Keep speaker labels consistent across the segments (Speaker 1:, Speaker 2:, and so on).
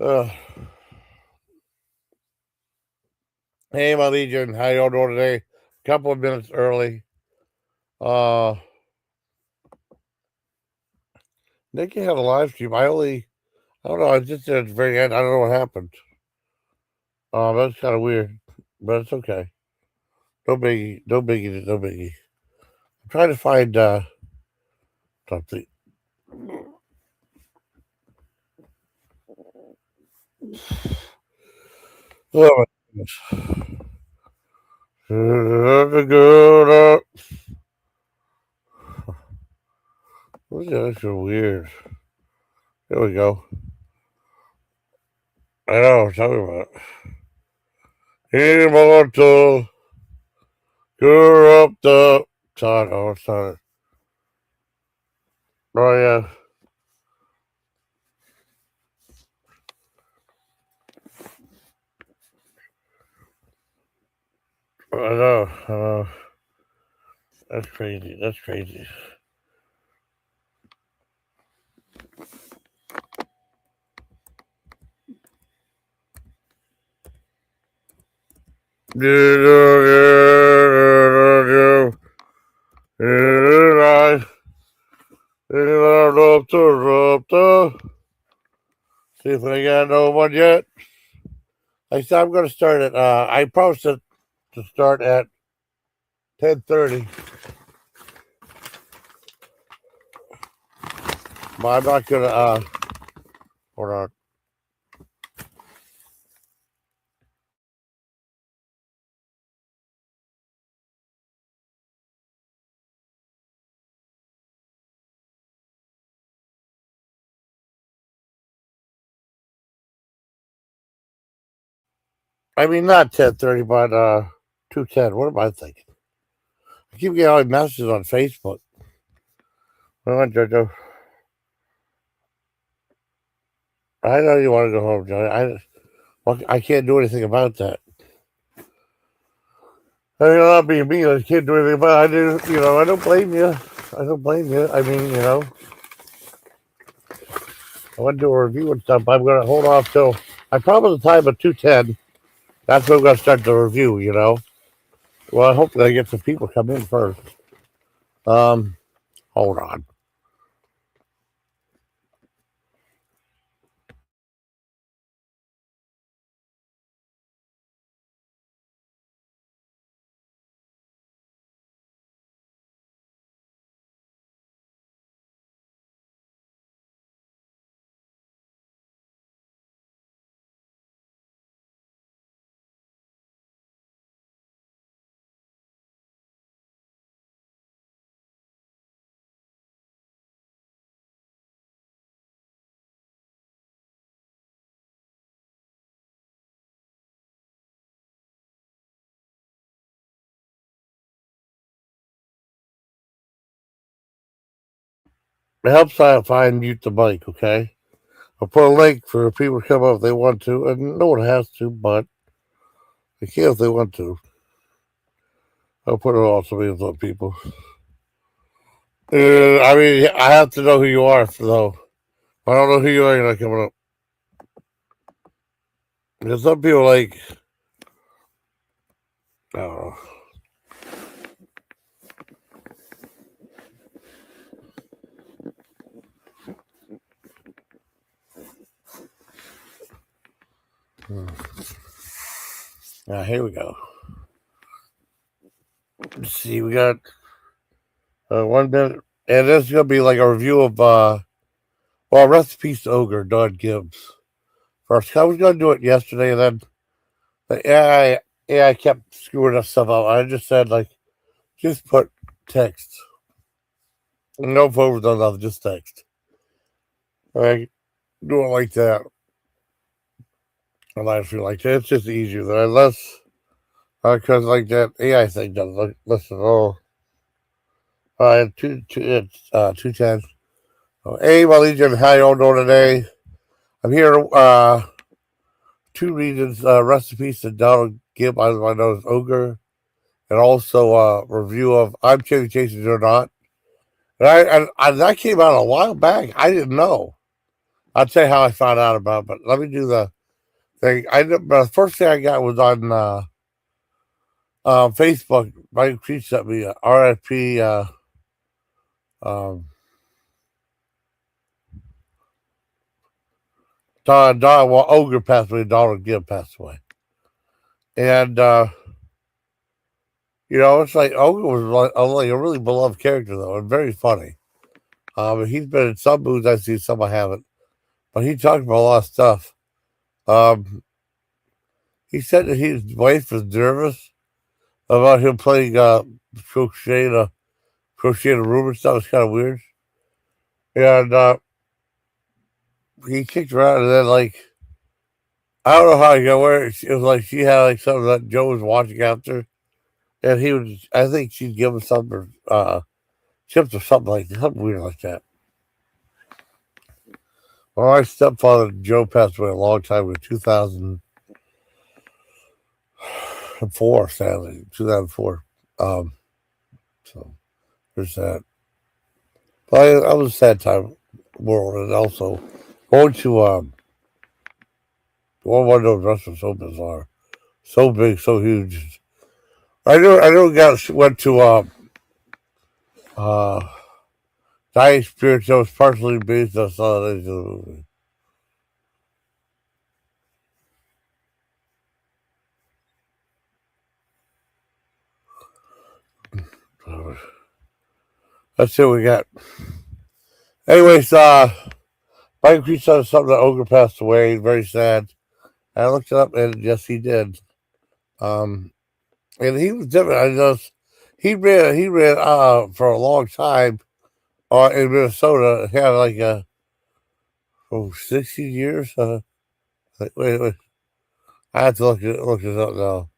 Speaker 1: Uh, hey, my Legion, how y'all doing today? A couple of minutes early. Uh, Nikki had a live stream. I don't know. I just did at the very end. I don't know what happened. That's kind of weird, but it's okay. No biggie. No biggie. No biggie. I'm trying to find something. Oh my goodness. What's that? That's so weird. There we go. I know. Tell me about it. Immortal. Corrupt the. Sorry. Oh, yeah. I know. That's crazy. That's crazy. See if I got no one yet. I said I'm going to start at. I posted to start at 10:30, but I'm not going to. Hold on. I mean, not 10:30, but 2:10. What am I thinking? I keep getting all these messages on Facebook. Come on, Jojo. I know you want to go home, Johnny. I can't do anything about that. I mean, I'm not being mean. I can't do anything about it. I don't blame you. I don't blame you. I mean, I want to do a review and stuff, but I'm going to hold off till I promised the time of 2:10. That's when I'm going to start the review. Well, hopefully I get some people come in first. Hold on. It helps if I mute the mic, okay? I'll put a link for people to come up if they want to, and no one has to, but they can if they want to. I'll put it also means on people. I mean, I have to know who you are, though. If I don't know who you are, you're not coming up. Because some people like, I don't know. Here we go. Let's see, we got 1 minute, and this is gonna be like a review of rest in peace to Ogre, Don Gibbs. First, I was gonna do it yesterday, and then the AI kept screwing us stuff up. I just said just put text, no photos, no nothing, just text. All right, do it like that. And I feel like that. It's just easier than unless because like that AI thing doesn't listen at all. It's 2:10. Hey, my Legion, how y'all doing today? I'm here. Two reasons. Rest in peace to Donald Gibb, I know as Ogre, and also review of I'm Chevy Chasing or Not. And that came out a while back. I didn't know. I'll tell you how I found out about it, but let me do the thing. The first thing I got was on Facebook. My tweet sent me a RFP. Um, well, Ogre passed away. Donald Gibb passed away, and it's like Ogre was like a really beloved character though, and very funny. He's been in some movies I've seen, some I haven't, but he talked about a lot of stuff. Um, he said that his wife was nervous about him playing crochet in a room and stuff. It's kind of weird. And he kicked her out, and then like I don't know how he got where it was like she had like something that Joe was watching after, and he was. I think she'd give him something, chips or something like that, something weird like that. Well, my stepfather Joe passed away a long time ago, 2004, sadly, 2004. So there's that. But I was a sad time world, and also going to one of those restaurants so bizarre, so big, so huge. I know, guys went to uh, Dying Spirits that was partially based on some of the movie. Let's see what we got. Anyways, Mike Creed said something that Ogre passed away. Very sad. I looked it up, and yes, he did. Um, and he was different. He ran for a long time in Minnesota. He had like 60 years. Wait. I have to look it up now.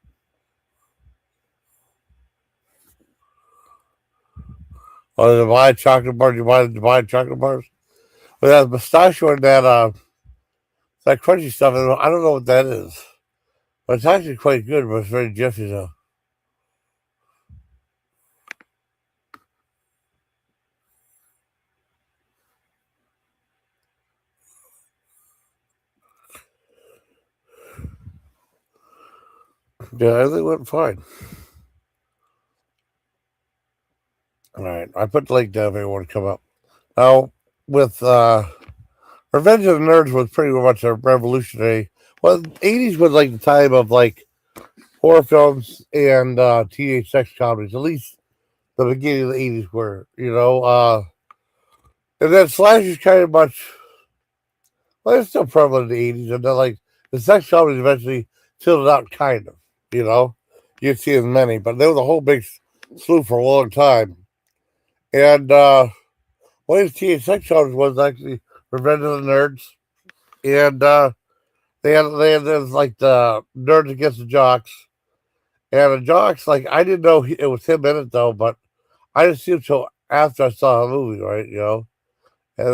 Speaker 1: Oh, the Divine Chocolate Bar, Divine Chocolate Bars. But that pistachio and that crunchy stuff, I don't know what that is. But it's actually quite good, but it's very jiffy though. Yeah, everything went fine. All right, I put the link down if anyone to come up. Now, with Revenge of the Nerds was pretty much a revolutionary. Well, the 80s was like the time of like horror films and teenage sex comedies. At least the beginning of the 80s were, and then slashers kind of much. Well, it's still prevalent in the 80s, and then like the sex comedies eventually filled out, kind of. You know, you'd see as many, but there was a whole big slew for a long time. And one of the teenage sex comedies was actually Revenge of the Nerds, and they had this like the nerds against the jocks, and the jocks like I didn't know it was him in it though, but I didn't see him till after I saw the movie, right? And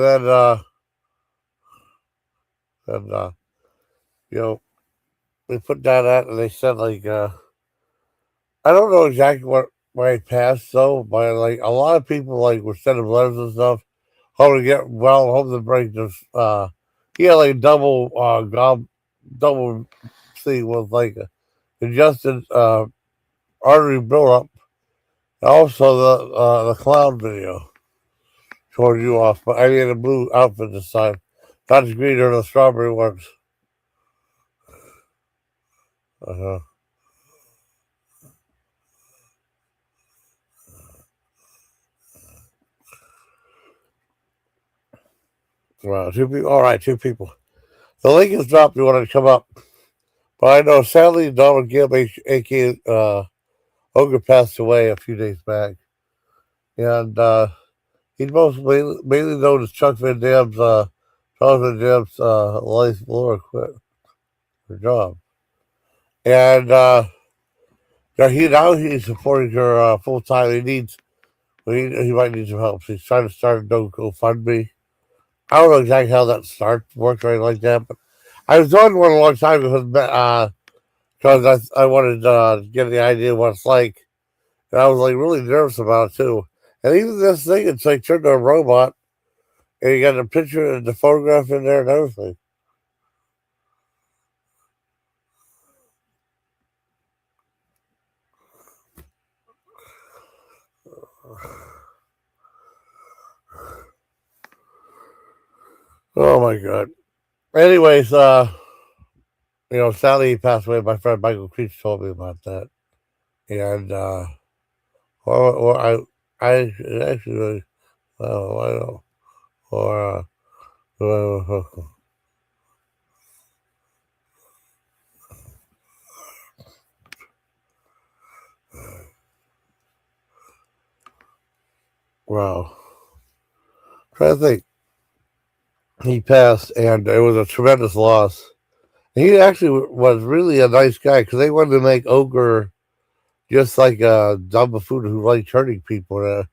Speaker 1: then and you know they put down that and they said like I don't know exactly what why it passed though, but like a lot of people like were sending letters and stuff, hoping to get well, hoping to break this. He had like a double thing with like a congested artery buildup. Also, the clown video showed you off, but I need a blue outfit this time. Not the green or the strawberry ones. Uh-huh. Wow, two people. All right, two people. The link is dropped. You want to come up, but I know sadly Donald Gibb, aka Ogre, passed away a few days back, and he's mainly known as Chuck Van Dam's Charles Van Dam's life Laura quit her job, and he's supporting her full time. He might need some help. So he's trying to start a GoFundMe. I don't know exactly how that works or anything like that, but I was doing one a long time because I wanted to get the idea of what it's like, and I was like really nervous about it too. And even this thing, it's like turned to a robot, And you got the picture and the photograph in there and everything. Oh my god. Anyways, Sally passed away. My friend Michael Creech told me about that, and I actually, I don't, or wow, trying to think. He passed, and it was a tremendous loss. He actually was really a nice guy because they wanted to make Ogre just like a dumb buffoon who liked hurting people. And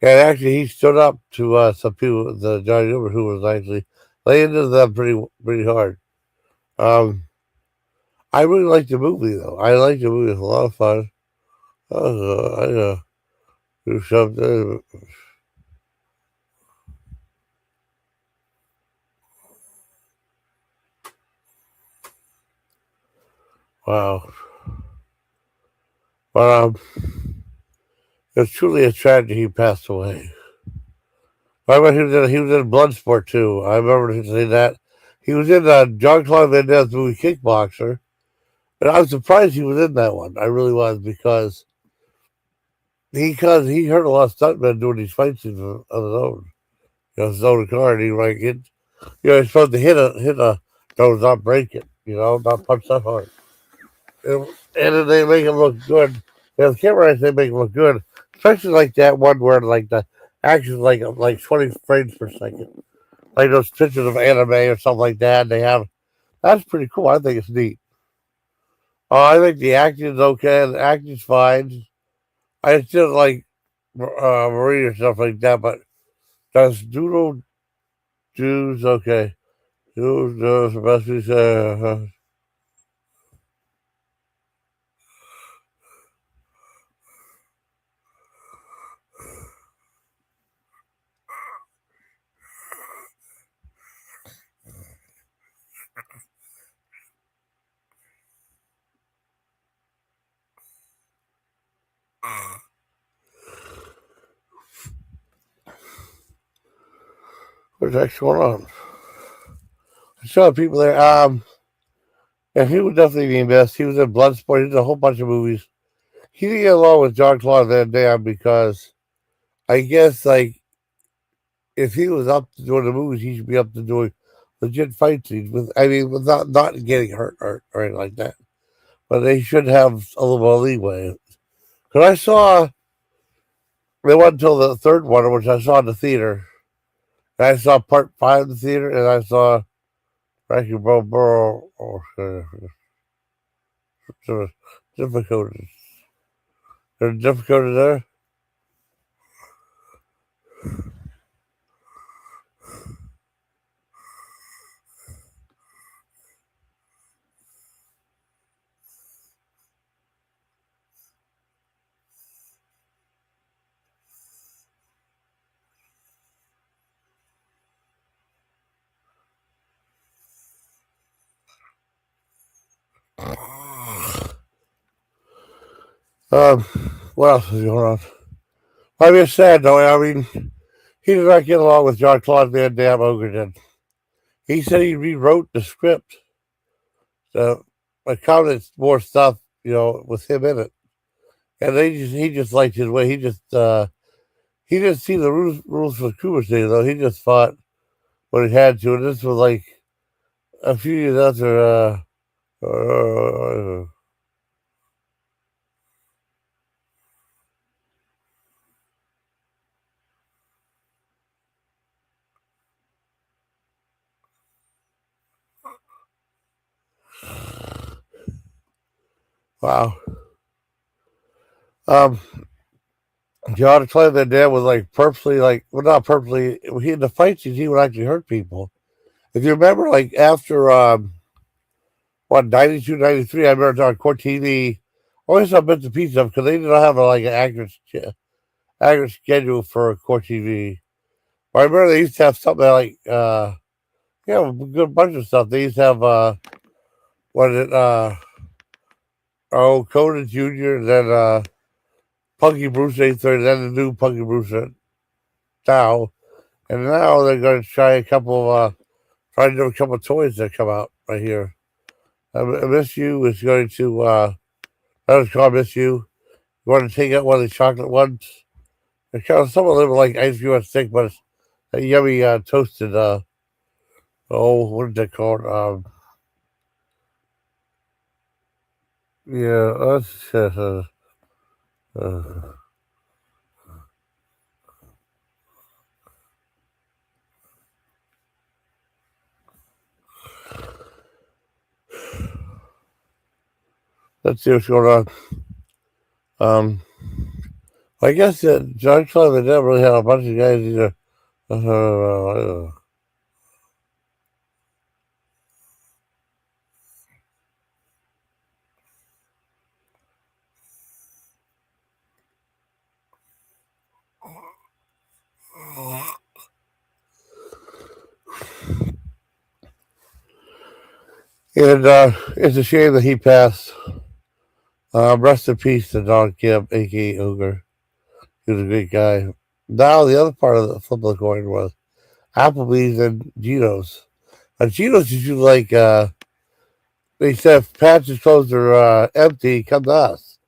Speaker 1: actually, he stood up to some people, the Johnny Uber, who was actually laying into them pretty hard. Um, I really liked the movie, though. I liked the movie. It was a lot of fun. I do something. Wow. But it's truly a tragedy he passed away. I remember he was in Bloodsport, too. I remember him saying that. He was in Jean-Claude Van Damme's movie Kickboxer. And I was surprised he was in that one. I really was because he heard a lot of stuntmen doing these fight scenes on his own. His own car, and he like he's supposed to hit a don't not break it, not punch that hard. And then they make him look good. The camera eyes, they make him look good, especially like that one where like the action's like 20 frames per second, like those pictures of anime or something like that. And they have that's pretty cool. I think it's neat. I think the acting's okay. The acting's fine. I still like Marie or stuff like that, but does Doodle Jews okay? Doodle must be what's actually going on? I saw people there. And he would definitely be best. He was in Bloodsport. He did a whole bunch of movies. He didn't get along with John Claude Van Damme because I guess like if he was up to doing the movies, he should be up to doing legit fight scenes with not getting hurt or anything like that. But they should have a little more leeway. Because I saw they went until the third one, which I saw in the theater. And I saw part 5 in the theater, and I saw Frankie Balboa or difficulties. There's difficulty there. Um, what else is going on? I mean, it's sad though. I mean, he did not get along with John Claude Van Damme. Ogre did. He said he rewrote the script, so accounted more stuff, with him in it, and he just liked his way. He didn't see the rules for Cuba City though. He just fought when he had to, and this was like a few years after. Wow. Um, John Claude Van Damme was like purposely, not purposely. He in the fight scenes, he would actually hurt people. If you remember, like after 92, 93, I remember on Court TV. Always saw bits and pieces of because they did not have an accurate schedule for Court TV. I remember they used to have something like yeah, a good bunch of stuff. They used to have what is it Conan Jr. Then Punky Brewster 830, then the new Punky Brewster now, and now they're going to try try to do a couple of toys that come out right here. Miss You is going to that was called Miss You. You want to take out one of the chocolate ones? They're kind of some of them are like ice cream on stick, but it's a yummy toasted what is that called? Yeah, uh, let's see what's going on. I guess that John Cleveland never really had a bunch of guys either. And it's a shame that he passed. Rest in peace to Don Gibb, aka Ogre. He was a great guy. Now the other part of the flip of the coin was Applebee's and Geno's. Geno's is usually like they said if Patches closed are empty, come to us.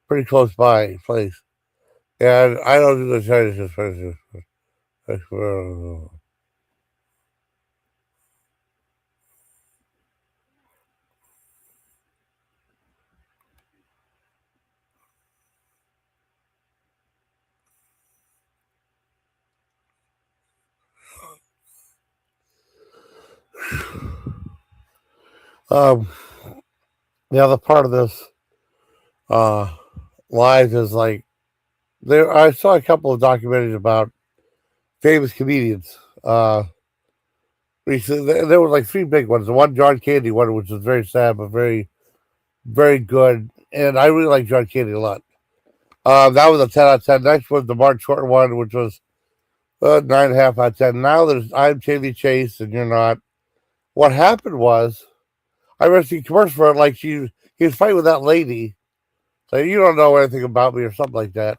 Speaker 1: Pretty close by place. And I don't do the Chinese expensive. Um, the other part of this uh, live is like there. I saw a couple of documentaries about famous comedians. Recently, there were like three big ones. The one John Candy one, which was very sad but very very good, and I really like John Candy a lot. That was a 10 out of 10. Next was the Mark Short one, which was 9.5 out of 10. Now there's I'm Chevy Chase and you're not. What happened was I read the commercial for it, like he was fighting with that lady, saying you don't know anything about me or something like that,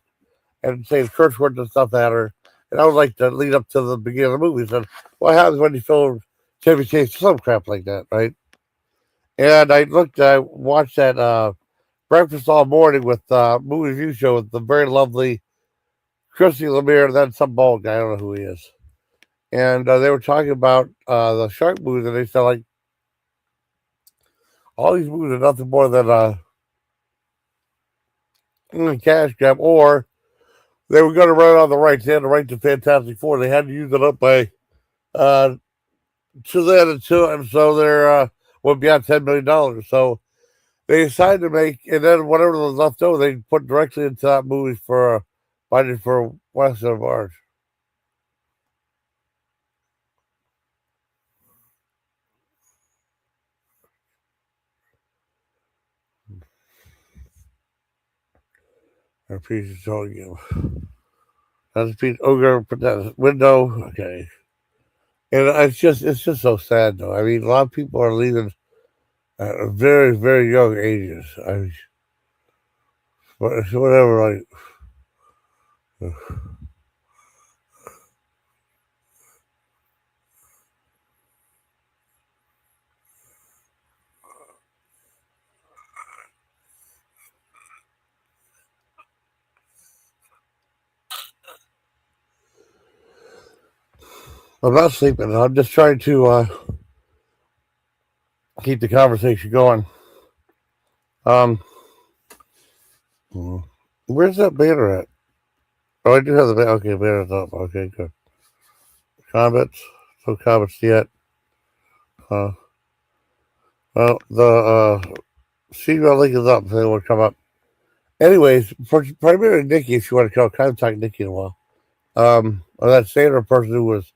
Speaker 1: and saying curse words and stuff at her. And I was like the lead up to the beginning of the movie. Said what happens when you film Chevy Chase, some crap like that, right? And I watched that breakfast all morning with movie review show with the very lovely Chrissy Lemire, and then some bald guy. I don't know who he is. And they were talking about the shark movies, and they said like all these movies are nothing more than cash grab, or they were going to run on the rights. They had the right to Fantastic Four. They had to use it up by uh, to then and to, and so they're would be on $10 million. So they decided to make, and then whatever was left over, they put directly into that movie for budget for Western of Ours. Our piece is showing you. That's a piece. Ogre, put that window. Okay. And it's just so sad though. I mean, a lot of people are leaving at very, very young ages. I mean, whatever. Like, I'm not sleeping. I'm just trying to keep the conversation going. Um, where's that banner at? Oh, I do have the banner. Okay, banner's up. Okay, good. Comments? No comments yet. Uh, well, the Gmail link is up. So they will come up. Anyways, for primarily Nikki, if you want to come, kind of talk Nikki in a while. Or that Sandra person who was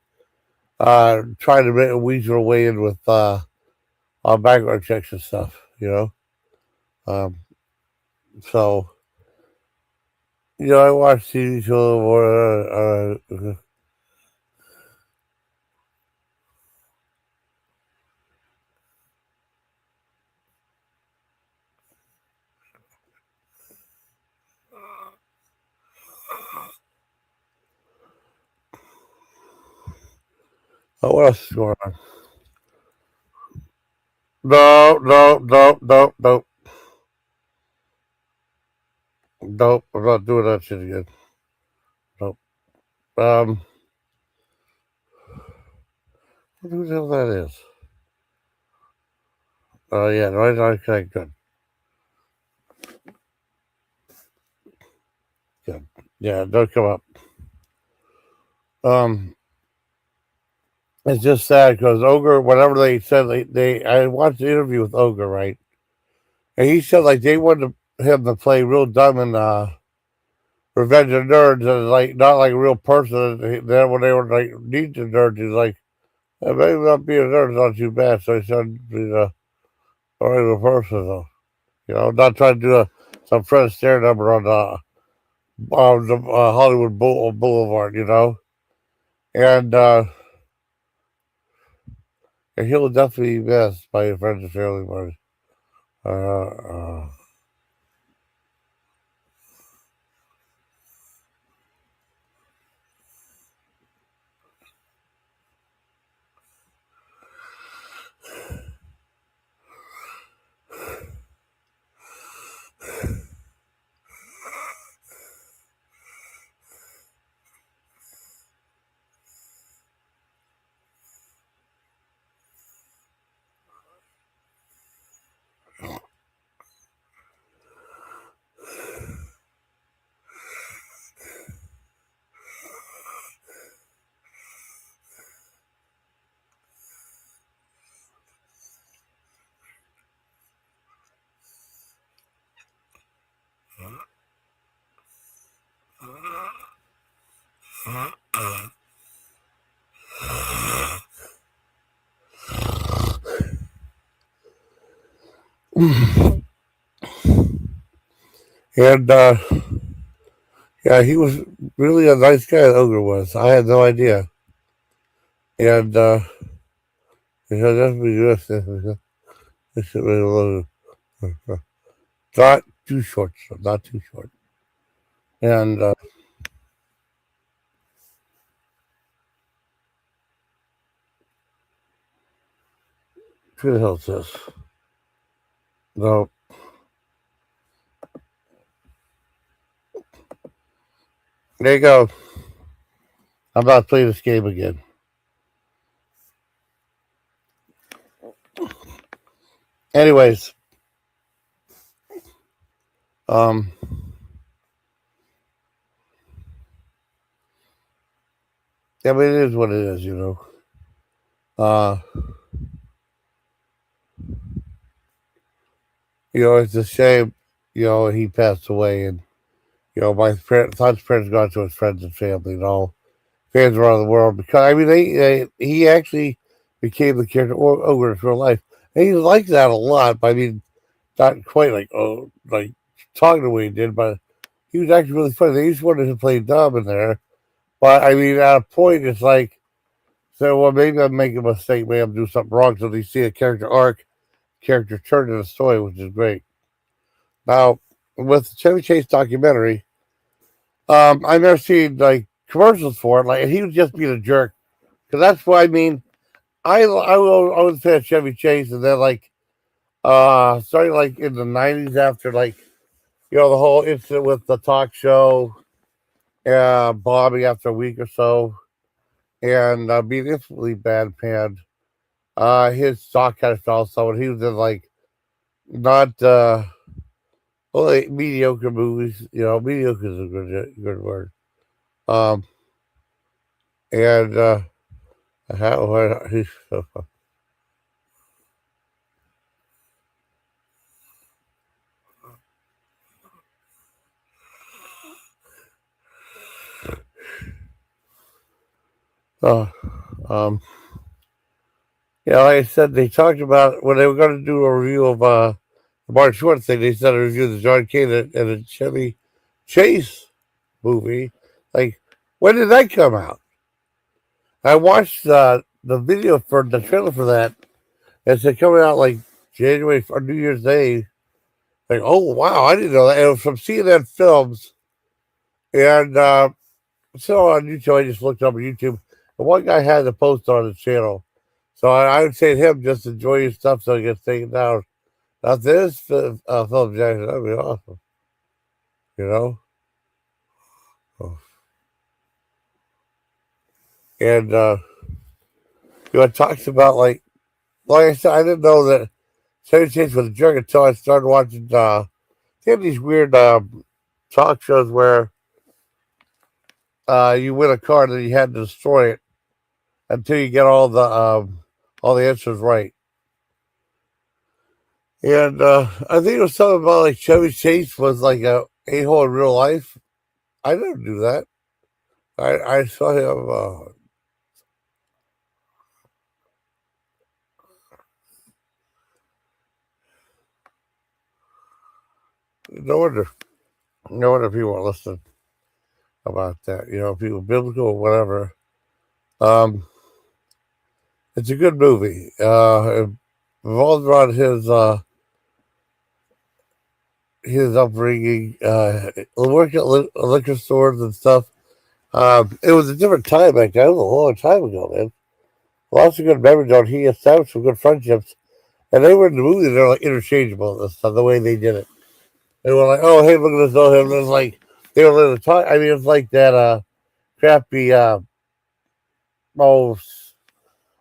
Speaker 1: trying to weasel her way in with background checks and stuff, you know. Um, so I watched TV show more. Oh, what else is going on? No, no, no, no, no, no. I'm not doing that shit again. Nope. Um, who the hell that is? Oh, yeah, right, okay, good. Good. Yeah, don't come up. Um, it's just sad because Ogre, whatever they said, I watched the interview with Ogre, right? And he said, like, they wanted him to play real dumb in Revenge of Nerds and, like, not like a real person. And then when they were, like, need the nerds, he's like, maybe not being a nerd is not too bad. So he said, be a regular person, though. You know, not trying to do some Fred Astaire number on the Hollywood Boulevard, you know? And, and he'll definitely be missed by his friends and family members. Uh, and yeah, he was really a nice guy. Ogre was. I had no idea. And that's be good. This shit really low. Not too short, so not too short. And who the hell is this? No, there you go. I'm not playing this game again. Anyways, um, I mean, it is what it is, you know. Uh, it's a shame, he passed away, and my thoughts, prayers go out to his friends and family and all fans around the world because I mean, he actually became the character Ogre in real life, and he liked that a lot. But I mean, not quite like talking the way he did, but he was actually really funny. They just wanted to play dumb in there, but I mean, at a point, it's like, so well, maybe I'm making a mistake, maybe I'm doing something wrong. So they see a character arc, character turn in the story, which is great. Now, with the Chevy Chase documentary, I've never seen like commercials for it. Like, and he was just being a jerk because that's what I mean. I was a fan of Chevy Chase, and then like starting like in the '90s after like the whole incident with the talk show, bombing after a week or so, and being instantly bad panned. His stock kind of fell. So when he was in like not only mediocre movies, mediocre is a good word. Um, and how he's uh, um, yeah, like I said, they talked about when they were going to do a review of the Martin Short thing. They said a review of the John Kane and the Chevy Chase movie. Like, when did that come out? I watched the video for the trailer for that. It's coming out like January or New Year's Day. Like, oh wow, I didn't know that. It was from CNN Films, and so on YouTube, I just looked up on YouTube. the one guy had to post on his channel. So I would say to him, just enjoy your stuff so it gets taken down. Now, if this Philip Jackson, that'd be awesome. You know? Oh. And, it talks about, like I said, I didn't know that Chevy Chase was a jerk until I started watching, they have these weird talk shows where you win a car and then you had to destroy it until you get all the answers right. And I think it was something about like Chevy Chase was like a hole in real life. I didn't do that. I saw him. No wonder people are listening about that. People biblical or whatever. It's a good movie. It revolves around his upbringing, working at liquor stores and stuff. It was a different time back then. It was a long time ago, man. Lots of good memories on. He established some good friendships, and they were in the movie. They're like interchangeable and stuff. The way they did it, they were like, "Oh, hey, look at this!" Oh, him. And it's like they were in the talk. I mean, it's like that crappy oh,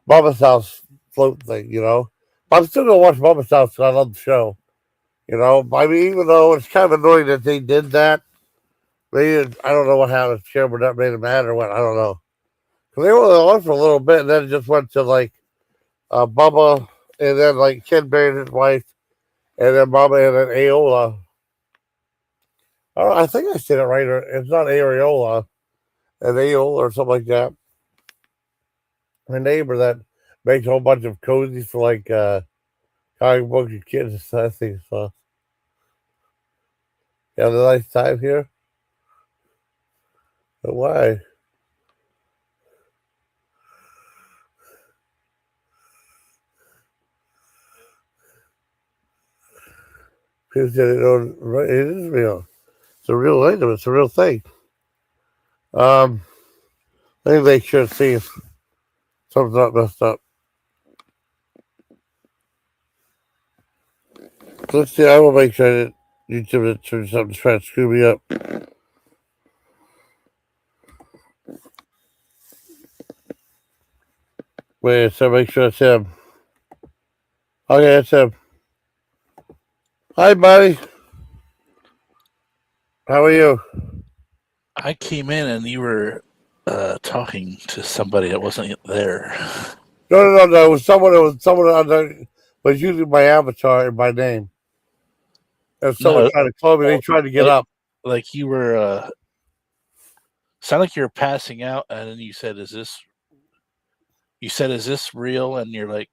Speaker 1: Mama's House float thing, But I'm still gonna watch Mama's House because I love the show. I mean, even though it's kind of annoying that they did that, I don't know what happened. Cameron that made it matter. What I don't know. Because they were on for a little bit, and then it just went to like Bubba, and then like Ken buried his wife, and then Bubba, and then Aola. I think I said it right. It's not Areola, and Aola or something like that. My neighbor that makes a whole bunch of cozies for like comic books and kids and stuff. I think so. You have a nice time here? But why? People said it is real. It's a real item. It's a real thing. Let me make sure to see if something's not messed up. Let's see. I will make sure that YouTube didn't turn something to try to screw me up. Wait, so make sure it's him. Okay, it's him. Hi, buddy. How are you?
Speaker 2: I came in and you were talking to somebody that wasn't there.
Speaker 1: No. It was someone on there was using my avatar and my name. And someone tried to call me. They tried to get up.
Speaker 2: Like you were, sound like you were passing out, and then you said, "Is this?" You said, "Is this real?" And you're like,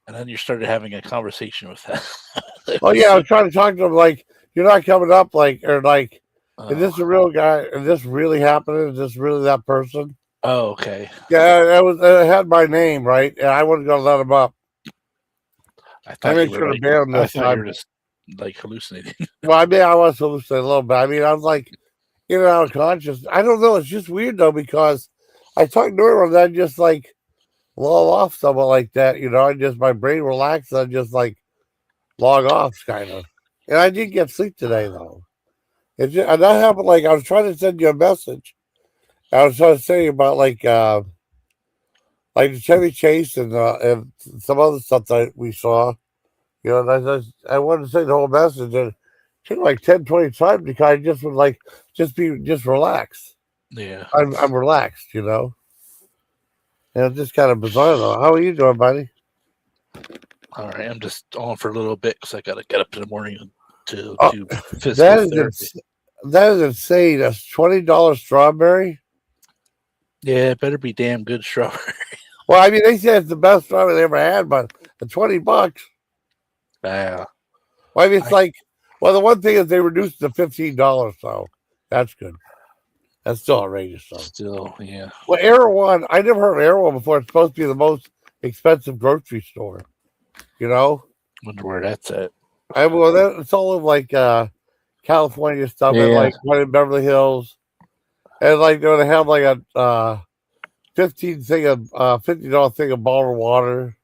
Speaker 2: and then you started having a conversation with that.
Speaker 1: Oh yeah, I was trying to talk to him like, "You're not coming up," like, or like, "Is this a real guy? Is this really happening? Is this really that person?"
Speaker 2: Oh, okay.
Speaker 1: Yeah, it had my name right, and I wasn't gonna let him up.
Speaker 2: I thought you were like, I thought you were just like hallucinating.
Speaker 1: Well, I mean, I was hallucinating a little bit. I mean, I was like, out of conscious. I don't know. It's just weird though because I talked to her and I just like lull off somewhat like that. I just my brain relaxed. And I just like log off kind of. And I did get sleep today though. And that happened. Like I was trying to send you a message. I was trying to say about like the Chevy Chase and some other stuff that we saw. And I wanted to say the whole message, and it took like 10, 20 times because I just would like just relax.
Speaker 2: Yeah,
Speaker 1: I'm relaxed, And it's just kind of bizarre though. How are you doing, buddy?
Speaker 2: All right, I'm just on for a little bit because I got to get up in the morning to do physical therapy.
Speaker 1: That is insane. A $20 strawberry.
Speaker 2: Yeah, it better be damn good strawberry.
Speaker 1: Well, I mean, they say it's the best strawberry they ever had, but the $20.
Speaker 2: Yeah.
Speaker 1: Well, I mean, it's the one thing is they reduced it to $15, so that's good. That's still outrageous, though.
Speaker 2: Still, yeah.
Speaker 1: Well, Erewhon, I never heard of Erewhon before. It's supposed to be the most expensive grocery store.
Speaker 2: Wonder where that's at.
Speaker 1: It's all of like California stuff, and like one in Beverly Hills, and like they have like a $50 thing of bottled water.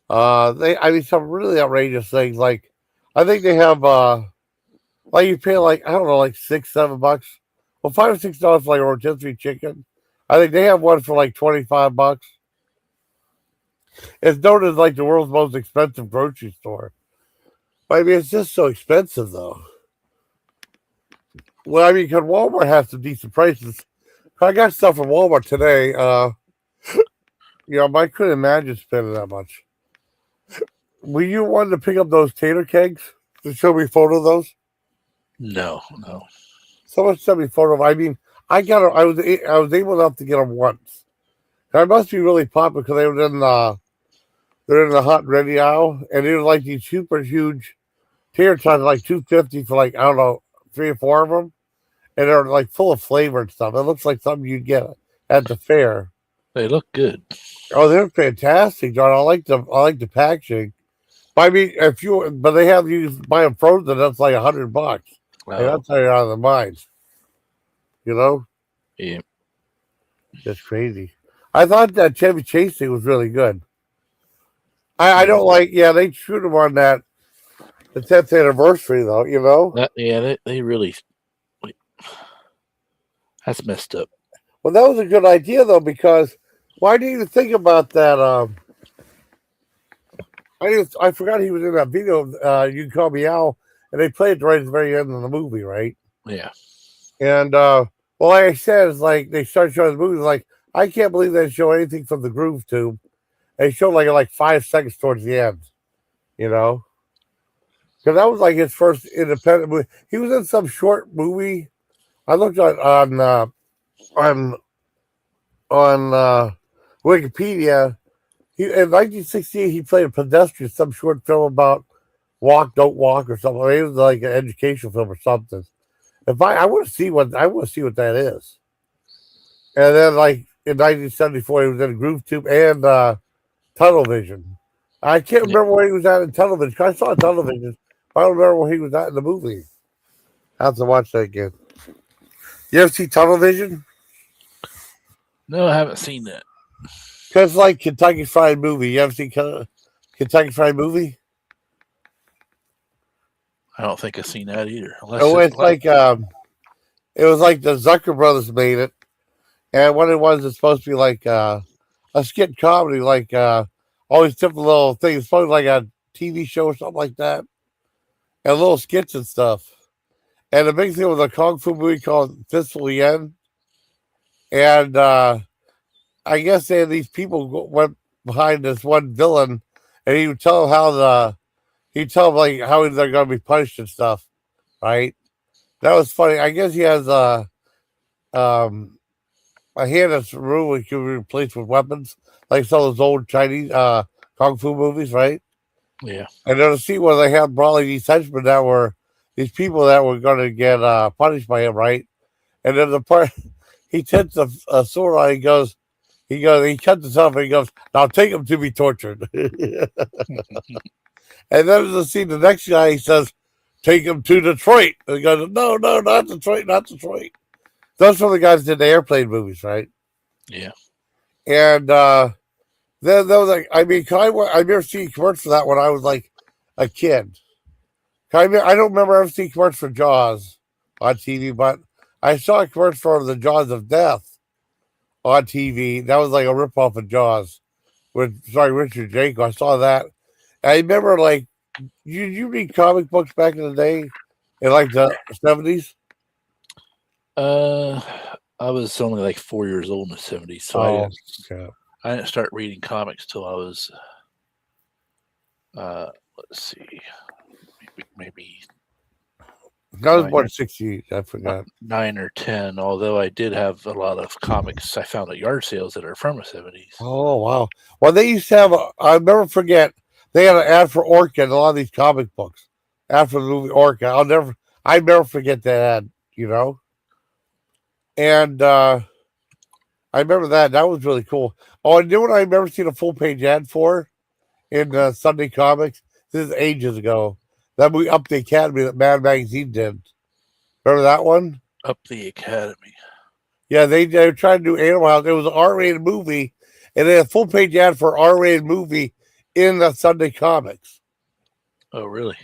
Speaker 1: Some really outrageous things. Like, I think they have like you pay like I don't know, like $6, $7. Well, $5 or $6 for like a rotisserie chicken. I think they have one for like $25. It's known as like the world's most expensive grocery store. But I mean, it's just so expensive though. Well, I mean, because Walmart has some decent prices. I got stuff from Walmart today. I couldn't imagine spending that much. Were you wanting to pick up those tater kegs? To show me a photo of those?
Speaker 2: No.
Speaker 1: Someone sent me a photo of. I mean, I got. I was able enough to get them once. I must be really popular because they're in the hot and ready aisle, and they were like these super huge tater tots, like $2.50 for like I don't know 3 or 4 of them, and they're like full of flavor and stuff. It looks like something you'd get at the fair.
Speaker 2: They look good.
Speaker 1: Oh, they're fantastic, John. I like the packaging. But I mean, but they have you buy them frozen. That's like $100.
Speaker 2: Wow.
Speaker 1: And that's how you're out of the minds. You know,
Speaker 2: Yeah.
Speaker 1: that's crazy. I thought that Chevy Chase thing was really good. I don't like. Yeah, they shoot them on the 10th anniversary though. You know.
Speaker 2: They really. That's messed up.
Speaker 1: Well, that was a good idea though, because why didn't you think about that? I forgot he was in that video. You Can Call Me Al, and they played it right at the very end of the movie, right?
Speaker 2: Yeah.
Speaker 1: And well, like I said, it's like they start showing the movie. Like I can't believe they show anything from the Groove Tube. They showed like 5 seconds towards the end, you know, because that was like his first independent movie. He was in some short movie. I looked on Wikipedia. In 1968, he played a pedestrian, some short film about walk, don't walk, or something. I mean, it was like an educational film or something. I want to see what that is. And then, like in 1974, he was in Groove Tube and Tunnel Vision. I can't remember where he was at in Television. I saw Television, but I don't remember where he was at in the movie. I have to watch that again. You ever see Tunnel Vision?
Speaker 2: No, I haven't seen that.
Speaker 1: Because like Kentucky Fried Movie. You ever seen Kentucky Fried Movie?
Speaker 2: I don't think I've seen that either.
Speaker 1: It's like it was like the Zucker brothers made it, and what it was, it's supposed to be like a skit comedy, like all these different little things. It's probably like a TV show or something like that, and little skits and stuff. And the big thing was a kung fu movie called Fistful Yen, and I guess these people went behind this one villain, and he would tell them like how they're going to be punished and stuff, right? That was funny. I guess he has a hand that's rule which can be replaced with weapons, like some of those old Chinese kung fu movies, right?
Speaker 2: Yeah.
Speaker 1: And there's a scene where they have brawling these henchmen that were these people that were going to get punished by him, right? And then the part he takes a sword on, he cuts himself and he goes, "Now take him to be tortured." And then there's a scene, the next guy, he says, "Take him to Detroit." And he goes, "No, not Detroit, not Detroit." Those were the guys that did the airplane movies, right?
Speaker 2: Yeah.
Speaker 1: And then there was like, I mean, I never seen commercials for that when I was like a kid. I don't remember ever seeing commercials for Jaws on TV, but I saw a commercial for the Jaws of Death on TV. That was like a ripoff of Jaws with Richard Janko. I saw that. I remember like you read comic books back in the day in like the 70s?
Speaker 2: I was only like 4 years old in the 70s, so I didn't start reading comics till I was let's see, maybe
Speaker 1: I was born 68. I forgot.
Speaker 2: 9 or 10. Although I did have a lot of comics I found at yard sales that are from the 70s.
Speaker 1: Oh wow! Well, they used to have. I'll never forget. They had an ad for Orca in a lot of these comic books. After the movie Orca, I never forget that ad. You know. And I remember that. That was really cool. Oh, and you know what I remember seeing a full page ad for in Sunday Comics? This is ages ago. That movie Up the Academy that Mad Magazine did. Remember that one?
Speaker 2: Up the Academy.
Speaker 1: Yeah, they tried to do Animal House. It was an R-rated movie, and they had a full page ad for R-rated movie in the Sunday comics.
Speaker 2: Oh, really?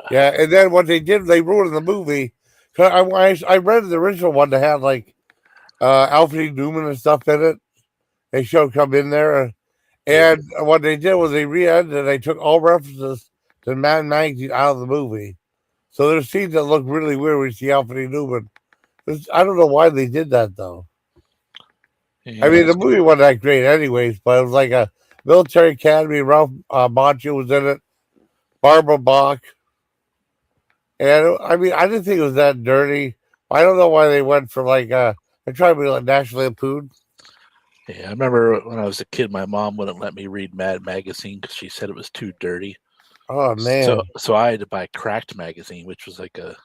Speaker 1: Yeah, and then what they did, they ruined the movie. 'Cause I read the original one that had like Alfred E. Newman and stuff in it. They showed come in there,
Speaker 2: Yeah.
Speaker 1: and what they did was they re-edited it. They took all references to Mad Magazine out of the movie. So there's scenes that look really weird when you see Alfred E. Newman. I don't know why they did that though. I
Speaker 2: Yeah.
Speaker 1: mean, the movie wasn't that great, anyways, but it was like a military academy. Ralph Macchio was in it, Barbara Bach, and I mean, I didn't think it was that dirty. I don't know why they went for like they're trying to be like National Lampoon.
Speaker 2: Yeah. I remember when I was a kid, my mom wouldn't let me read Mad Magazine because she said it was too dirty.
Speaker 1: Oh
Speaker 2: So,
Speaker 1: man!
Speaker 2: so I had to buy Cracked magazine, which was like a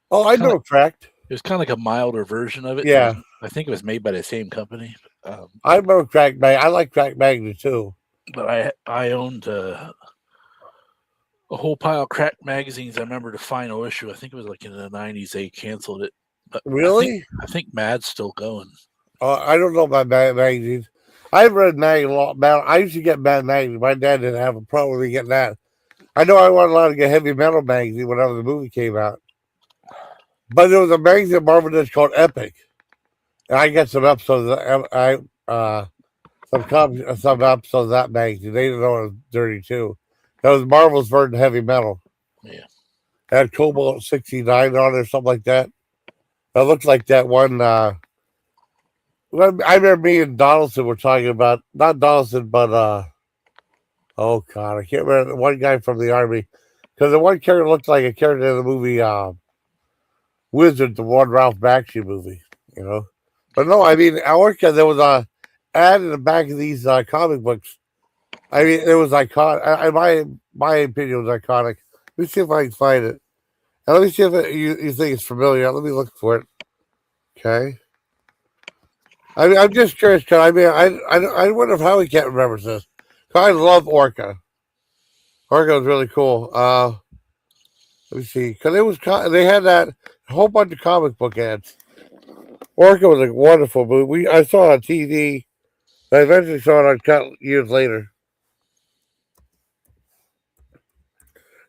Speaker 1: Oh, I
Speaker 2: kind of
Speaker 1: know Cracked.
Speaker 2: it was kind of like a milder version of it. It was,
Speaker 1: Yeah,
Speaker 2: I think, it was made by the same company.
Speaker 1: I remember Cracked Mag. I like Cracked Magazine too.
Speaker 2: But I owned a whole pile of Cracked magazines. I remember the final issue. I think it was like in the '90s. They canceled it, but
Speaker 1: Really?
Speaker 2: I think Mad's still going.
Speaker 1: I don't know about magazines. I've read Mag a lot. I used to get Mad magazine. My dad didn't have a problem with getting that. I know I wasn't allowed to get heavy metal magazine whenever the movie came out. But there was a magazine Marvel did called Epic. And I get some episodes some episodes of that magazine. They didn't know it was dirty too. That was Marvel's version of heavy metal.
Speaker 2: Yeah.
Speaker 1: It had Cobalt 69 on it or something like that. It looked like that one I remember me and Donaldson were talking about not Donaldson, but oh god, I can't remember the one guy from the army. Because the one character looked like a character in the movie Wizard, the one Ralph Bakshi movie, you know. But no, I mean, Orca, there was a ad in the back of these comic books. I mean, it was iconic. My opinion was iconic. Let me see if I can find it. And let me see if you think it's familiar. Let me look for it. Okay. I mean, I'm just curious because I mean, I wonder if Howie can't remember this. I love Orca. Orca was really cool. Let me see, because they had that whole bunch of comic book ads. Orca was a wonderful movie. I saw it on TV. I eventually saw it on cut years later.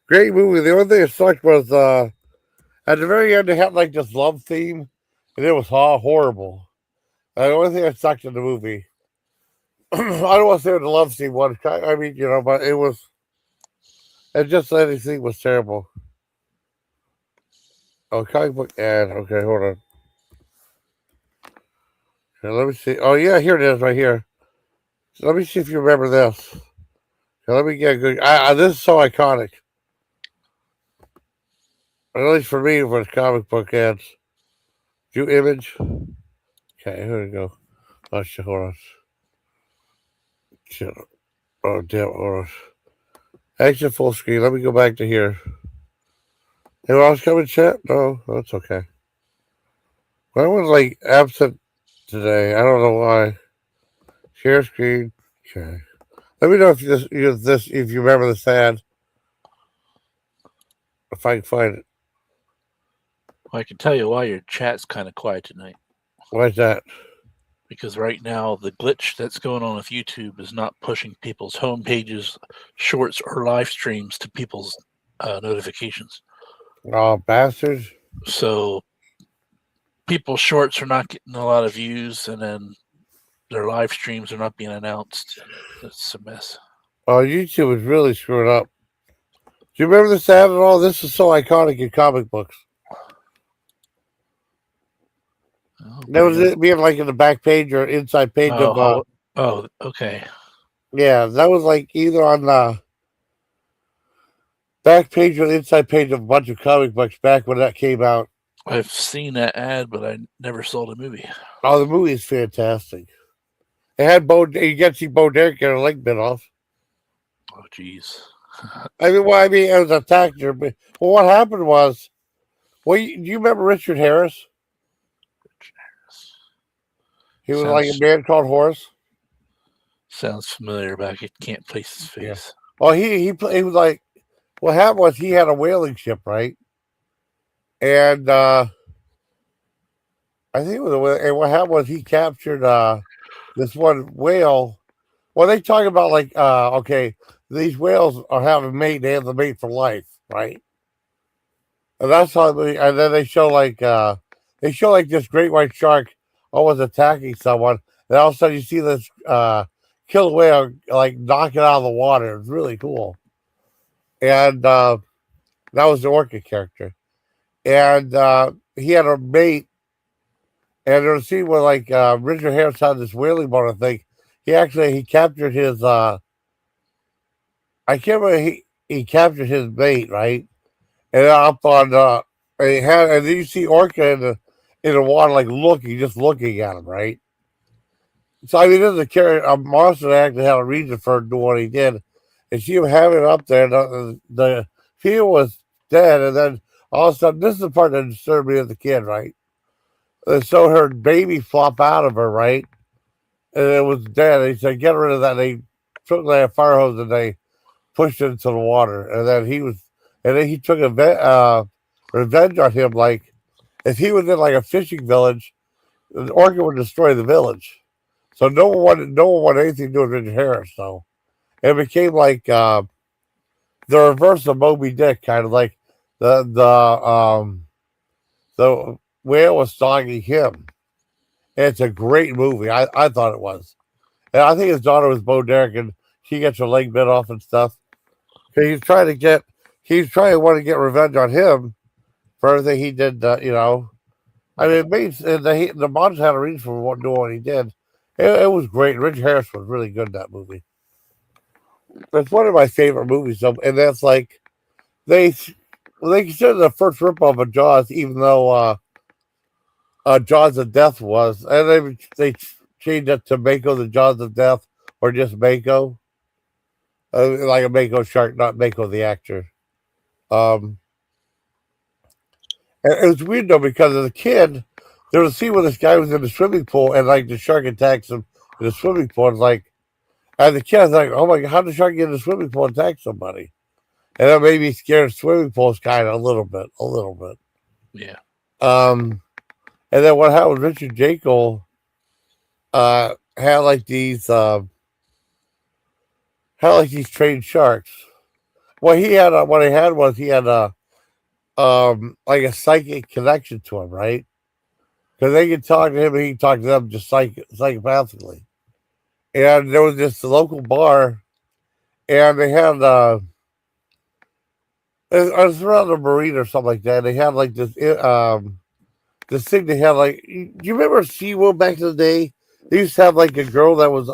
Speaker 1: Great movie. The only thing that sucked was at the very end they had like this love theme, and it was horrible. The only thing that sucked in the movie. I don't want to say what the love scene was. I mean, you know, but it was. It just anything was terrible. Oh, comic book ad. Okay, hold on. Okay, let me see. Oh yeah, here it is, right here. So let me see if you remember this. Okay, let me get a good. This is so iconic. At least for me, for comic book ads. View image. Okay, here we go. Oh shit, hold on. Shit. Oh damn, hold on. Exit full screen. Let me go back to here. Anyone else coming, chat? No, that's okay. I was like absent today. I don't know why. Share screen. Okay. Let me know if you remember this ad. If I can find it.
Speaker 2: Well, I can tell you why your chat's kind of quiet tonight.
Speaker 1: Why's that?
Speaker 2: Because right now the glitch that's going on with YouTube is not pushing people's home pages, shorts, or live streams to people's notifications.
Speaker 1: Oh, bastards.
Speaker 2: So people's shorts are not getting a lot of views, and then their live streams are not being announced. It's a mess.
Speaker 1: Oh, YouTube is really screwed up. Do you remember this ad at all? This is so iconic in comic books.
Speaker 2: Oh,
Speaker 1: That was it being like in the back page or inside page of.
Speaker 2: Okay.
Speaker 1: Yeah, that was like either on the back page or the inside page of a bunch of comic books back when that came out.
Speaker 2: I've seen that ad, but I never saw the movie.
Speaker 1: Oh, the movie is fantastic. It had you get to see Bo Derek get her leg bit off.
Speaker 2: Oh, jeez.
Speaker 1: It was a actor. But what happened was, do you remember Richard Harris? He was like a man called Horace.
Speaker 2: Sounds familiar, but I can't place his face.
Speaker 1: Yeah. Oh, he was like, what happened was he had a whaling ship, right? And I I think it was a whale. And what happened was he captured this one whale. Well, they talk about like okay, these whales are having mate. They have the mate for life, right? And that's how. And then they show like this great white shark almost attacking someone, and all of a sudden you see this killer whale like knock it out of the water. It's really cool. And that was the orca character, and he had a mate. And there was a scene where like Richard Harris had this whaling boat. I think he captured his. I can't remember. He captured his mate, right? And up on and then you see Orca in the water like just looking at him, right? So I mean, this is a monster that actually had a reason for doing what he did, and she was having it up there. The female was dead, and then all of a sudden, this is the part that disturbed me as a kid, right? And so her baby flop out of her, right? And it was dead. They said, "Get rid of that." They took that fire hose and they pushed it into the water, and then he took revenge on him. Like if he was in like a fishing village, the orca would destroy the village. So no one wanted anything to do with Richard Harris. So it became like the reverse of Moby Dick, kind of like the whale was stalking him. And it's a great movie. I thought it was, and I think his daughter was Bo Derek, and she gets her leg bit off and stuff. Because he's trying to want to get revenge on him for everything he did. I mean, it made the monster had a reason for doing what he did. It was great. Richard Harris was really good in that movie. It's one of my favorite movies, and that's like they consider the first ripoff of Jaws, even though Jaws of Death was, and they changed it to Mako the Jaws of Death, or just Mako, like a Mako shark, not Mako the actor. Um, and it was weird though because as a kid, there was a scene where this guy was in the swimming pool and like the shark attacks him in the swimming pool. And like, as a kid, I was like, "Oh my god, how did the shark get in the swimming pool and attack somebody?" And that made me scared of swimming pools, kind of a little bit.
Speaker 2: Yeah.
Speaker 1: And then what happened? Richard Jekyll had like these trained sharks. What he had was he had a like a psychic connection to him, right? Because they could talk to him and he could talk to them just psychopathically. And there was this local bar, and they had it was around a marina or something like that. They had like this thing they had like. Do you remember SeaWorld back in the day? They used to have like a girl that would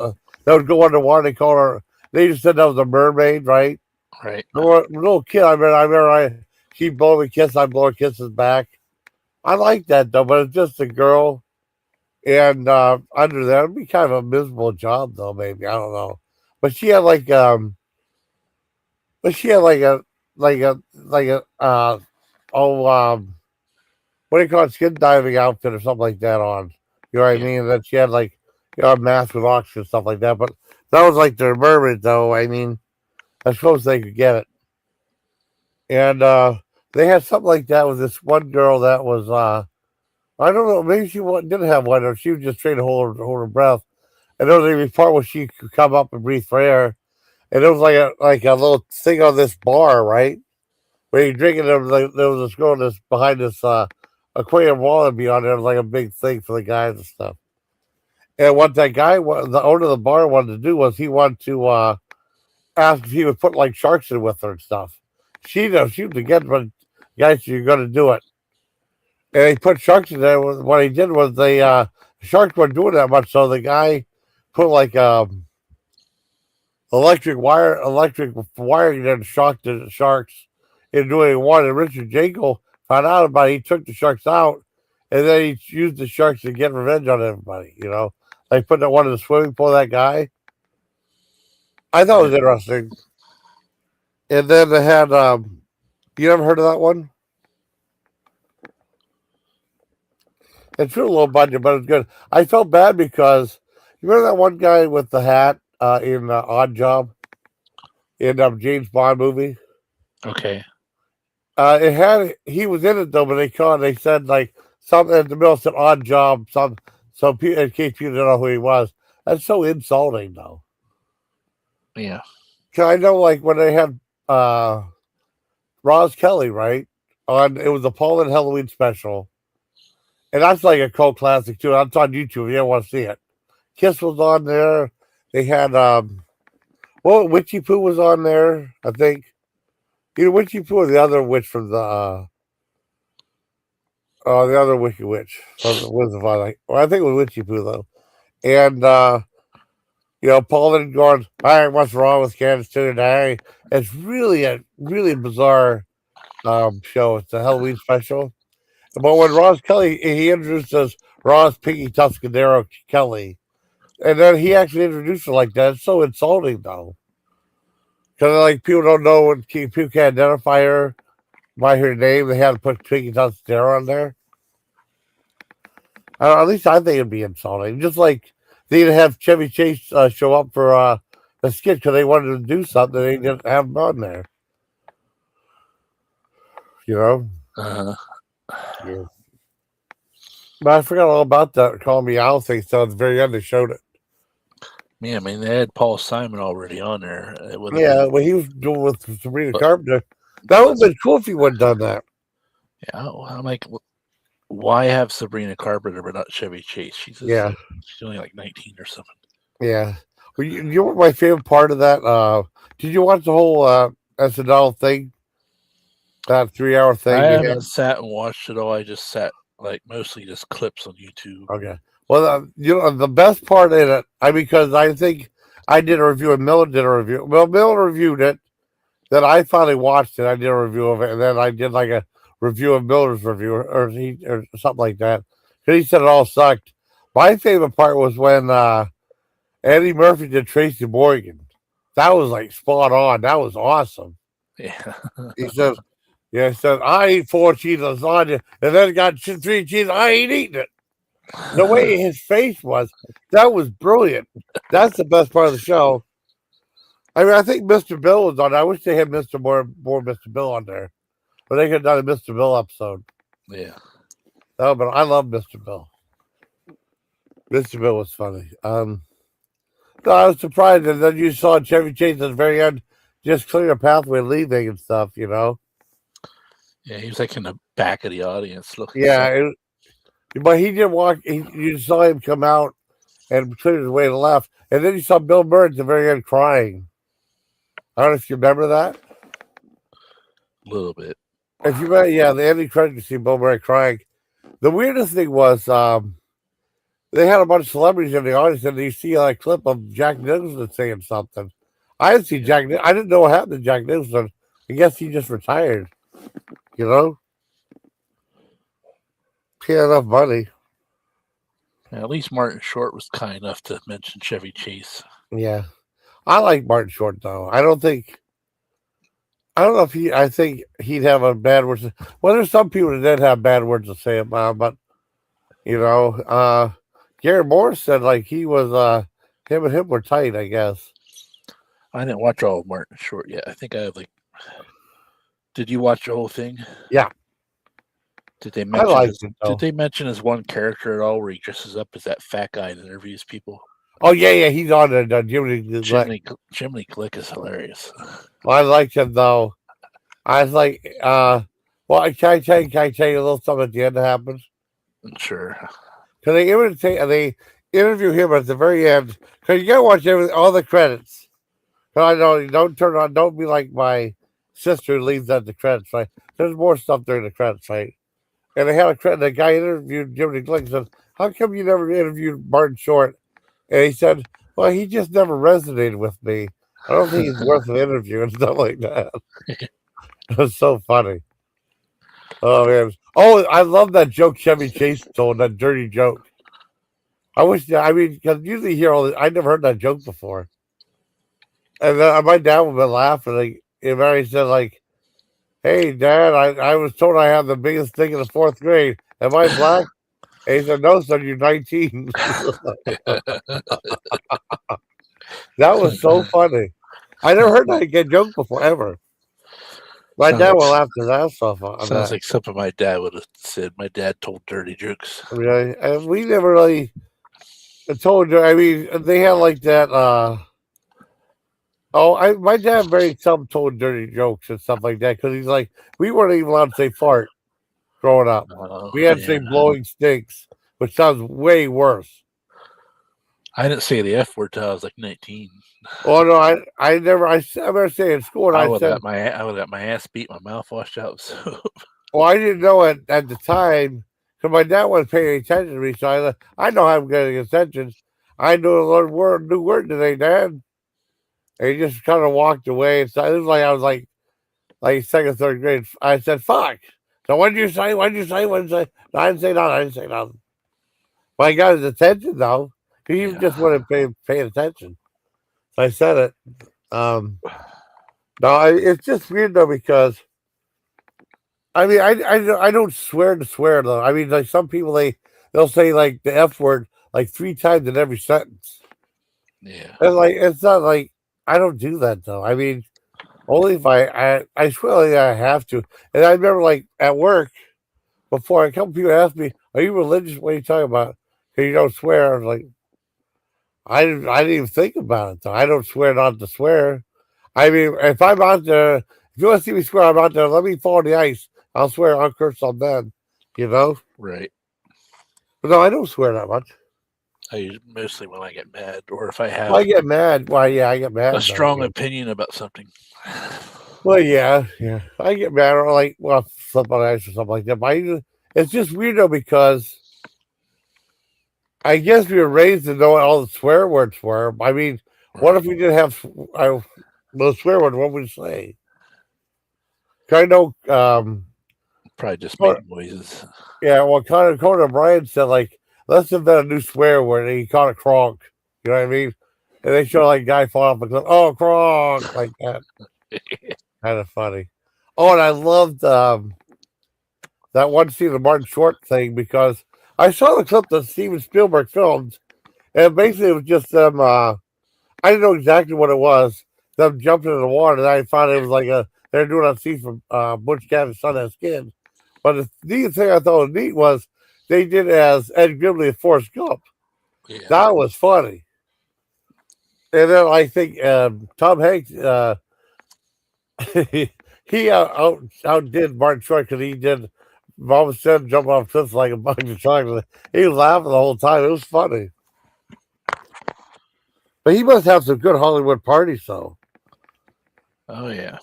Speaker 1: go underwater. They called her. They just said that was a mermaid, right?
Speaker 2: Right.
Speaker 1: Little kid, she blow me kiss, I blow her kisses back. I like that though, but it's just a girl, and under there, it'd be kind of a miserable job though. Maybe I don't know, but she had a oh what do you call it, skin diving outfit or something like that on. You know what I mean? And then she had like a mask with oxygen and stuff like that. But that was like their mermaid though. I mean, I suppose they could get it. And they had something like that with this one girl that was I don't know, maybe didn't have one, or she was just trying to hold her breath. And there was a part where she could come up and breathe for air, and there was like a little thing on this bar, right? Where you drink it, there was this girl that's behind this aquarium wall and beyond there was like a big thing for the guys and stuff. And what that guy, the owner of the bar, wanted to do was he wanted to ask if he would put like sharks in with her and stuff. She was against, but guys, you're going to do it. And they put sharks in there. What he did was sharks weren't doing that much, so the guy put like electric wiring there to shock the sharks into doing one. And Richard Jekyll found out about it. He took the sharks out, and then he used the sharks to get revenge on everybody. Like putting one in the swimming pool of that guy. I thought it was interesting. And then they had you ever heard of that one? It's real low budget, but it's good. I felt bad because you remember that one guy with the hat in Odd Job in James Bond movie?
Speaker 2: Okay.
Speaker 1: He was in it though, but they said like something in the middle said odd job. So in case people don't know who he was, that's so insulting, though.
Speaker 2: Yeah.
Speaker 1: 'Cause I know, like when they had Roz Kelly, right? On it was a Paul and Halloween special, and that's like a cult classic too. That's on YouTube. If you ever want to see it, Kiss was on there. They had well, Witchy Poo was on there. I think either Witchy Poo or the other witch from the other Wicked Witch from the Wizard of Oz. Well, I think it was Witchy Poo though, and Paul had gone, all right, what's wrong with Kansas City today? It's really a really bizarre show. It's a Halloween special. But when Ross Kelly, he introduced us Ross Piggy Tuscadero Kelly. And then he actually introduced her like that. It's so insulting, though. Because, like, people don't know when people can't identify her by her name. They had to put Piggy Tuscadero on there. At least I think it'd be insulting. Just like they didn't have Chevy Chase show up for a skit because they wanted to do something. They didn't have him on there. You know? Yeah. But I forgot all about that Call Me Out thing. So at the very end, they showed it.
Speaker 2: Yeah, I mean, they had Paul Simon already on there.
Speaker 1: Yeah, what he was doing with Sabrina Carpenter. That would have been cool if he would have done that.
Speaker 2: Yeah, I'm like, why have Sabrina Carpenter but not Chevy Chase? She's only like 19 or something.
Speaker 1: Yeah. Well, you know what my favorite part of that? Did you watch the whole SNL thing? That 3-hour thing?
Speaker 2: I haven't sat and watched it all. I just sat mostly just clips on YouTube.
Speaker 1: Okay. Well, the best part in it, because I think I did a review and Miller did a review. Well, Miller reviewed it. Then I finally watched it. I did a review of it, and then I did like a review of Miller's review or something like that. Because he said it all sucked. My favorite part was when Eddie Murphy did Tracy Morgan. That was like spot on. That was awesome.
Speaker 2: Yeah.
Speaker 1: He says, I eat 4 cheese lasagna, and then got 3 cheese. I ain't eating it. The way his face was, that was brilliant. That's the best part of the show. I mean, I think Mr. Bill was on. I wish they had more Mr. Bill on there, but they could have done a Mr. Bill episode.
Speaker 2: Yeah.
Speaker 1: No, but I love Mr. Bill. Mr. Bill was funny. No, I was surprised, and then you saw Chevy Chase at the very end just clear a pathway leaving and stuff. Yeah,
Speaker 2: he was like in the back of the audience looking.
Speaker 1: Yeah, but he didn't walk. You saw him come out and clear his way to the left, and then you saw Bill Burr at the very end crying. I don't know if you remember that.
Speaker 2: A little bit.
Speaker 1: If you remember, the ending credits, you see Bill Murray crying. The weirdest thing was they had a bunch of celebrities in the audience, and you see a clip of Jack Nicholson saying something. I didn't see Jack. I didn't know what happened to Jack Nicholson. I guess he just retired. He had enough money.
Speaker 2: Yeah, at least Martin Short was kind enough to mention Chevy Chase.
Speaker 1: Yeah. I like Martin Short, though. I don't know if I think he'd have a bad word. Well, there's some people that did have bad words to say about him, but, Gary Morris said, he was, him and him were tight, I guess.
Speaker 2: I didn't watch all of Martin Short yet. I think I have, did you watch the whole thing?
Speaker 1: Yeah.
Speaker 2: Did they mention his one character at all where he dresses up as that fat guy that interviews people?
Speaker 1: Oh, yeah, he's on the
Speaker 2: Chimney Click is hilarious.
Speaker 1: Well, I liked him, though. I was like, can I tell you a little something at the end that happens?
Speaker 2: Sure.
Speaker 1: Because they interview him at the very end. Because you got to watch all the credits. Because I know, don't be like my sister who leaves at the credits, right? There's more stuff during the credits, right? And they had the guy interviewed Jimmy Glick and said, how come you never interviewed Martin Short? And he said, well, he just never resonated with me. I don't think he's worth an interview and stuff like that. It was so funny. Oh, man. Oh, I love that joke Chevy Chase told, that dirty joke. Because usually you hear all this. I never heard that joke before. And then my dad would be laughing. He said, hey, Dad, I was told I had the biggest thing in the 4th grade. Am I black? And he said, no, son, you're 19. That was so funny. I never heard that joke before, ever. My
Speaker 2: Sounds
Speaker 1: dad
Speaker 2: like
Speaker 1: will laugh his ass off on
Speaker 2: sounds
Speaker 1: that.
Speaker 2: like something my dad would have said. My dad told dirty jokes.
Speaker 1: I mean, and we never really told you. I mean, they had like that. My dad very seldom told dirty jokes and stuff like that because he's like, we weren't even allowed to say fart growing up.
Speaker 2: Oh
Speaker 1: We had to say
Speaker 2: yeah,
Speaker 1: blowing stinks, which sounds way worse.
Speaker 2: I didn't say the F word till I was like 19.
Speaker 1: Oh no, I never. I remember saying in school, and
Speaker 2: I
Speaker 1: I
Speaker 2: would
Speaker 1: said,
Speaker 2: have got my ass beat, my mouth washed out. So
Speaker 1: well, I didn't know it at the time because my dad wasn't paying attention to me, so I know I'm getting attention. I knew a new word today, Dad. And he just kind of walked away. So it was like I was like second, third grade. I said, "Fuck." So what did you say? What did you say? What did you say? No, I didn't say nothing. I didn't say nothing. But I got his attention though, because he
Speaker 2: yeah,
Speaker 1: just wasn't paying attention. So I said it. No, it's just weird though because I mean I don't swear to swear though. I mean like some people they'll say like the F word like 3 times in every sentence.
Speaker 2: yeah.
Speaker 1: And like it's not like I don't do that though. I mean only if I swear like, I have to. And I remember like at work before a couple people asked me, "Are you religious? What are you talking about? Because you don't swear." I was like, I didn't even think about it though. I don't swear not to swear. I mean, if I'm out there, if you want to see me swear, I'm out there. Let me fall on the ice. I'll swear. I'll curse on them. You know.
Speaker 2: Right.
Speaker 1: But no, I don't swear that much.
Speaker 2: I use mostly when I get mad or if I
Speaker 1: Well, I
Speaker 2: have
Speaker 1: get mad. Why? Yeah, I get
Speaker 2: a
Speaker 1: mad though.
Speaker 2: strong
Speaker 1: Yeah.
Speaker 2: opinion about something.
Speaker 1: Well, yeah. I get mad or like, well, flip on the ice or something like that. But it's just weird though because I guess we were raised to know what all the swear words were. I mean, what
Speaker 2: Right.
Speaker 1: if we didn't have those swear words? What would we say? 'Cause I know,
Speaker 2: Probably just
Speaker 1: Con-
Speaker 2: make noises.
Speaker 1: yeah, well, Conan O'Brien said, like, let's invent a new swear word, and he called it cronk. You know what I mean? And they show, like, a guy fall off a cliff, oh, cronk, like that. Kind of funny. Oh, and I loved that one scene of the Martin Short thing because I saw the clip that Steven Spielberg filmed, and basically it was just them. I didn't know exactly what it was. Them jumping in the water, and I found it was like they're doing a scene from Butch Cassidy's Son Has Kids. But the neat thing I thought was neat was they did it as Ed Grimley and Forrest Gump.
Speaker 2: Yeah.
Speaker 1: That was funny. And then I think Tom Hanks he outdid Martin Short because he did Mom said jump off cliffs like a bunch of chocolate. He was laughing the whole time. It was funny. But he must have some good Hollywood parties, though.
Speaker 2: Oh yeah.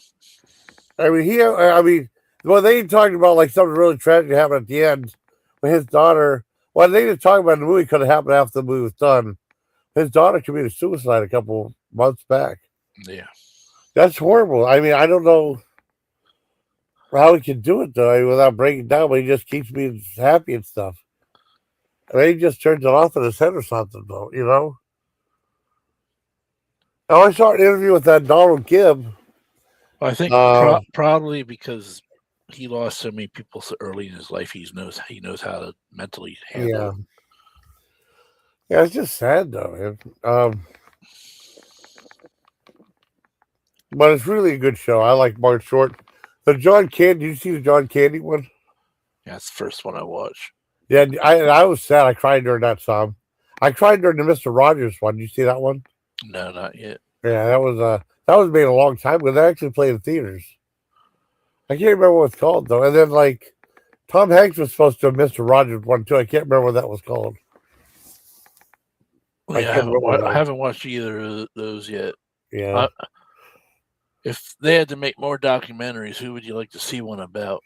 Speaker 1: I mean, well, they talked about like something really tragic happened at the end with his daughter. Well, they didn't talk about the movie could have happened after the movie was done. His daughter committed suicide a couple months back.
Speaker 2: Yeah.
Speaker 1: That's horrible. I mean, I don't know how he can do it though without breaking down, but he just keeps being happy and stuff. I mean, he just turns it off in his head or something, though. You know. Oh, I saw an interview with that Donald Gibb.
Speaker 2: Well, I think
Speaker 1: Uh,
Speaker 2: probably because he lost so many people so early in his life, he knows how to mentally handle
Speaker 1: yeah,
Speaker 2: it.
Speaker 1: yeah, it's just sad though, man. But it's really a good show. I like Martin Short. The John Candy. Did you see the John Candy one?
Speaker 2: Yeah, that's the first one I watched.
Speaker 1: Yeah, I was sad. I cried during that song. I cried during the Mister Rogers one. Did you see that one?
Speaker 2: No, not yet.
Speaker 1: Yeah, that was made a long time ago. They actually played in theaters. I can't remember what it's called though. And then like Tom Hanks was supposed to have Mister Rogers one too. I can't remember what that was called.
Speaker 2: Well,
Speaker 1: I
Speaker 2: yeah,
Speaker 1: can't remember.
Speaker 2: I haven't watched either of those yet.
Speaker 1: Yeah.
Speaker 2: If they had to make more documentaries, who would you like to see one about?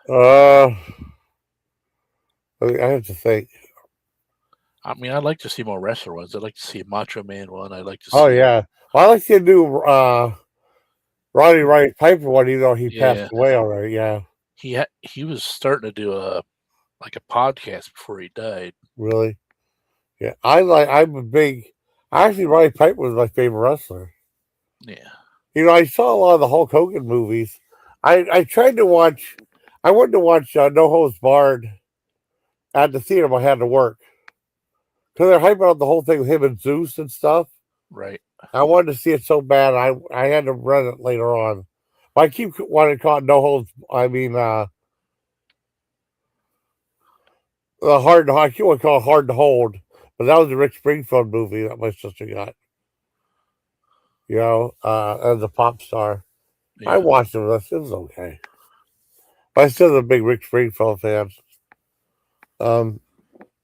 Speaker 1: I have to think.
Speaker 2: I mean, I'd like to see more wrestler ones. I'd like to see a Macho Man one. I'd like to see.
Speaker 1: Oh yeah. Well, I like to do Roddy Piper one, even though he passed
Speaker 2: Yeah,
Speaker 1: away already. Yeah.
Speaker 2: he was starting to do a podcast before he died.
Speaker 1: Really. Yeah. I'm a big. Actually, Roddy Piper was my favorite wrestler.
Speaker 2: Yeah.
Speaker 1: You know, I saw a lot of the Hulk Hogan movies. I tried to watch. I wanted to watch No Holds Barred at the theater, but I had to work because they're hyping up the whole thing with him and Zeus and stuff.
Speaker 2: Right.
Speaker 1: I wanted to see it so bad. I had to rent it later on, I keep wanting to call it No Holds. I mean, the hard. I keep wanting to call it Hard to Hold, but that was a Rick Springfield movie that my sister got. As a pop star. I
Speaker 2: Yeah.
Speaker 1: watched it. It was okay. I still a big Rick Springfield fan.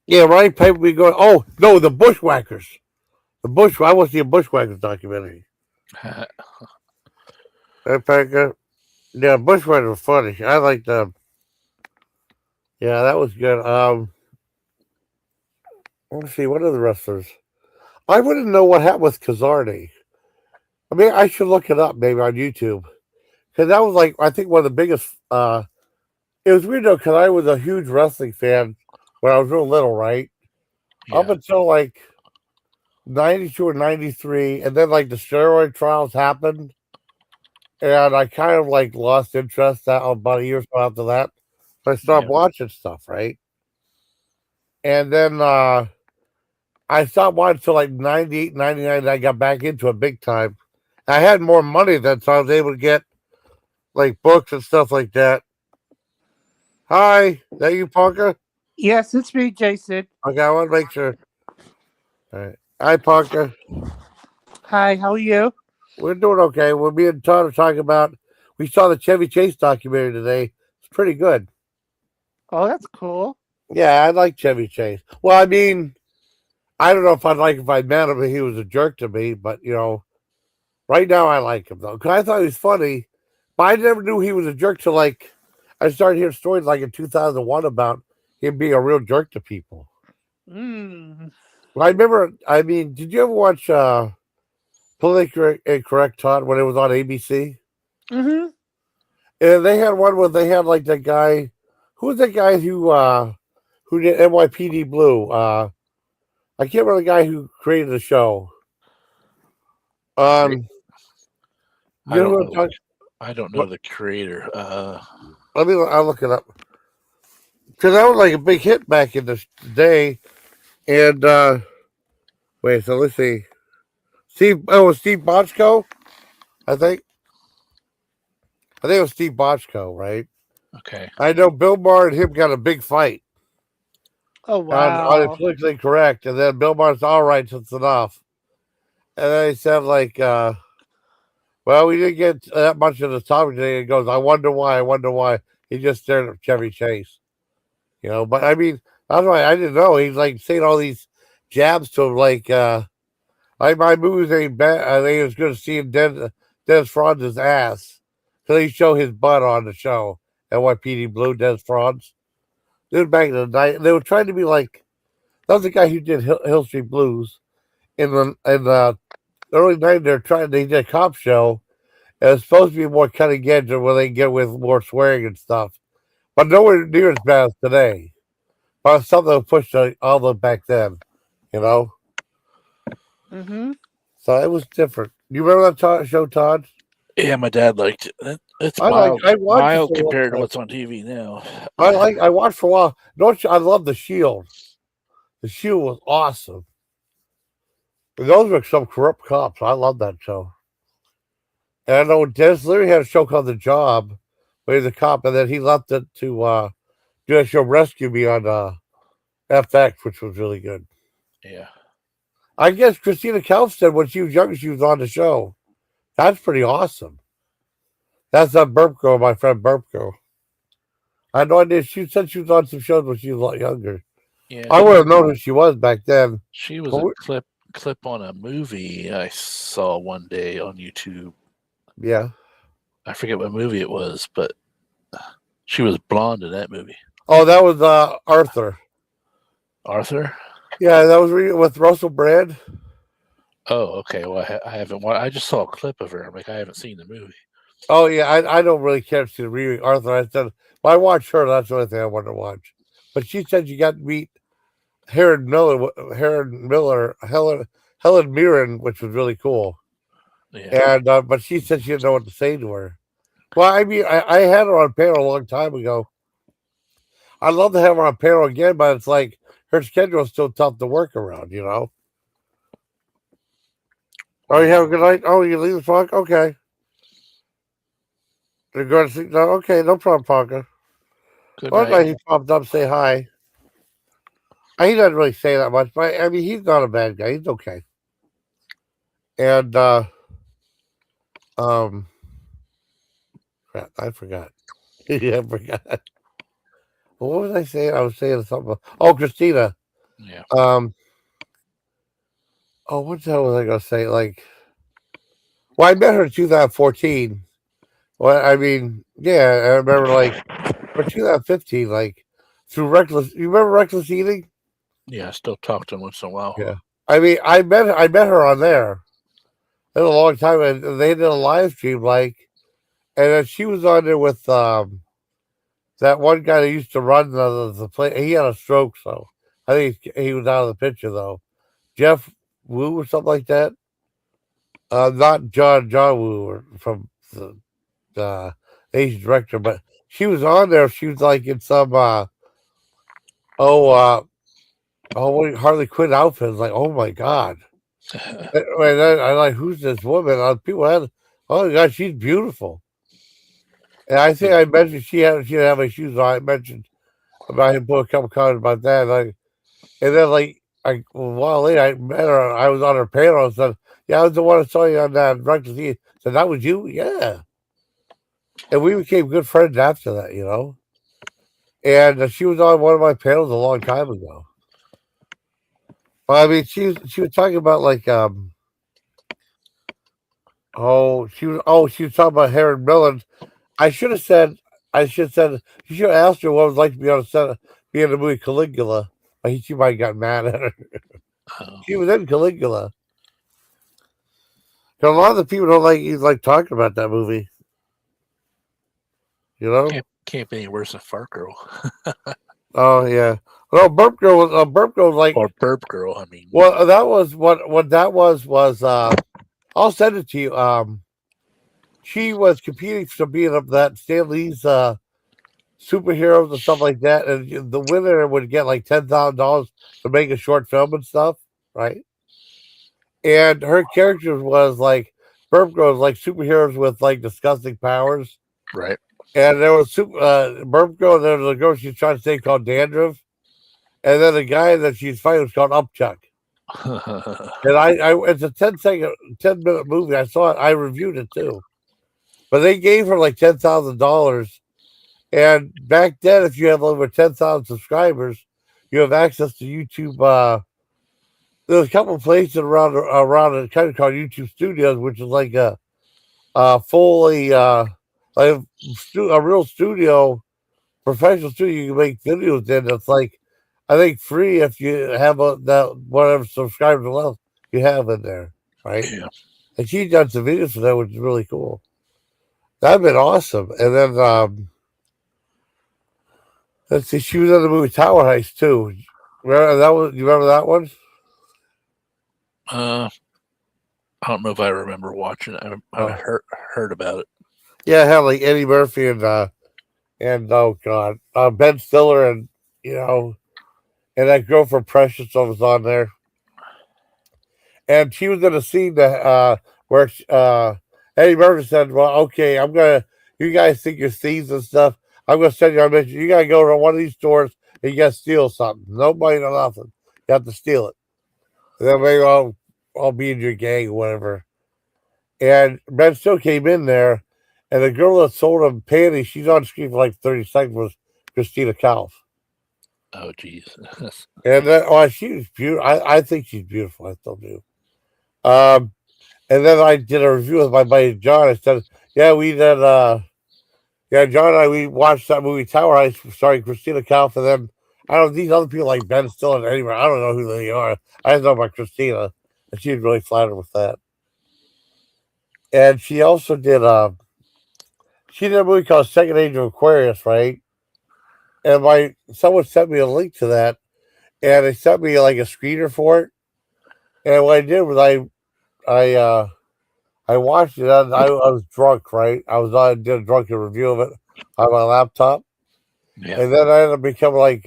Speaker 1: Yeah, Ryan Piper be going. Oh no, the Bushwhackers. I want to see a Bushwhackers documentary. Yeah, Bushwhackers were funny. I liked them. Yeah, that was good. Let's see, what are the wrestlers? I wouldn't know what happened with Kazarni. I mean, I should look it up maybe on YouTube because that was like I think one of the biggest. It was weird though because I was a huge wrestling fan when I was real little, right? Up
Speaker 2: Yeah.
Speaker 1: until like 92 or 93, and then like the steroid trials happened, and I kind of like lost interest that about a year or so after that. So I
Speaker 2: Yeah.
Speaker 1: stopped watching stuff, right? And then I stopped watching until like 98, 99, and I got back into it big time. I had more money then, so I was able to get like books and stuff like that. Hi, that you, Parker?
Speaker 3: Yes, it's me, Jason.
Speaker 1: Okay, I want to make sure. All right. Hi, Parker.
Speaker 3: Hi, how are you?
Speaker 1: We're doing okay. We're being Todd are talking about. We saw the Chevy Chase documentary today. It's pretty good.
Speaker 3: Oh, that's cool.
Speaker 1: Yeah, I like Chevy Chase. Well, I mean, I don't know if I'd like if I met him and he was a jerk to me, but right now I like him though because I thought he was funny, but I never knew he was a jerk to like. I started hearing stories like in 2001 about him being a real jerk to people.
Speaker 3: Mm.
Speaker 1: I remember. I mean, did you ever watch Politically Incorrect, Todd, when it was on ABC?
Speaker 3: Mm-hmm.
Speaker 1: And they had one where they had like that guy. Who was that guy who did NYPD Blue? I can't remember the guy who created the show. You
Speaker 2: I
Speaker 1: know
Speaker 2: don't
Speaker 1: who I'm
Speaker 2: know.
Speaker 1: talking?
Speaker 2: I don't know
Speaker 1: What?
Speaker 2: the creator.
Speaker 1: I'll look it up because that was like a big hit back in the day. And wait, so let's see. Steve Bochco, I think. I think it was Steve Bochco, right?
Speaker 2: Okay.
Speaker 1: I know Bill Maher and him got a big fight
Speaker 3: Oh,
Speaker 1: on it
Speaker 3: wow.
Speaker 1: politically correct, and then Bill Maher's all right, so it's enough. And then he said like, well, we didn't get that much of the topic today. He goes, I wonder why. I wonder why. He just stared at Chevy Chase, But I mean, that's why I didn't know. He's like saying all these jabs to him, like my movies ain't bad. I think it's good to see Dennis Franz's ass because he show his butt on the show. NYPD Blue, Dennis Franz. This was back in the night. They were trying to be like that was the guy who did Hill Street Blues in the early '90s. They did a cop show. And it's supposed to be more cutting edge where they get with more swearing and stuff, but nowhere near as bad as today. But something that pushed all the back then, you know.
Speaker 3: Mm-hmm.
Speaker 1: So it was different. You remember that show, Todd?
Speaker 2: Yeah, my dad liked it. It's mild,
Speaker 1: I watched it
Speaker 2: mild
Speaker 1: for a long
Speaker 2: compared to
Speaker 1: time.
Speaker 2: what's on TV now.
Speaker 1: I watched for a while. I love The Shield. The Shield was awesome. And those were some corrupt cops. I love that show. And I know Dennis Leary had a show called The Job, where he's a cop, and then he left it to do a show Rescue Me on FX, which was really good.
Speaker 2: Yeah.
Speaker 1: I guess Christina Kelfsted, when she was younger, she was on the show. That's pretty awesome. That's that Burp Girl, my friend Burp Girl. I had no idea. She said she was on some shows when she was a lot younger.
Speaker 2: Yeah.
Speaker 1: I would have known who she was back then.
Speaker 2: She was a clip on a movie I saw one day on YouTube.
Speaker 1: Yeah.
Speaker 2: I forget what movie it was, but she was blonde in that movie.
Speaker 1: Oh, that was Arthur.
Speaker 2: Arthur?
Speaker 1: Yeah, that was with Russell Brand.
Speaker 2: Oh, okay. Well, I haven't. I just saw a clip of her. I'm like, I haven't seen the movie.
Speaker 1: Oh yeah, I don't really care to see the Arthur. I said, well, I watched her. That's the only thing I wanted to watch. But she said you got to meet Helen Mirren, which was really cool.
Speaker 2: Yeah.
Speaker 1: And but she said she didn't know what to say to her. Well, I mean, I had her on panel a long time ago. I'd love to have her on panel again, but it's like her schedule is still tough to work around, Oh, you have a good night? Oh, you leave the fuck? Okay. You're going to sleep now? Okay, no problem, Parker.
Speaker 2: Good
Speaker 1: One
Speaker 2: night.
Speaker 1: night he popped up, say hi. He doesn't really say that much, but I mean, he's not a bad guy. He's okay. And um, crap, I forgot. Yeah, I forgot. What was I saying? I was saying something. Oh, Christina.
Speaker 2: Yeah.
Speaker 1: Um, oh, what the hell was I gonna say? Like, well, I met her in 2014. Well, I mean, yeah, I remember like or 2015, like through reckless. You remember reckless eating?
Speaker 2: Yeah. I still talk to him once in a while.
Speaker 1: Yeah. I mean, I met her on there. It was a long time, and they did a live stream, like, and then she was on there with that one guy that used to run the play. He had a stroke, so I think he was out of the picture though. Jeff Wu or something like that. Not John Woo from the Asian director, but she was on there. She was like in some oh what Harley Quinn outfit. Like, oh my god. And I like, who's this woman? People had, oh my god, she's beautiful. And I think I mentioned she didn't have my shoes on. I mentioned about him put a couple comments about that. And then like a while later, I met her. I was on her panel and said, "Yeah, I was the one that saw you on that Reckless Heat." Said, "That was you?" Yeah. And we became good friends after that, you know. And she was on one of my panels a long time ago. Well, I mean, she was talking about like she was talking about Heron Millen. I should have said I should have said you should have asked her what it was like to be on a set be in the movie Caligula. Like she might have got mad at her.
Speaker 2: Oh,
Speaker 1: She was in Caligula. 'Cause a lot of the people don't like you like talking about that movie. You know?
Speaker 2: can't be any worse than Fart Girl
Speaker 1: Oh yeah. No, Burp Girl was like
Speaker 2: or Burp Girl. I mean,
Speaker 1: well that was what that was I'll send it to you. She was competing for being up that Stan Lee's superheroes and stuff like that, and the winner would get like $10,000 to make a short film and stuff, right? And her character was like Burp Girl was like superheroes with like disgusting powers,
Speaker 2: right?
Speaker 1: and there was Burp Girl, and there was a girl she's trying to say called Dandruff, and then the guy that she's fighting was called Upchuck. And it's a 10-minute movie. I saw it. I reviewed it too. But they gave her like $10,000. And back then, if you have over 10,000 subscribers, you have access to YouTube. There's a couple of places around it, kind of called YouTube Studios, which is like a fully like a real studio, professional studio. You can make videos in. It's like I think free if you have that whatever subscribers left you have in there, right?
Speaker 2: Yeah.
Speaker 1: And she's done some videos for that, which is really cool. That'd been awesome. And then let's see, she was in the movie Tower Heist too. Remember that one? You remember that one?
Speaker 2: I don't know if I remember watching it. I heard about it.
Speaker 1: Yeah, it had like Eddie Murphy and oh god, Ben Stiller and you know, and that girl from Precious was on there, and she was in a scene that where Eddie Murphy said, "Well, okay, I'm gonna. You guys think you're thieves and stuff. I'm gonna send you on a mission. You gotta go to one of these stores and you gotta steal something. Nobody or nothing. You have to steal it. And then maybe I'll be in your gang or whatever." And Ben still came in there, and the girl that sold him panties, she's on screen for like 30 seconds, was Christina Kauf.
Speaker 2: Oh, geez.
Speaker 1: And she was beautiful. I think she's beautiful. I still do. And then I did a review with my buddy John. I said, "Yeah, we did. Yeah, John and I we watched that movie Tower Heist starring Christina Kauf, and then I don't know these other people like Ben Stiller and anywhere. I don't know who they are. I just know about Christina, and she was really flattered with that. And she also did she did a movie called Second Age of Aquarius, right? And someone sent me a link to that, and they sent me like a screener for it. And what I did was I watched it. I was drunk, right? I did a drunken review of it on my laptop,
Speaker 2: Yeah.
Speaker 1: and then I ended up becoming like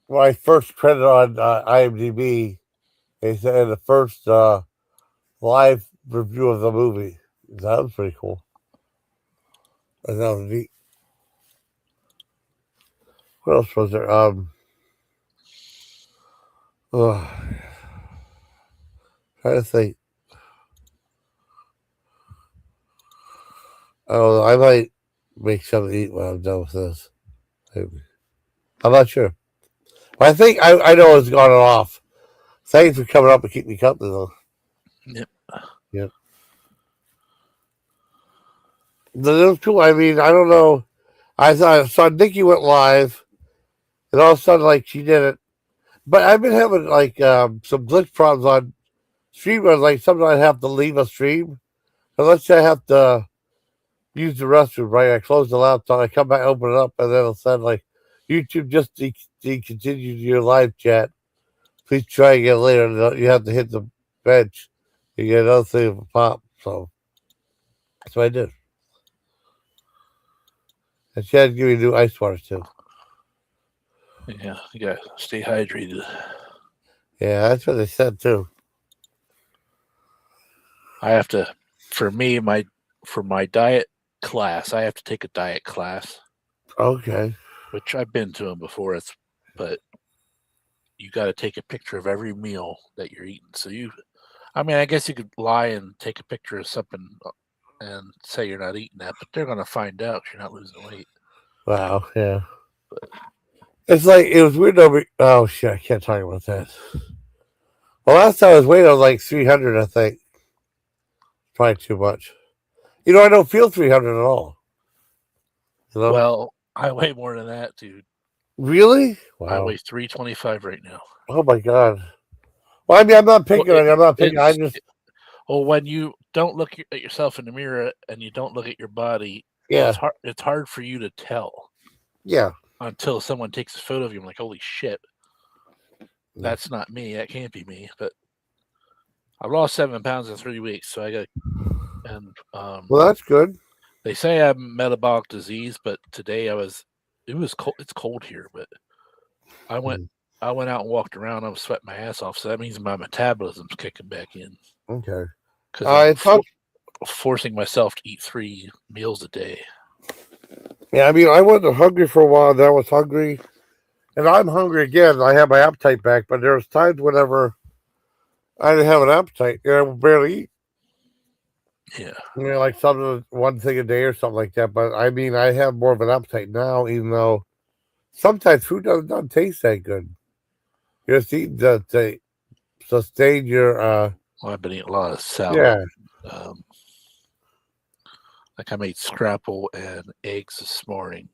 Speaker 1: my first credit on IMDb. They said the first live review of the movie. That was pretty cool. That was neat. What else was there? Oh, trying to think. Oh, I might make something to eat when I'm done with this. Maybe. I'm not sure. But I think I know it's gone off. Thanks for coming up and keeping me company, though.
Speaker 2: Yep.
Speaker 1: Yep. That was cool. I mean, I don't know. I saw Nikki went live, and all of a sudden, like, she did it. But I've been having, like, some glitch problems on stream. Like, sometimes I have to leave a stream. And let's say I have to use the restroom, right? I close the laptop, I come back, open it up, and then it'll say, like, YouTube just discontinued your live chat. Please try again later. And you have to hit the bench. You get another thing of a pop. So that's what I did. And she had to give me new ice water, too.
Speaker 2: Yeah, you gotta stay hydrated.
Speaker 1: Yeah, that's what they said, too.
Speaker 2: I have to, for my diet class, I have to take a diet class,
Speaker 1: Okay.
Speaker 2: which I've been to them before. But you got to take a picture of every meal that you're eating. So I mean, I guess you could lie and take a picture of something and say you're not eating that, but they're gonna find out you're not losing weight.
Speaker 1: Wow, yeah. It's like, it was weird over. Oh, shit, I can't talk about that. Well, last time I was weighing, I was like 300, I think. Probably too much. You know, I don't feel 300 at all. You know?
Speaker 2: Well, I weigh more than that, dude.
Speaker 1: Really?
Speaker 2: I
Speaker 1: Wow.
Speaker 2: weigh 325 right now.
Speaker 1: Oh, my God. Well, I mean, I'm not picking on you. I'm not picking. I just.
Speaker 2: Well, when you don't look at yourself in the mirror and you don't look at your body,
Speaker 1: Yeah.
Speaker 2: it's hard for you to tell.
Speaker 1: Yeah.
Speaker 2: Until someone takes a photo of you, I'm like, holy shit, that's not me. That can't be me. But I lost 7 pounds in 3 weeks, so I got. And
Speaker 1: well, that's good.
Speaker 2: They say I have metabolic disease, but today it was cold. It's cold here, but I went out and walked around. I was sweating my ass off, so that means my metabolism's kicking back in.
Speaker 1: Okay.
Speaker 2: Because I'm forcing myself to eat 3 meals a day.
Speaker 1: Yeah, I mean, I wasn't hungry for a while. Then I was hungry, and I'm hungry again. I have my appetite back, but there's times whenever I didn't have an appetite, and I would barely eat.
Speaker 2: Yeah.
Speaker 1: You know, like one thing a day or something like that. But I mean, I have more of an appetite now, even though sometimes food doesn't taste that good. You just eat to sustain your.
Speaker 2: Well, I've been eating a lot of salad.
Speaker 1: Yeah.
Speaker 2: Like I made scrapple and eggs this morning.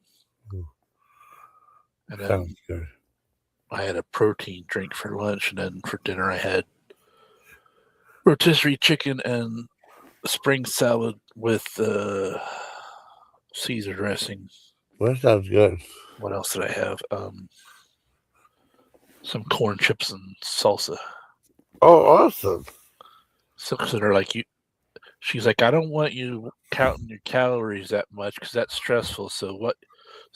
Speaker 2: And then
Speaker 1: Sounds good.
Speaker 2: I had a protein drink for lunch, and then for dinner I had rotisserie chicken and spring salad with Caesar dressing.
Speaker 1: Well, that sounds good.
Speaker 2: What else did I have? Some corn chips and salsa.
Speaker 1: Oh, awesome.
Speaker 2: So they're like, she's like, I don't want you counting your calories that much because that's stressful. So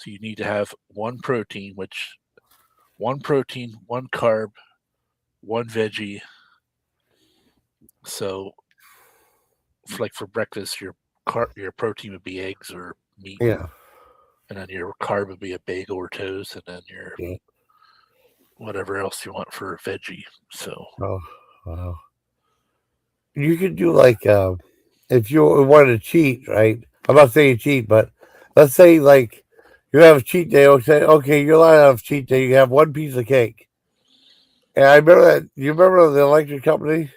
Speaker 2: you need to have one protein, one carb, one veggie. So for breakfast, your protein would be eggs or meat.
Speaker 1: Yeah.
Speaker 2: And then your carb would be a bagel or toast, and then your whatever else you want for veggie. So.
Speaker 1: Oh, wow. You could do like if you wanted to cheat, right? I'm not saying you cheat, but let's say like you have a cheat day. Okay, you're allowed to have a cheat day. You have one piece of cake. And I remember that. You remember the electric company?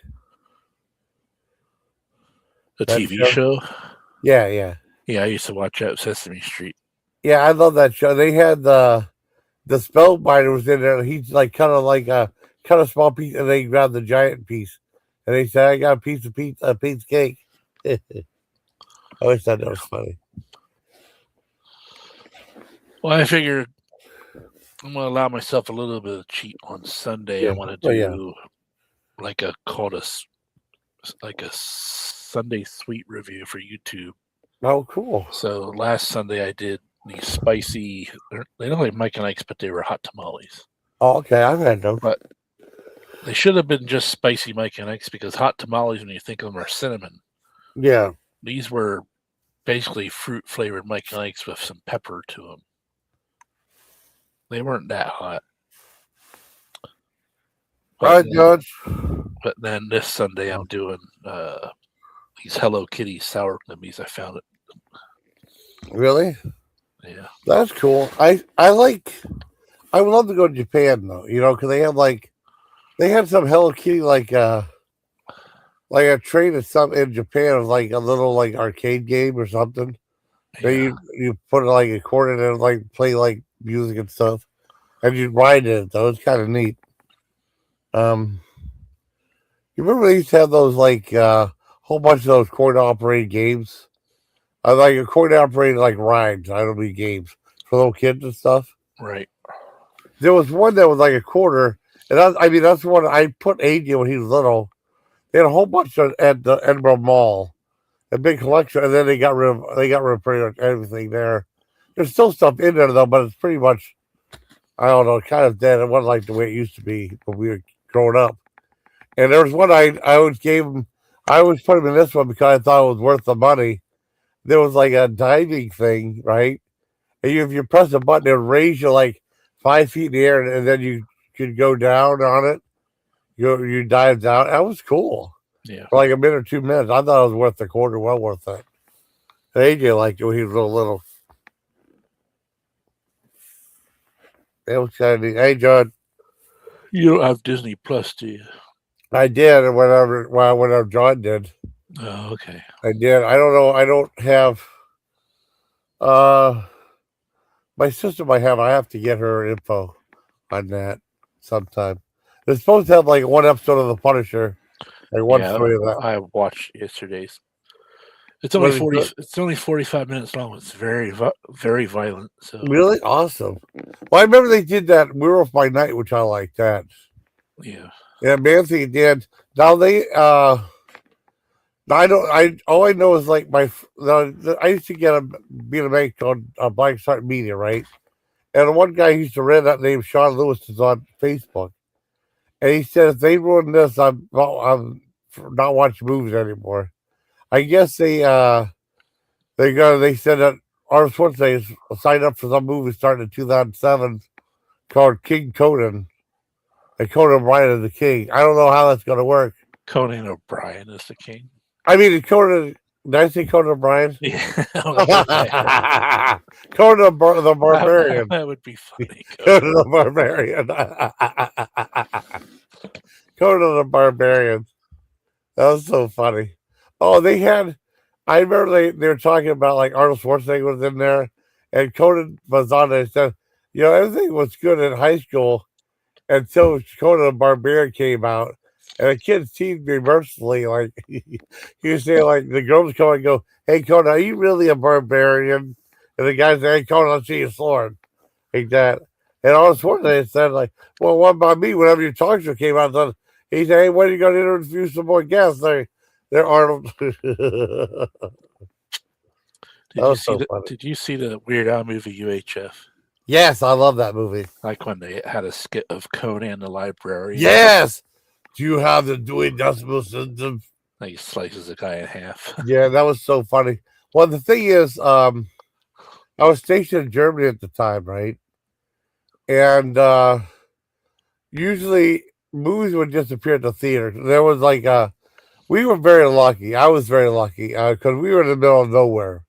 Speaker 2: The TV show?
Speaker 1: Yeah, yeah.
Speaker 2: Yeah, I used to watch that Sesame Street.
Speaker 1: Yeah, I love that show. They had the spellbinder was in there. He's like cut a small piece, and they grabbed the giant piece. And they said, "I got a piece of cake." I always thought that was funny.
Speaker 2: Well, I figured I'm gonna allow myself a little bit of cheat on Sunday.
Speaker 1: Yeah.
Speaker 2: I want to do like a Sunday sweet review for YouTube.
Speaker 1: Oh, cool!
Speaker 2: So last Sunday I did these spicy. They don't like Mike and Ike's, but they were hot tamales.
Speaker 1: Oh, okay, I've had them.
Speaker 2: But they should have been just spicy Mike and Ike's because hot tamales, when you think of them, are cinnamon.
Speaker 1: Yeah.
Speaker 2: These were basically fruit flavored Mike and Ike's with some pepper to them. They weren't that hot.
Speaker 1: All right, Judge.
Speaker 2: But then this Sunday I'm doing these Hello Kitty sour gummies. I found it.
Speaker 1: Really?
Speaker 2: Yeah.
Speaker 1: That's cool. I would love to go to Japan though, because they have some Hello Kitty like a train of some in Japan of like a little like arcade game or something.
Speaker 2: Yeah.
Speaker 1: You put like a quarter in and like play like music and stuff, and you ride it though. It's kind of neat. You remember they used to have those like whole bunch of those coin operated games, like a coin operated like rides. I don't mean games for little kids and stuff.
Speaker 2: Right.
Speaker 1: There was one that was like a quarter, and that's the one I put AJ when he was little. They had a whole bunch at the Edinburgh Mall, a big collection, and then they got rid of pretty much everything there. There's still stuff in there though, but it's pretty much, I don't know, kind of dead. It wasn't like the way it used to be when we were growing up. And there was one I always gave him. I always put him in this one because I thought it was worth the money. There was like a diving thing, right? And if you press a button, it would raise you like 5 feet in the air, and then you could go down on it. You dive down. That was cool.
Speaker 2: Yeah.
Speaker 1: For like a minute or 2 minutes. I thought it was worth the quarter. Well worth it. AJ liked it when he was real little. It was kind of neat. Hey, John.
Speaker 2: You don't have Disney Plus, do you?
Speaker 1: I did, and whenever John did.
Speaker 2: Oh, okay.
Speaker 1: I did. I don't know. I don't have. My sister might have. I have to get her info on that sometime. They're supposed to have like one episode of The Punisher, like one story of that.
Speaker 2: I watched yesterday's. It's only 40. It's only 45 minutes long. It's very, very violent. So
Speaker 1: really awesome. Well, I remember they did that Werewolf by Night, which I liked that.
Speaker 2: Yeah.
Speaker 1: Yeah, Mancy did. Now they. I don't. All I know is like I used to get be in a bank called Black Start Media, right? And the one guy who used to read that named Sean Lewis is on Facebook, and he said if they ruin this, I'm not watching movies anymore. I guess they said that Arnold Schwarzenegger signed up for some movie starting in 2007 called King Conan, and Conan O'Brien is the king. I don't know how that's going to work.
Speaker 2: Conan O'Brien is the king.
Speaker 1: I mean, Conan. Did I say Conan O'Brien?
Speaker 2: Yeah.
Speaker 1: Conan the Barbarian.
Speaker 2: That would be funny.
Speaker 1: Conan the Barbarian. Conan the Barbarian. That was so funny. Oh, I remember they were talking about like Arnold Schwarzenegger was in there, and Conan was on there and said, everything was good in high school until Conan the Barbarian came out. And the kids teased me mercilessly, like he was saying, like the girls come and go, "Hey, Conan, are you really a barbarian?" And the guys say, "Hey, Conan, let's see your sword," like that. And all of a they said, like, "Well, what about me?" Whenever your talk show came out, he said, "Hey, when are you going to interview some more guests?" They're Arnold.
Speaker 2: Did you see the Weird Al movie UHF?
Speaker 1: Yes, I love that movie.
Speaker 2: Like when they had a skit of Conan the librarian.
Speaker 1: Yes. Do you have the Dewey Decimal System?
Speaker 2: Like he slices a guy in half.
Speaker 1: Yeah, that was so funny. Well, the thing is, I was stationed in Germany at the time, right? And usually movies would disappear at the theater. There was like we were very lucky. I was very lucky because we were in the middle of nowhere.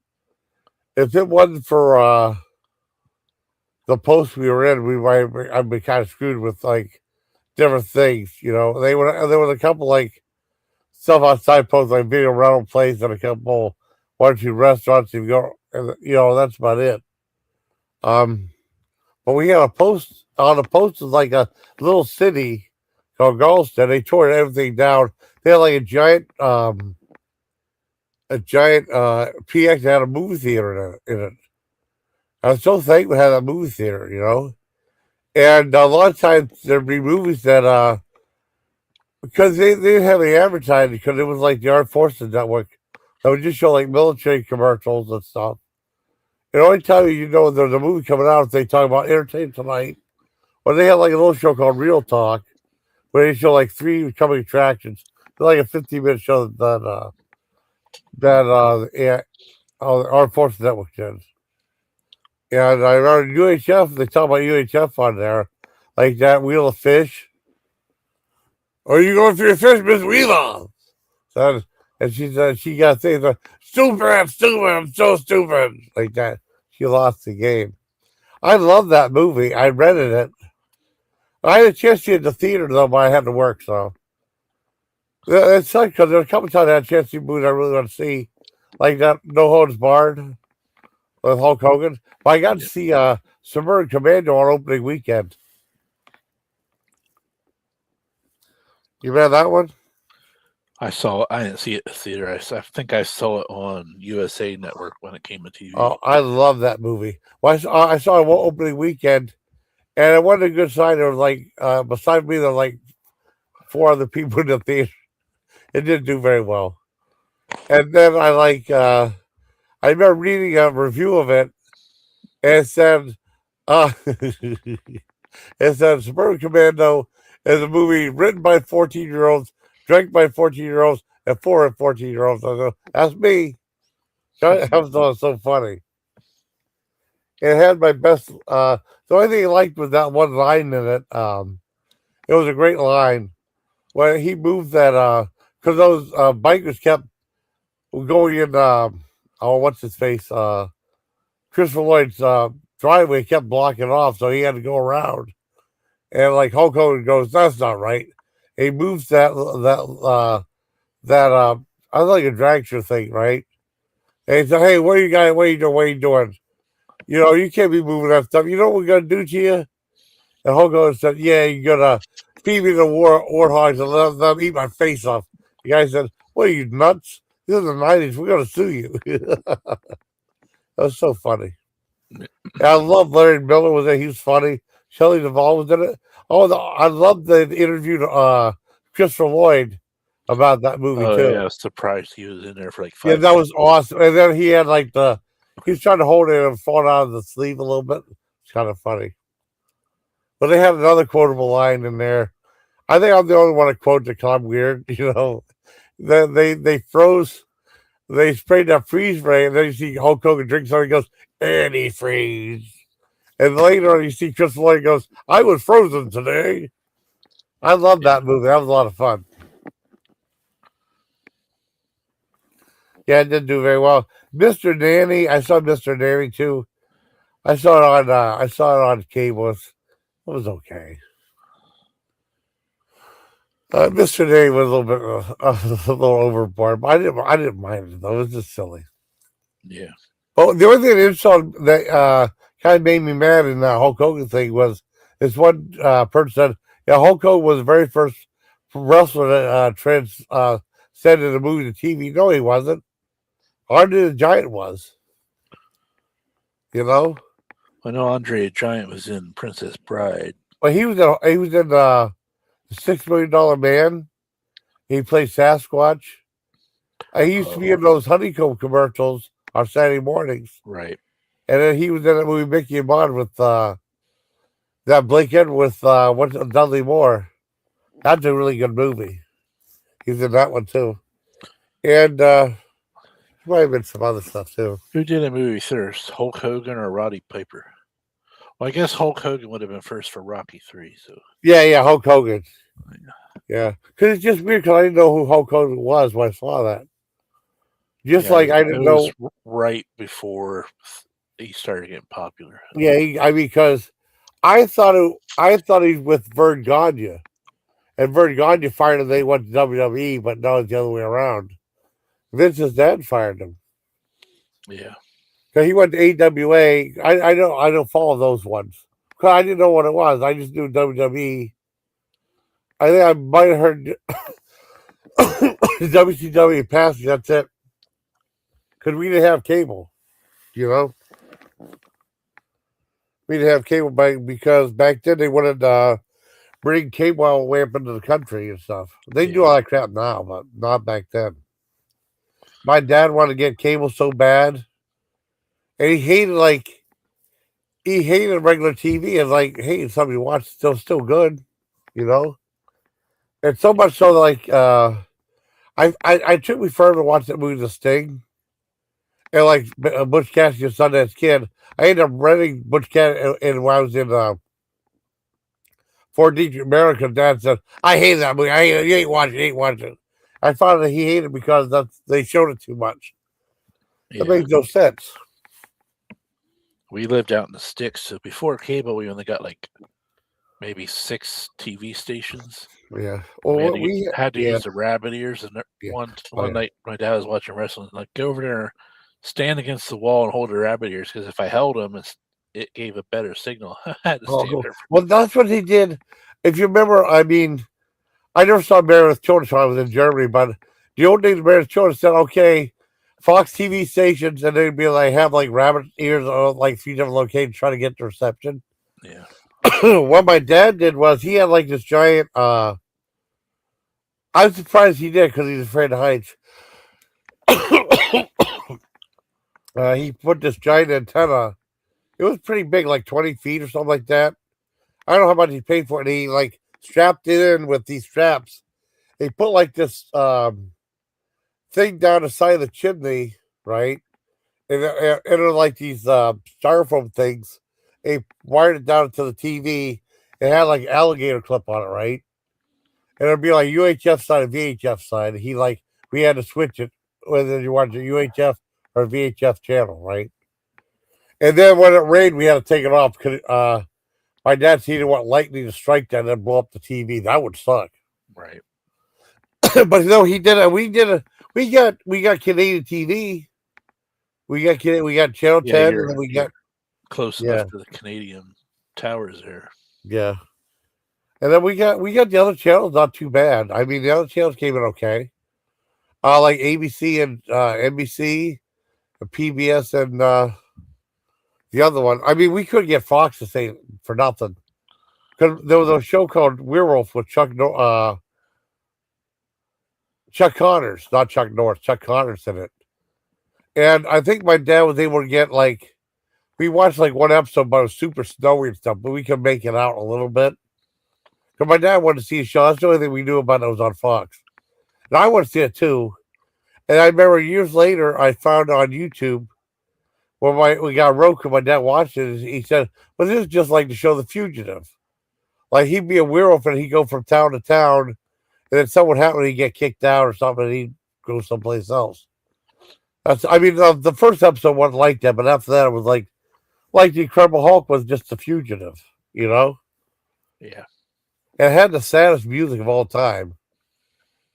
Speaker 1: If it wasn't for the post we were in, I'd be kind of screwed with like different things, there was a couple like stuff outside posts like video rental place and a couple 1 or 2 restaurants you go, and that's about it. But we had a post on the post was like a little city called Galston. They tore everything down. They had like a giant PX that had a movie theater in it. I was so thankful to have that movie theater, And a lot of times there'd be movies that, because they didn't have any advertising, because it was like the Armed Forces Network that would just show like military commercials and stuff. And the only time there's a movie coming out if they talk about Entertainment Tonight, or they had like a little show called Real Talk, where they show like 3 coming attractions. It's like a 15-minute show that Oh, our Force Network did. Yeah, and I remember UHF. They talk about UHF on there, like that Wheel of Fish. Are you going for your fish, Miss Wheeler? So, and she got things like, stupid, I'm so stupid, like that. She lost the game. I love that movie. I rented it. I had a chance to see it in the theater though, but I had to work, so it sucked because there were a couple times I had a chance to see movies I really want to see, like that No Holds Barred with Hulk Hogan. But I got to see Suburban Commando on opening weekend. You read that one?
Speaker 2: I didn't see it in the theater. I think I saw it on USA Network when it came to TV.
Speaker 1: Oh, I love that movie. Well, I saw it one opening weekend, and it wasn't a good sign. There was like, besides me, there were like 4 other people in the theater. It didn't do very well. And then I remember reading a review of it, and it said, it said Suburban Commando is a movie written by 14-year-olds, directed by 14-year-olds, and for 14-year-olds. I go, that's me. That was so funny. It had my best. The only thing I liked was that one line in it. It was a great line when he moved that. Because those bikers kept going in. What's his face? Christopher Lloyd's driveway kept blocking off, so he had to go around. And like Hulk Hogan goes, "That's not right." And he moves that. I like a drag show thing, right? And he said, "Hey, what are you guys? What are you doing? What are you doing? You know, you can't be moving that stuff. You know what we're gonna do to you?" And Hulk Hogan said, "Yeah, you're gonna feed me the warthogs and let them eat my face off." The guy said, "What are you nuts? This is the '90s. We're gonna sue you." That was so funny. Yeah, I love Larry Miller was there. He was funny. Shelley Duvall was in it. Oh, I love the interview to Christopher Lloyd about that movie
Speaker 2: Oh
Speaker 1: too.
Speaker 2: yeah, I was surprised he was in there for like 5
Speaker 1: Yeah, that was
Speaker 2: minutes.
Speaker 1: awesome. And then he had like he was trying to hold it and fall out of the sleeve a little bit. It's kind of funny. But they had another quotable line in there. I think I'm the only one to quote it because I'm weird. You know, they froze. They sprayed that freeze ray, and then you see Hulk Hogan drink something. He goes, antifreeze. And later on, you see Chris Lloyd goes, I was frozen today. I love that movie. That was a lot of fun. Yeah, it didn't do very well. Mr. Nanny, I saw Mr. Nanny too. I saw it on cable. It was okay. Mr. Nanny was a little bit a little overboard, but I didn't mind it though. It was just silly.
Speaker 2: Yeah.
Speaker 1: Well, the only thing that kind of made me mad in that Hulk Hogan thing was this one person said, "Yeah, Hulk Hogan was the very first wrestler that transcended the movie to TV." No, he wasn't. Andre the Giant was. You know,
Speaker 2: I know Andre the Giant was in Princess Bride.
Speaker 1: but he was in $6 Million Man. He played Sasquatch. He used to be in those honeycomb commercials on Saturday mornings.
Speaker 2: Right.
Speaker 1: And then he was in that movie Mickey and Bond with that Blake Edwards with Dudley Moore. That's a really good movie. He's in that one too. And he might have been some other stuff too.
Speaker 2: Who did a movie first, Hulk Hogan or Roddy Piper? Well, I guess Hulk Hogan would have been first for Rocky 3. So
Speaker 1: Yeah, Hulk Hogan. Yeah, because it's just weird because I didn't know who Hulk Hogan was when I saw that. Just like I didn't know.
Speaker 2: Right before he started getting popular.
Speaker 1: Yeah, because I thought he was with Vern Gagne, and Vern Gagne fired him. They went to WWE, but no, it's the other way around. Vince's dad fired him.
Speaker 2: Yeah,
Speaker 1: because he went to AWA. I don't follow those ones because I didn't know what it was. I just knew WWE. I think I might have heard WCW passing. That's it. Because we didn't have cable, you know. We didn't have cable because back then they wanted to bring cable all the way up into the country and stuff. They do all that crap now, but not back then. My dad wanted to get cable so bad, and he hated regular TV. And like, hey, somebody watch still good, you know. And so much so that I took me further to watch that movie The Sting. and like Butch Cassidy and Sundance Kid. I ended up renting Butch Cassidy, and when I was in Fort Detrick, Maryland, Dad said, "I hate that movie. I hate it. You ain't watching. You ain't watching." I found that he hated it because they showed it too much. It makes no sense.
Speaker 2: We lived out in the sticks, so before cable, we only got like maybe 6 TV stations.
Speaker 1: Yeah. Well,
Speaker 2: we had to use the rabbit ears, and one night my dad was watching wrestling. Like, go over there, stand against the wall, and hold the rabbit ears, because if I held them, it gave a better signal. I had to stand there.
Speaker 1: Well, that's what he did. If you remember, I mean, I never saw Married with Children until I was in Germany, but the old days of Married with Children said, okay, Fox TV stations, and they'd be like, have like rabbit ears on like 3 different locations trying to get the reception.
Speaker 2: Yeah.
Speaker 1: What my dad did was he had like this giant, I was surprised he did because he's afraid of heights. He put this giant antenna. It was pretty big, like 20 feet or something like that. I don't know how much he paid for it. And he like strapped it in with these straps. He put like this thing down the side of the chimney, right? And it were like these styrofoam things. He wired it down to the TV. It had like alligator clip on it, right? And it'd be like UHF side and VHF side. We had to switch it whether you wanted the UHF or VHF channel, right? And then when it rained, we had to take it off because my dad said he didn't want lightning to strike that and then blow up the TV. That would suck.
Speaker 2: Right.
Speaker 1: But no, he did it. We got Canadian TV. We got Channel 10, and then we got
Speaker 2: close enough to the Canadian towers there.
Speaker 1: Yeah. And then we got the other channels not too bad. I mean, the other channels came in okay. Like ABC and NBC, and PBS, and the other one. I mean, we couldn't get Fox to say for nothing. Because there was a show called Werewolf with Chuck Connors, not Chuck Norris, Chuck Connors in it. And I think my dad was able to get we watched like one episode, but it was super snowy and stuff, but we could make it out a little bit. Because my dad wanted to see a show. That's the only thing we knew about it was on Fox. And I want to see it too. And I remember years later, I found on YouTube when we got Roku, my dad watched it. He said, well, this is just like the show The Fugitive. Like he'd be a werewolf and he'd go from town to town. And then something would happen, he'd get kicked out or something, and he'd go someplace else. The first episode wasn't like that, but after that, it was like the Incredible Hulk was just The Fugitive, you know?
Speaker 2: Yeah.
Speaker 1: It had the saddest music of all time.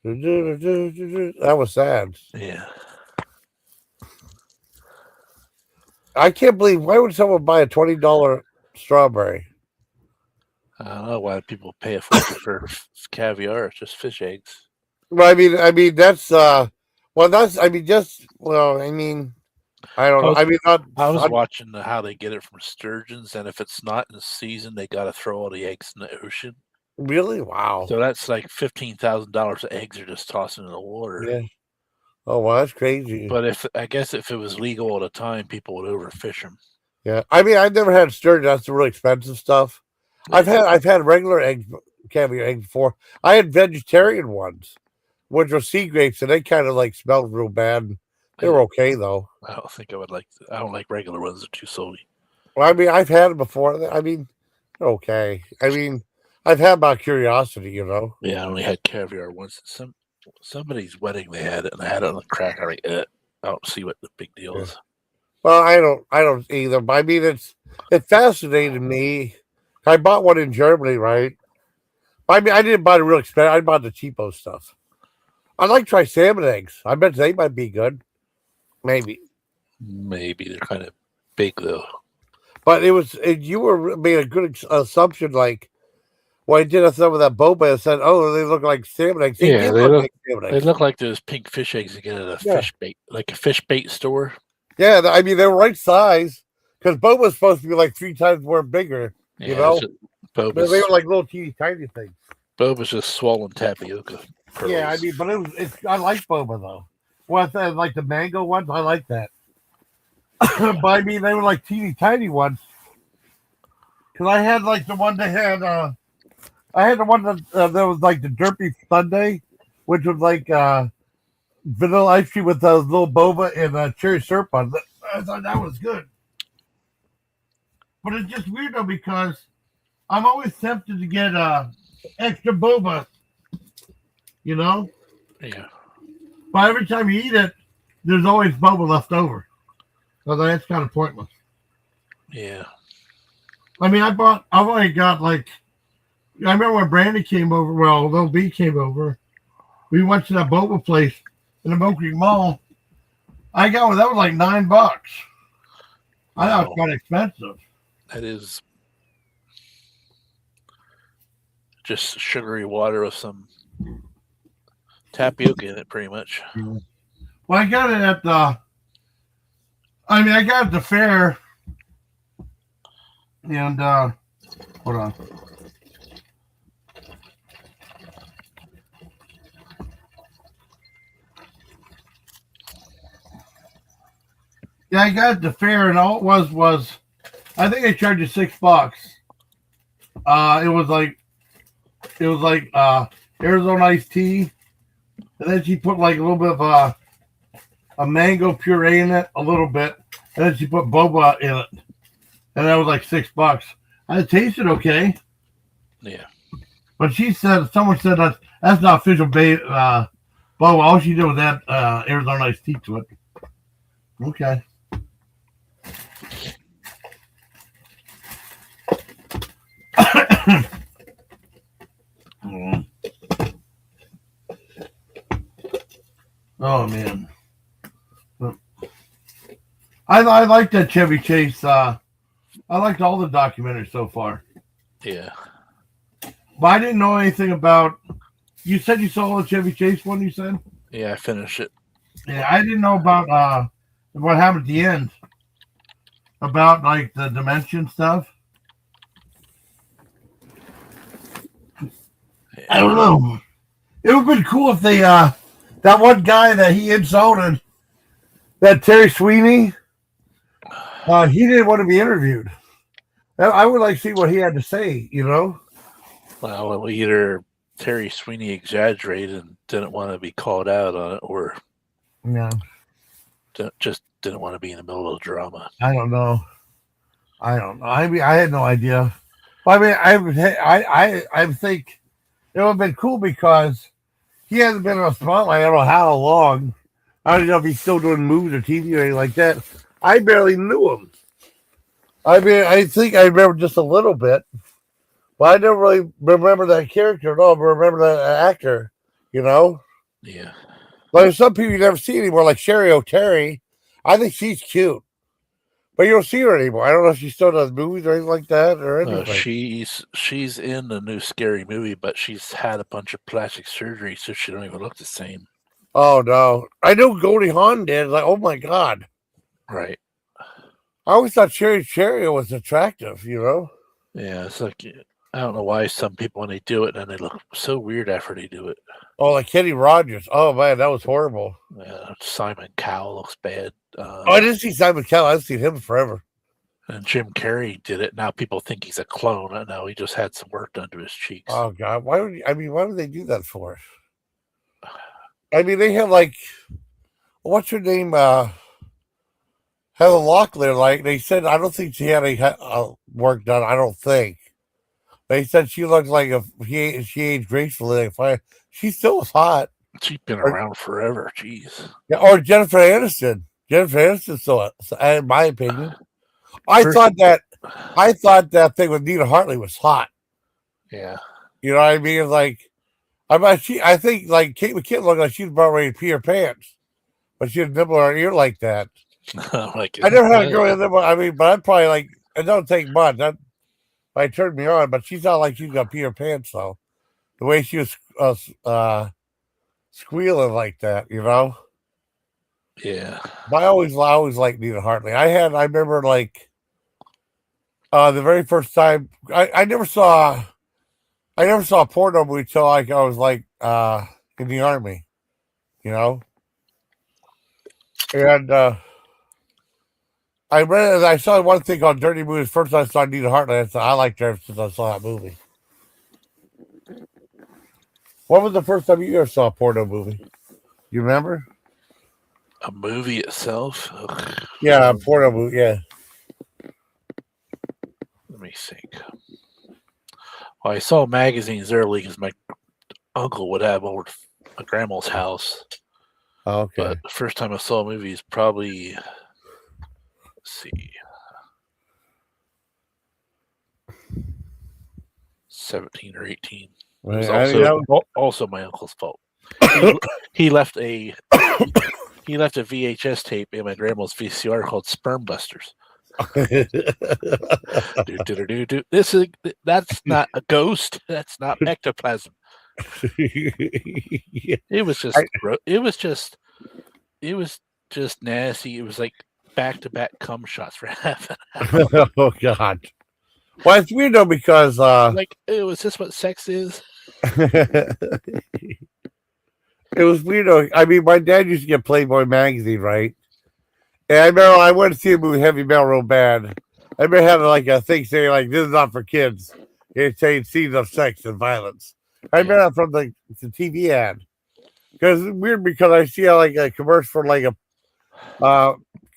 Speaker 1: That was sad.
Speaker 2: Yeah.
Speaker 1: I can't believe, why would someone buy a $20 strawberry?
Speaker 2: I don't know why people pay a fortune for caviar. It's just fish eggs.
Speaker 1: Well, I mean, that's, I don't know.
Speaker 2: I was watching how they get it from sturgeons, and if it's not in the season, they got to throw all the eggs in the ocean.
Speaker 1: Really? Wow.
Speaker 2: So that's like $15,000 of eggs are just tossing in the water.
Speaker 1: Yeah. Oh, well, that's crazy.
Speaker 2: But I guess if it was legal all the time, people would overfish them.
Speaker 1: Yeah. I mean, I've never had sturgeon. That's the really expensive stuff. Yeah. I've had regular eggs, caviar eggs before. I had vegetarian ones, which were sea grapes, and they kind of smelled real bad. They were okay though.
Speaker 2: I don't think I would like. I don't like regular ones; they're too salty.
Speaker 1: Well, I mean, I've had them before. I mean, they're okay. I mean, I've had my curiosity, you know.
Speaker 2: Yeah, I only had caviar once. Somebody's wedding they had it, and I had it on the crack. I'm like, I don't see what the big deal is.
Speaker 1: Well, I don't either. But I mean, it fascinated me. I bought one in Germany, right? I mean, I didn't buy the real expensive. I bought the cheapo stuff. I'd like to try salmon eggs. I bet they might be good. Maybe
Speaker 2: they're kind of big though.
Speaker 1: But you were made a good assumption. Like, when I did some of that boba, I said, "Oh, they look like salmon eggs."
Speaker 2: Yeah, they look like those pink fish eggs you get at a fish bait, like a fish bait store.
Speaker 1: Yeah, I mean, they were right size because boba's supposed to be like 3 times more bigger. You know, they were like little teeny tiny things.
Speaker 2: Boba's just swollen tapioca. Pearls.
Speaker 1: Yeah, I mean, but I like boba though. Well, like the mango ones, I like that. But I mean, they were like teeny tiny ones. Because I had like the one that had, I had the one that was like the Derpy Sunday, which was like vanilla ice cream with those little boba and cherry syrup on it. I thought that was good. But it's just weird though because I'm always tempted to get extra boba, you know.
Speaker 2: Yeah.
Speaker 1: But every time you eat it, there's always boba left over. So that's kind of pointless.
Speaker 2: Yeah.
Speaker 1: I mean, I've only got like, I remember when Brandy came over, well, Little B came over. We went to that boba place in the Mill Creek Mall. I got one, that was like $9. I thought it was kind of expensive.
Speaker 2: That is just sugary water with some tapioca in it, pretty much.
Speaker 1: Well, I got it at I got it at the fair. And, hold on. Yeah, I got it at the fair, and all it was, I think they charged you $6. It was like Arizona iced tea, and then she put like a little bit of a mango puree in it, a little bit, and then she put boba in it, and that was like $6. It tasted okay.
Speaker 2: Yeah.
Speaker 1: But someone said that's not official boba. All she did was add Arizona iced tea to it. Okay. Oh man, I like that Chevy Chase. I liked all the documentaries so far.
Speaker 2: Yeah.
Speaker 1: But I didn't know anything about. You said you saw the Chevy Chase one. You said.
Speaker 2: Yeah, I finished it.
Speaker 1: Yeah, I didn't know about what happened at the end. About like the dimension stuff.
Speaker 2: Yeah.
Speaker 1: I don't know. It would have been cool if they that one guy that he insulted, that Terry Sweeney, he didn't want to be interviewed. I would like to see what he had to say, you know?
Speaker 2: Well, either Terry Sweeney exaggerated and didn't want to be called out on it, or just didn't want to be in the middle of drama.
Speaker 1: I don't know. I mean, I had no idea. Well, I mean, I think it would have been cool because he hasn't been on a spotlight I don't know how long. I don't know if he's still doing movies or TV or anything like that. I barely knew him. I mean, I think I remember just a little bit, but I never really remember that character at all. But remember that actor, you know?
Speaker 2: Yeah.
Speaker 1: Like some people you never see anymore, like Sherry O'Terry. I think she's cute, but you don't see her anymore. I don't know if she still does movies or anything like that or anything.
Speaker 2: She's in the new Scary Movie, but she's had a bunch of plastic surgery, so she don't even look the same.
Speaker 1: Oh no, I know Goldie Hawn did. Like, oh my god,
Speaker 2: right?
Speaker 1: I always thought Cherry was attractive. You know?
Speaker 2: Yeah, it's like I don't know why some people when they do it and they look so weird after they do it.
Speaker 1: Oh, like Kenny Rogers. Oh man, that was horrible.
Speaker 2: Simon Cowell looks bad.
Speaker 1: I didn't see Simon Cowell. I've seen him forever.
Speaker 2: And Jim Carrey did it. Now people think he's a clone. I know he just had some work done to his cheeks.
Speaker 1: Oh god, why would they do that for? I mean, they have like, what's her name? Heather Locklear. Like they said, I don't think she had any work done. I don't think. They said she looked like she aged gracefully. Like she still was hot.
Speaker 2: She's been around forever. Jeez.
Speaker 1: Yeah, or Jennifer Aniston. Jennifer Aniston still, in my opinion. I thought that thing with Nina Hartley was hot.
Speaker 2: Yeah.
Speaker 1: You know what I mean? Like, I think like Kate McKinnon looked like she was about ready to pee her pants, but she had a nibble on her ear like that. I never had a girl in there. I mean, but I'm probably like, it don't take much. That might turn me on, but she's not like she's got to pee her pants though. The way she was squealing like that, you know.
Speaker 2: Yeah.
Speaker 1: But I always liked Nina Hartley. I remember like the very first time I never saw a porno movie until like I was like in the army, you know. And I saw one thing called Dirty Movies. First I saw Nina Hartley. I said I liked her since I saw that movie. What was the first time you ever saw a porno movie? You remember?
Speaker 2: A movie itself? Ugh.
Speaker 1: Yeah, porno movie. Yeah.
Speaker 2: Let me think. Well, I saw magazines early because my uncle would have over my grandma's house.
Speaker 1: Oh, okay.
Speaker 2: But the first time I saw a movie is probably, let's see, 17 or 18. It was also my uncle's fault. He left a VHS tape in my grandma's VCR called Sperm Busters. That's not a ghost. That's not ectoplasm. It was just nasty. It was like back-to-back cum shots for half an hour.
Speaker 1: Oh God. Well, it's weird though because
Speaker 2: like, ew, is this what sex is?
Speaker 1: It was weird though. I mean, my dad used to get Playboy magazine, right? And I remember I went to see a movie Heavy Metal real bad. I remember having like a thing saying like this is not for kids. It's saying scenes of sex and violence. I remember that from the TV ad. Because it's weird because I see like a commercial for like a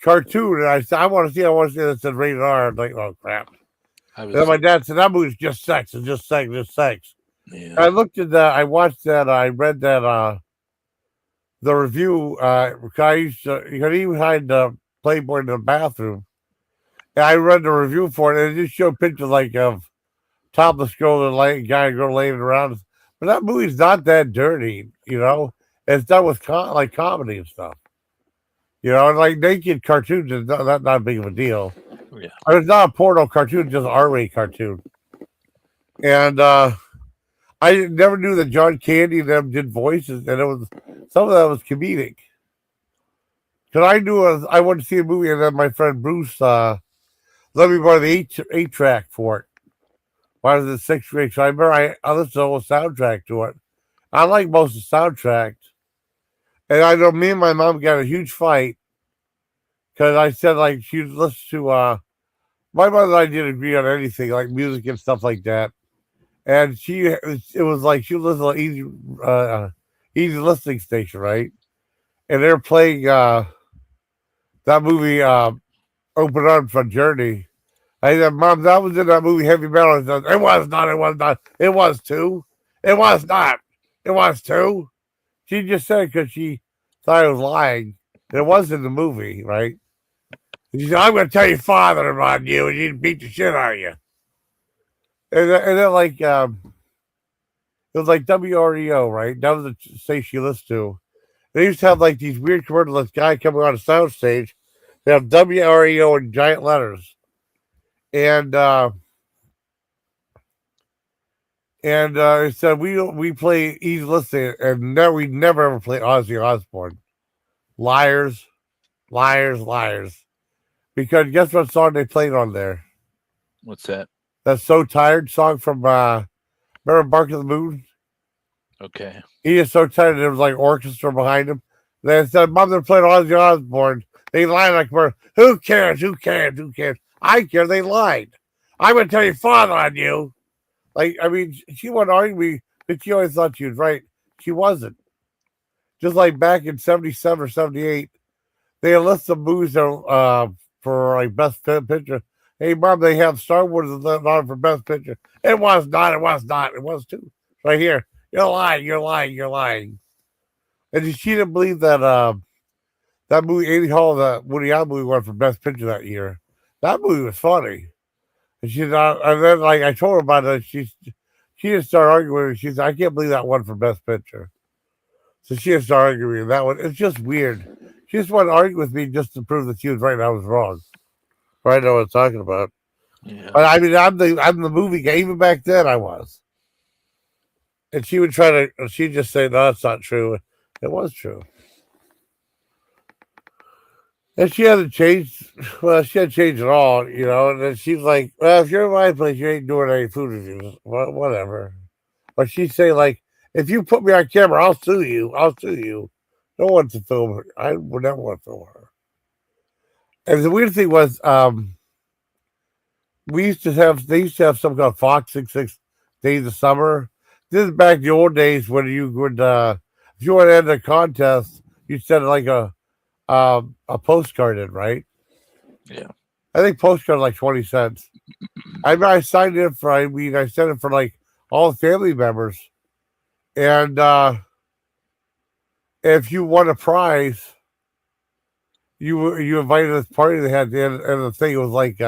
Speaker 1: cartoon and I said I want to see that said rated R. I'm like, oh crap. Then my dad said that movie's just sex. It's just sex. Just sex.
Speaker 2: Yeah.
Speaker 1: I looked at that. I watched that. I read that. The review. I used to. You could even hide the Playboy in the bathroom. And I read the review for it, and it just showed pictures like of topless girl and guy and girl laying around. But that movie's not that dirty. You know, it's done with like comedy and stuff. You know, and like naked cartoons is not big of a deal.
Speaker 2: Yeah.
Speaker 1: It's not a porno cartoon, just an R-rated cartoon. And I never knew that John Candy and them did voices, and it was some of that was comedic. Because I knew I wanted to see a movie, and then my friend Bruce let me borrow the 8-track for it. Why was it 6th grade? So I remember I listened to the whole soundtrack to it. I like most of the soundtracks. And I know me and my mom got a huge fight because I said like she listened to my mother and I didn't agree on anything like music and stuff like that. And it was like she was listening to easy listening station, right? And they're playing that movie Open Arms from Journey. I said, Mom, that was in that movie Heavy Metal. Said, it was not. It was too. It was not. It was too. She just said it because she thought I was lying. It was in the movie, right? And she said, I'm going to tell your father about you, and he'd beat the shit out of you. And then like, it was like WREO, right? That was the station you listened to. They used to have like these weird commercials. This guy coming on a soundstage. They have WREO in giant letters. And it said we play easy listening, and we never ever play Ozzy Osbourne. Liars, liars, liars. Because guess what song they played on there?
Speaker 2: What's that?
Speaker 1: That So Tired song from remember Bark of the Moon?
Speaker 2: Okay.
Speaker 1: He is so tired there was like orchestra behind him. They said, Mom, they're playing Ozzy Osbourne. They lied like, who cares? Who cares? Who cares? I care. They lied. I'm going to tell your father on you. Like, I mean, she wouldn't argue me, but she always thought she was right. She wasn't. Just like back in 77 or 78, they enlisted some movies for like Best Picture. Hey, Mom, they have Star Wars on for Best Picture. It was not. It was not. It was too. Right here. You're lying. You're lying. You're lying. And she didn't believe that that movie, Annie Hall, that Woody Allen movie, won for Best Picture that year. That movie was funny. And she's not. And then, like, I told her about it. She didn't start arguing with me. She said, I can't believe that won for Best Picture. So she didn't start arguing with that one. It's just weird. She just wanted to argue with me just to prove that she was right and I was wrong. I know what I'm talking about.
Speaker 2: Yeah.
Speaker 1: But I mean, I'm the movie guy. Even back then, I was. And she would try to. She'd just say, "No, that's not true." It was true. And she hasn't changed. Well, she hadn't changed at all, you know. And then she's like, "Well, if you're in my place, you ain't doing any food reviews, whatever." But she'd say, like, "If you put me on camera, I'll sue you. I'll sue you." No one to film her. I would never want to film her. And the weird thing was, they used to have something called Fox 66 Days of Summer. This is back in the old days when you would, if you want to enter a contest, you send like a postcard in, right?
Speaker 2: Yeah.
Speaker 1: I think postcard like 20 cents. I signed in for. I sent it for like all the family members, and if you won a prize, you invited this party they had, and the thing was like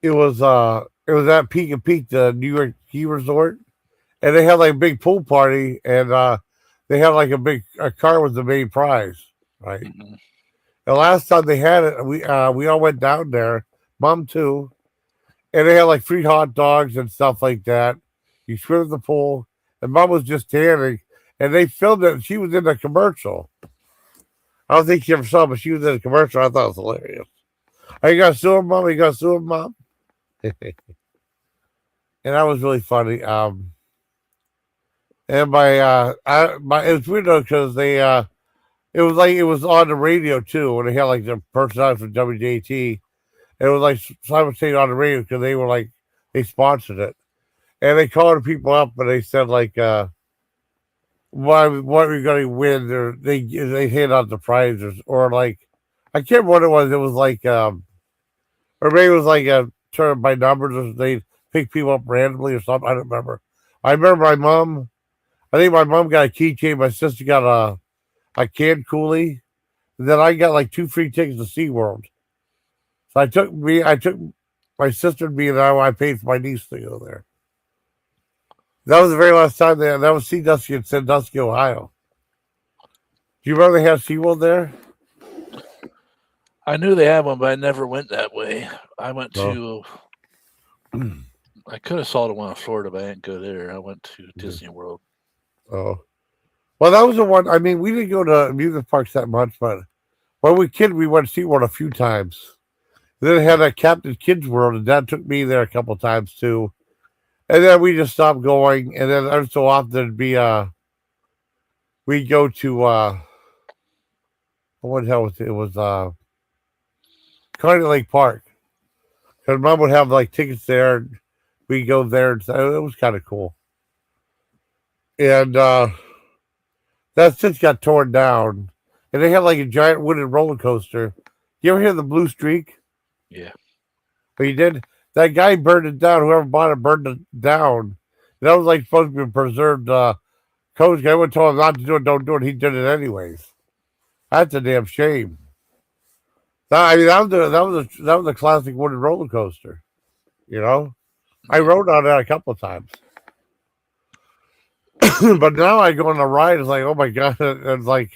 Speaker 1: it was at Peak and Peak, the New York Ski Resort, and they had like a big pool party, and they had like a car was the main prize, right?
Speaker 2: Mm-hmm.
Speaker 1: The last time they had it, we all went down there, mom too, and they had like free hot dogs and stuff like that. You swim in the pool, and mom was just tanning, and they filmed it. She was in the commercial. I don't think she ever saw it, but she was in the commercial. I thought it was hilarious. Are you gonna sue him, mom? Are you gonna sue him, mom? And that was really funny. And it was weird though because they it was like it was on the radio too when they had like the personality from WJT. It was like simultaneous on the radio because they were like they sponsored it, and they called people up and they said like what are you gonna win? Or they hand out the prizes or like I can't remember what it was. It was like or maybe it was like a turn by numbers. Or they pick people up randomly or something. I don't remember. I remember my mom. I think my mom got a keychain. My sister got a canned coolie. And then I got like 2 free tickets to SeaWorld. So I took my sister and me, and I paid for my niece to go there. That was the very last time that was Sandusky in Sandusky, Ohio. Do you remember they had SeaWorld there?
Speaker 2: I knew they had one, but I never went that way. I went
Speaker 1: No.
Speaker 2: to. I could have saw the one in Florida, but I didn't go there. I went to Disney World.
Speaker 1: Oh. Well, that was the one. I mean, we didn't go to amusement parks that much, but when we were kids, we went to SeaWorld a few times. And then they had a Captain Kids World, and Dad took me there a couple of times too. And then we just stopped going. And then every so often it'd be we'd go to what the hell was it? It was Carney Lake Park. Because Mom would have like tickets there, and we'd go there, and it was kind of cool. And that since got torn down, and they had like a giant wooden roller coaster. You ever hear the Blue Streak?
Speaker 2: Yeah.
Speaker 1: But you did. That guy burned it down. Whoever bought it burned it down. That was like supposed to be preserved coast. I would told him not to do it. Don't do it. He did it anyways. That's a damn shame. I mean, that was a classic wooden roller coaster. You know, I rode on that a couple of times. But now I go on a ride. It's like, oh my god! It's like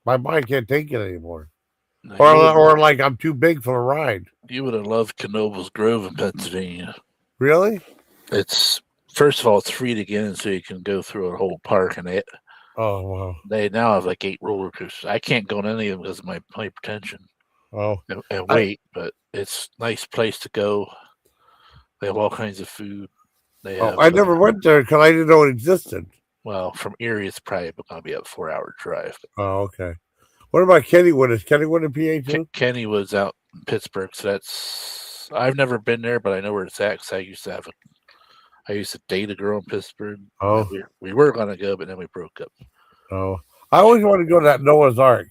Speaker 1: my mind can't take it anymore.
Speaker 2: No,
Speaker 1: Or like I'm too big for a ride.
Speaker 2: you would have loved Knoebels Grove in Pennsylvania.
Speaker 1: Really?
Speaker 2: It's first of all, it's free to get in, so you can go through a whole park, and
Speaker 1: Oh wow.
Speaker 2: they now have like 8 roller coasters. I can't go on any of them because of my hypertension
Speaker 1: Oh.
Speaker 2: and weight, but it's a nice place to go. They have all kinds of food. They have,
Speaker 1: I never went there because I didn't know it existed.
Speaker 2: Well, from Erie, it's probably going to be a 4-hour drive.
Speaker 1: Oh, okay. What about Kennywood? Is Kennywood in PA too?
Speaker 2: Kenny was out in Pittsburgh, so I've never been there, but I know where it's at because I used to date a girl in Pittsburgh.
Speaker 1: Oh.
Speaker 2: We were going to go, but then we broke up.
Speaker 1: Oh. I always wanted to go to that Noah's Ark.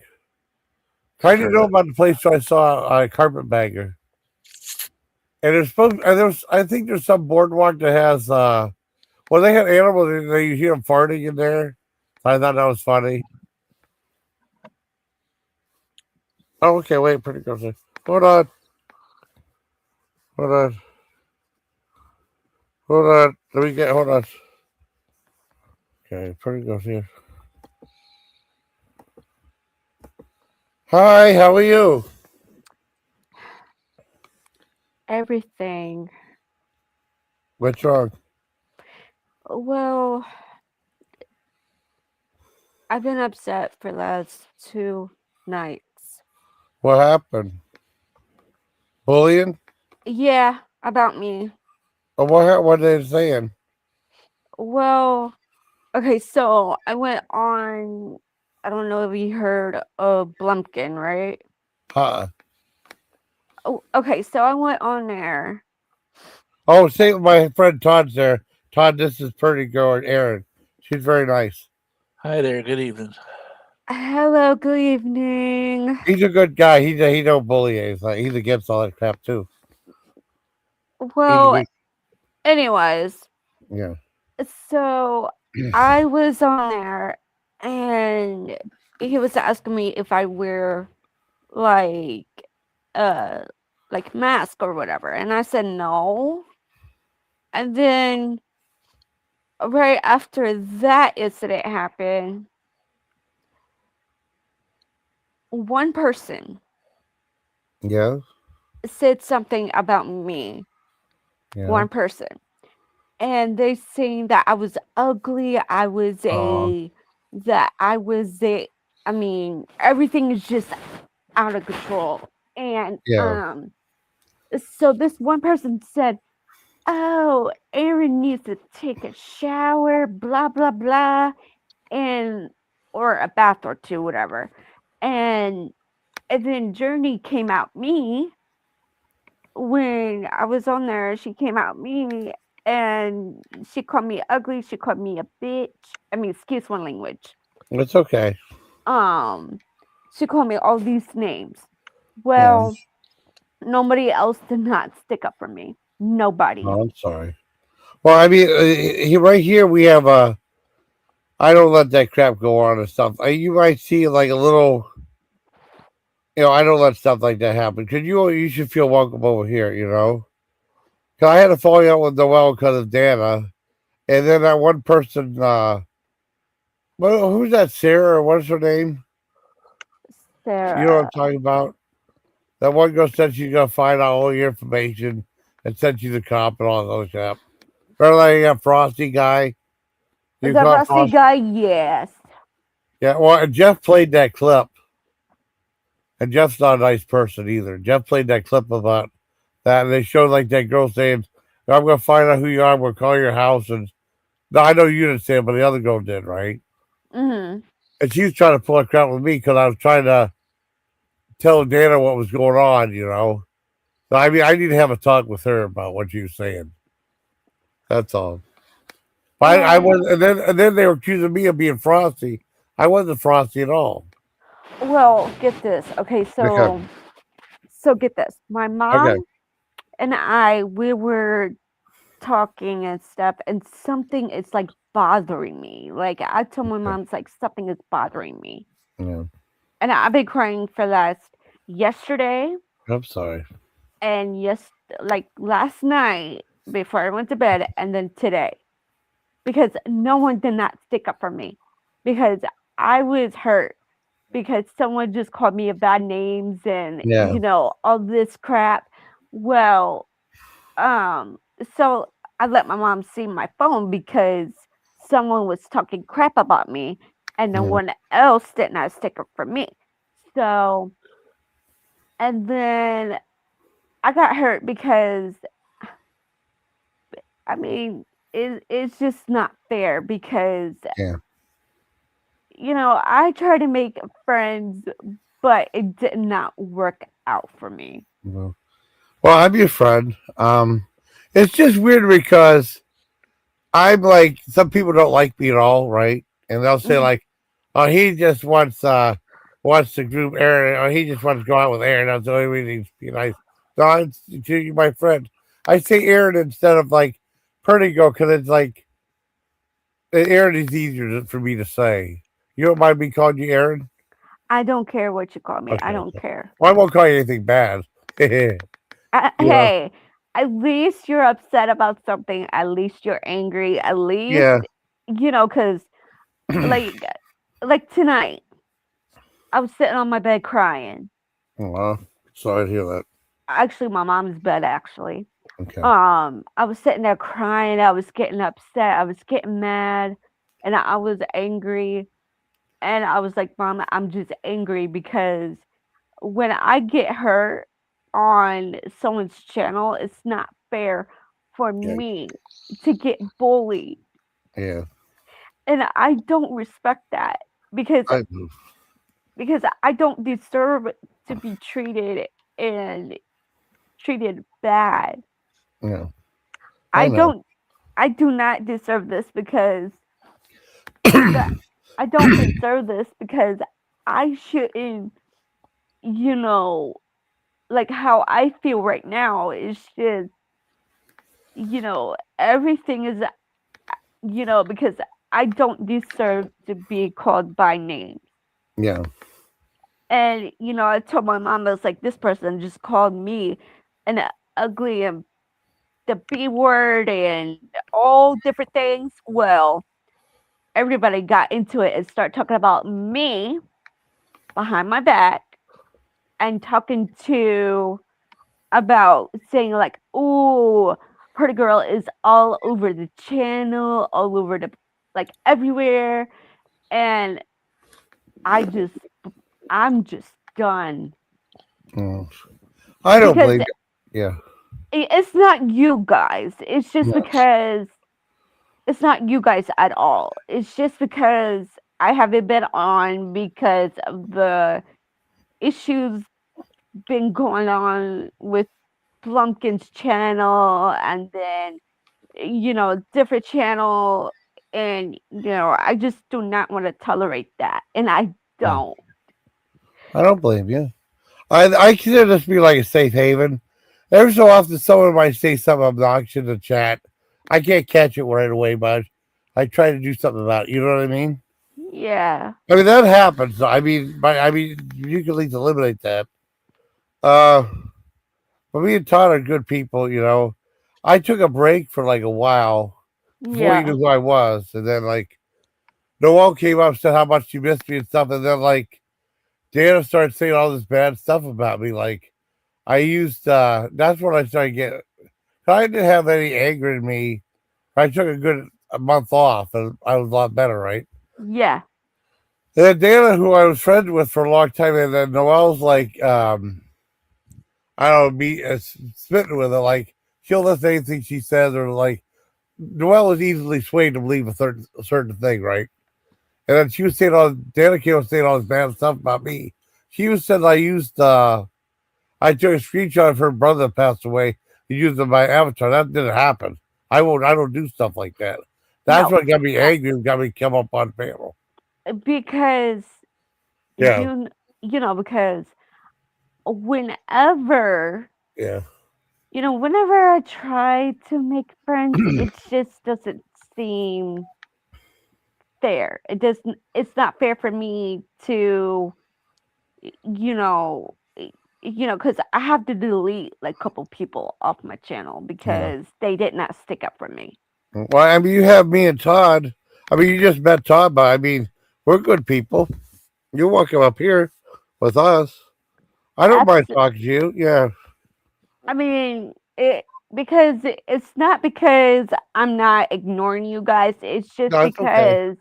Speaker 1: I didn't know about the place, so I saw a carpetbagger. And I think there's some boardwalk that has well, they had animals. You hear them farting in there. I thought that was funny. Oh, okay. Wait, pretty good. Hold on. Hold on. Hold on. Okay, pretty good here. Hi, how are you?
Speaker 4: Everything.
Speaker 1: What's wrong?
Speaker 4: Well, I've been upset for the last 2 nights.
Speaker 1: What happened? Bullying?
Speaker 4: Yeah, about me.
Speaker 1: Oh, what are they saying?
Speaker 4: Well, okay, so I went on, I don't know if you heard of Blumpkin, right?
Speaker 1: Huh?
Speaker 4: Oh, okay, so I went on there.
Speaker 1: Oh, say my friend Todd's there. Todd, this is pretty girl, Erin. She's very nice.
Speaker 2: Hi there. Good evening.
Speaker 4: Hello, good evening.
Speaker 1: He's a good guy. He don't bully anything. He's against all that crap too.
Speaker 4: Well,
Speaker 1: He-
Speaker 4: anyways,
Speaker 1: yeah.
Speaker 4: so I was on there and he was asking me if I wear like uh like mask or whatever, and I said no. And then right after that incident happened, one person
Speaker 1: Yeah.
Speaker 4: said something about me.
Speaker 1: Yeah.
Speaker 4: One person. And they saying that I was ugly. I mean, everything is just out of control. And
Speaker 1: Yeah.
Speaker 4: so this one person said, "Oh, Aaron needs to take a shower, blah blah blah, and or a bath or two, whatever." And then Journey came out me when I was on there. She came out me and she called me ugly. She called me a bitch. I mean, excuse my language.
Speaker 1: It's okay.
Speaker 4: Um, she called me all these names.
Speaker 1: Yeah.
Speaker 4: Well, nobody else did not stick up for me. Nobody.
Speaker 1: Oh, I'm sorry. Well, I mean, right here we have I don't let that crap go on and stuff. You might see like a little. I don't let stuff like that happen because you should feel welcome over here. Because I had a falling out with Noel because of Dana, and then that one person. Well, who's that? Sarah? Or what's her name? You know what I'm
Speaker 4: Sarah.
Speaker 1: talking about? That one girl said she's gonna find out all your information and send you the cop and all those crap. Remember that Frosty guy? You
Speaker 4: The
Speaker 1: caught
Speaker 4: rusty
Speaker 1: Frosty?
Speaker 4: guy, yes.
Speaker 1: Yeah. Well, and Jeff played that clip, and Jeff's not a nice person either. Jeff played that clip about that, and they showed like that girl saying, "I'm gonna find out who you are. I'm gonna call your house." And no, I know you didn't say it, but the other girl did, right?
Speaker 4: Mm-hmm.
Speaker 1: And she was trying to pull a crap with me because I was trying to tell Dana what was going on. So I mean, I need to have a talk with her about what you were saying. That's all. But I
Speaker 4: Well,
Speaker 1: was, and then they were accusing me of being frosty. I wasn't frosty at all.
Speaker 4: well, get this. Okay,
Speaker 1: Okay.
Speaker 4: so get this. My
Speaker 1: Okay.
Speaker 4: mom and I, we were talking and stuff, and something is like bothering me. Like I told my mom, it's like something is bothering me,
Speaker 1: Yeah.
Speaker 4: and I've been crying for last yesterday
Speaker 1: I'm sorry.
Speaker 4: and like last night before I went to bed, and then today because no one did not stick up for me because I was hurt because someone just called me a bad names and
Speaker 1: Yeah.
Speaker 4: all this crap. Well, um, so I let my mom see my phone because someone was talking crap about me and no
Speaker 1: Yeah.
Speaker 4: one else did not stick up for me. So, and then I got hurt because I mean, it's just not fair because
Speaker 1: Yeah.
Speaker 4: I try to make friends, but it did not work out for me.
Speaker 1: Well, I'm your friend. It's just weird because I'm like some people don't like me at all, right? And they'll say
Speaker 4: Mhm.
Speaker 1: like, "Oh, he just wants to group Aaron, or he just wants to go out with Aaron." That's the only reason he's be nice. No, you're my friend. I say Aaron instead of like Perdigo because it's like Aaron is easier for me to say. You don't mind me calling you Aaron?
Speaker 4: I don't care what you call me. I
Speaker 1: Okay.
Speaker 4: don't care.
Speaker 1: Well, I won't call you anything bad. you know?
Speaker 4: Hey, at least you're upset about something. At least you're angry. At least,
Speaker 1: Yeah.
Speaker 4: because like like tonight, I was sitting on my bed crying.
Speaker 1: Well, sorry to hear that.
Speaker 4: Actually, my mom's bed. Actually,
Speaker 1: Okay.
Speaker 4: I was sitting there crying. I was getting upset. I was getting mad, and I was angry. And I was like, Mom, I'm just angry because when I get hurt on someone's channel, it's not fair for
Speaker 1: Yeah.
Speaker 4: me to get bullied.
Speaker 1: Yeah.
Speaker 4: And I don't respect that because
Speaker 1: I do.
Speaker 4: I don't deserve to be treated and treated bad.
Speaker 1: Yeah. I
Speaker 4: I
Speaker 1: know.
Speaker 4: don't I do not deserve this because that I don't deserve this because I shouldn't, like how I feel right now is just, everything is, because I don't deserve to be called by name.
Speaker 1: Yeah.
Speaker 4: And, I told my mom, I was like, this person just called me an ugly and the B word and all different things. Well, everybody got into it and started talking about me behind my back and talking to about saying like, "Ooh, Pretty Girl is all over the channel, all over the like everywhere," and I just, I'm just done
Speaker 1: Mm. I don't
Speaker 4: because
Speaker 1: blame you. Yeah.
Speaker 4: it's not you guys. It's just
Speaker 1: Yes.
Speaker 4: because it's not you guys at all. It's just because I haven't been on because of the issues been going on with Plumpkin's channel and then different channel and I just do not want to tolerate that and I
Speaker 1: Yeah.
Speaker 4: don't.
Speaker 1: I don't blame you. I consider this to be like a safe haven. Every so often, someone might say something obnoxious in the chat. I can't catch it right away, but I try to do something about it. You know what I mean?
Speaker 4: Yeah.
Speaker 1: I mean that happens. I mean, you can at least eliminate that. Uh, but me and Todd are good people. I took a break for like a while before you
Speaker 4: Yeah.
Speaker 1: knew who I was, and then like Noel came up said how much she missed me and stuff, and then like Dana started saying all this bad stuff about me. Like I used that's when I started getting. I didn't have any anger in me. I took a month off, and I was a lot better, right?
Speaker 4: Yeah.
Speaker 1: And then Dana, who I was friends with for a long time, and then Noel's like, I don't know, be smitten with her. Like she'll listen to anything she says, or like Noel is easily swayed to believe a certain thing, right? And then she was saying Dana came was saying all this bad stuff about me. She was said I used, I took a screenshot of her brother that passed away and used it in my avatar. That didn't happen. I don't do stuff like that. That's
Speaker 4: No.
Speaker 1: what got me angry and got me come up on panel.
Speaker 4: Because
Speaker 1: Yeah,
Speaker 4: because whenever
Speaker 1: yeah,
Speaker 4: whenever I try to make friends, it just doesn't seem fair. It's not fair for me to you know because I have to delete like a couple people off my channel
Speaker 1: yeah.
Speaker 4: because they did not stick up for me.
Speaker 1: Well, I mean, you have me and Todd. I mean, you just met Todd, but I mean, we're good people. You're welcome up here with us. I don't mind
Speaker 4: Abs-
Speaker 1: talking to you. Yeah,
Speaker 4: I mean, it's not because I'm not ignoring you guys. It's just
Speaker 1: no, it's okay.
Speaker 4: because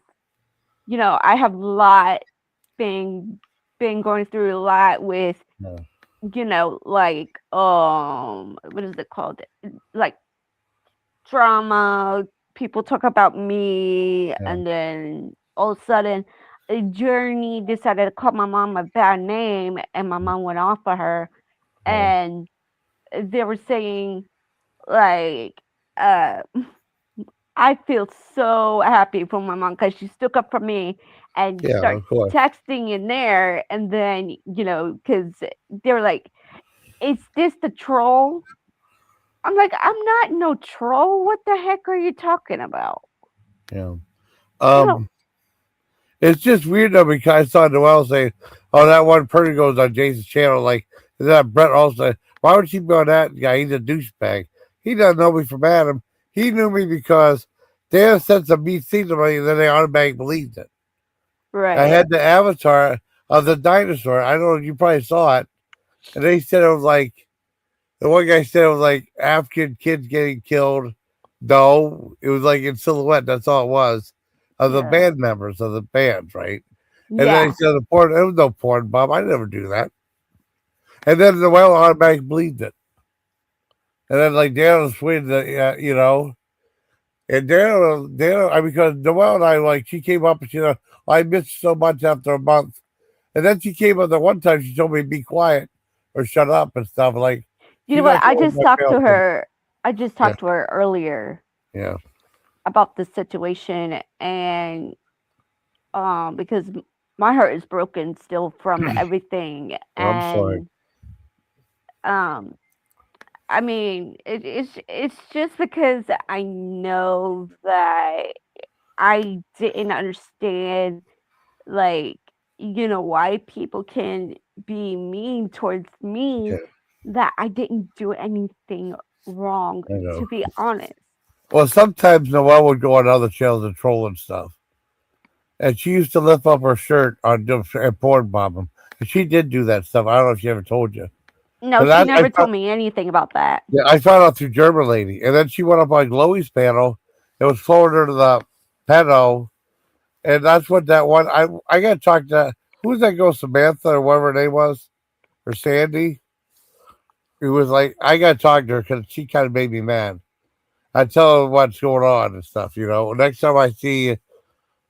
Speaker 4: I have a lot been going through a lot with
Speaker 1: Yeah,
Speaker 4: like what is it called, like drama. People talk about me
Speaker 1: yeah,
Speaker 4: and then all of a sudden a journey decided to call my mom a bad name and my mom went off of her
Speaker 1: yeah,
Speaker 4: and they were saying like uh I feel so happy for my mom because she stuck up for me and
Speaker 1: yeah,
Speaker 4: start
Speaker 1: of course.
Speaker 4: texting in there and then because they were like, is this the troll? I'm like, I'm not no troll. What the heck are you talking about?
Speaker 1: Yeah.
Speaker 4: You know,
Speaker 1: Um, it's just weird though because I saw Noel say, "Oh, that one person goes on Jason's channel." Like, and then Brett also, why would she be on that guy? He's a douchebag. He doesn't know me from Adam. He knew me because Dan said some mean thing to me, and then they automatically believed it. I
Speaker 4: right.
Speaker 1: had the avatar of the dinosaur. I don't know. You probably saw it, and they said it was like the one guy said it was like African kids getting killed. No, it was like in silhouette. That's all it was of the
Speaker 4: Yeah.
Speaker 1: band members of the bands, right? And then he
Speaker 4: Yeah.
Speaker 1: said the porn. There was no porn, Bob. I never do that. And then the well automatic believed it. And then like Daniel swing the and Daniel, because Noelle and I like she came up and she said, I missed so much after a month. And then she came up the one time she told me be quiet or shut up and stuff. Like
Speaker 4: You know
Speaker 1: she's
Speaker 4: what?
Speaker 1: not
Speaker 4: I
Speaker 1: going
Speaker 4: just
Speaker 1: to
Speaker 4: talked
Speaker 1: fail.
Speaker 4: to her. I just
Speaker 1: Yeah,
Speaker 4: talked to her earlier
Speaker 1: yeah,
Speaker 4: about the situation and because my heart is broken still from everything.
Speaker 1: I'm sorry.
Speaker 4: And I mean, it's just because I know that I didn't understand, like, why people can be mean towards me,
Speaker 1: Yeah,
Speaker 4: that I didn't do anything wrong,
Speaker 1: I know.
Speaker 4: to be honest.
Speaker 1: Well, sometimes Noelle would go on other channels and troll and stuff. And she used to lift up her shirt on and porn bomb them. And she did do that stuff. I don't know if she ever told you.
Speaker 4: No,
Speaker 1: But
Speaker 4: she
Speaker 1: that,
Speaker 4: never told me anything about that.
Speaker 1: yeah, I found out through German lady. And then she went up on Glowy's panel. It was forwarded her to the pedo. And that's what that one, I got to talk to, who's that girl, Samantha or whatever her name was? Or Sandy? It was like, I got to talk to her because she kind of made me mad. I tell her what's going on and stuff, Next time I see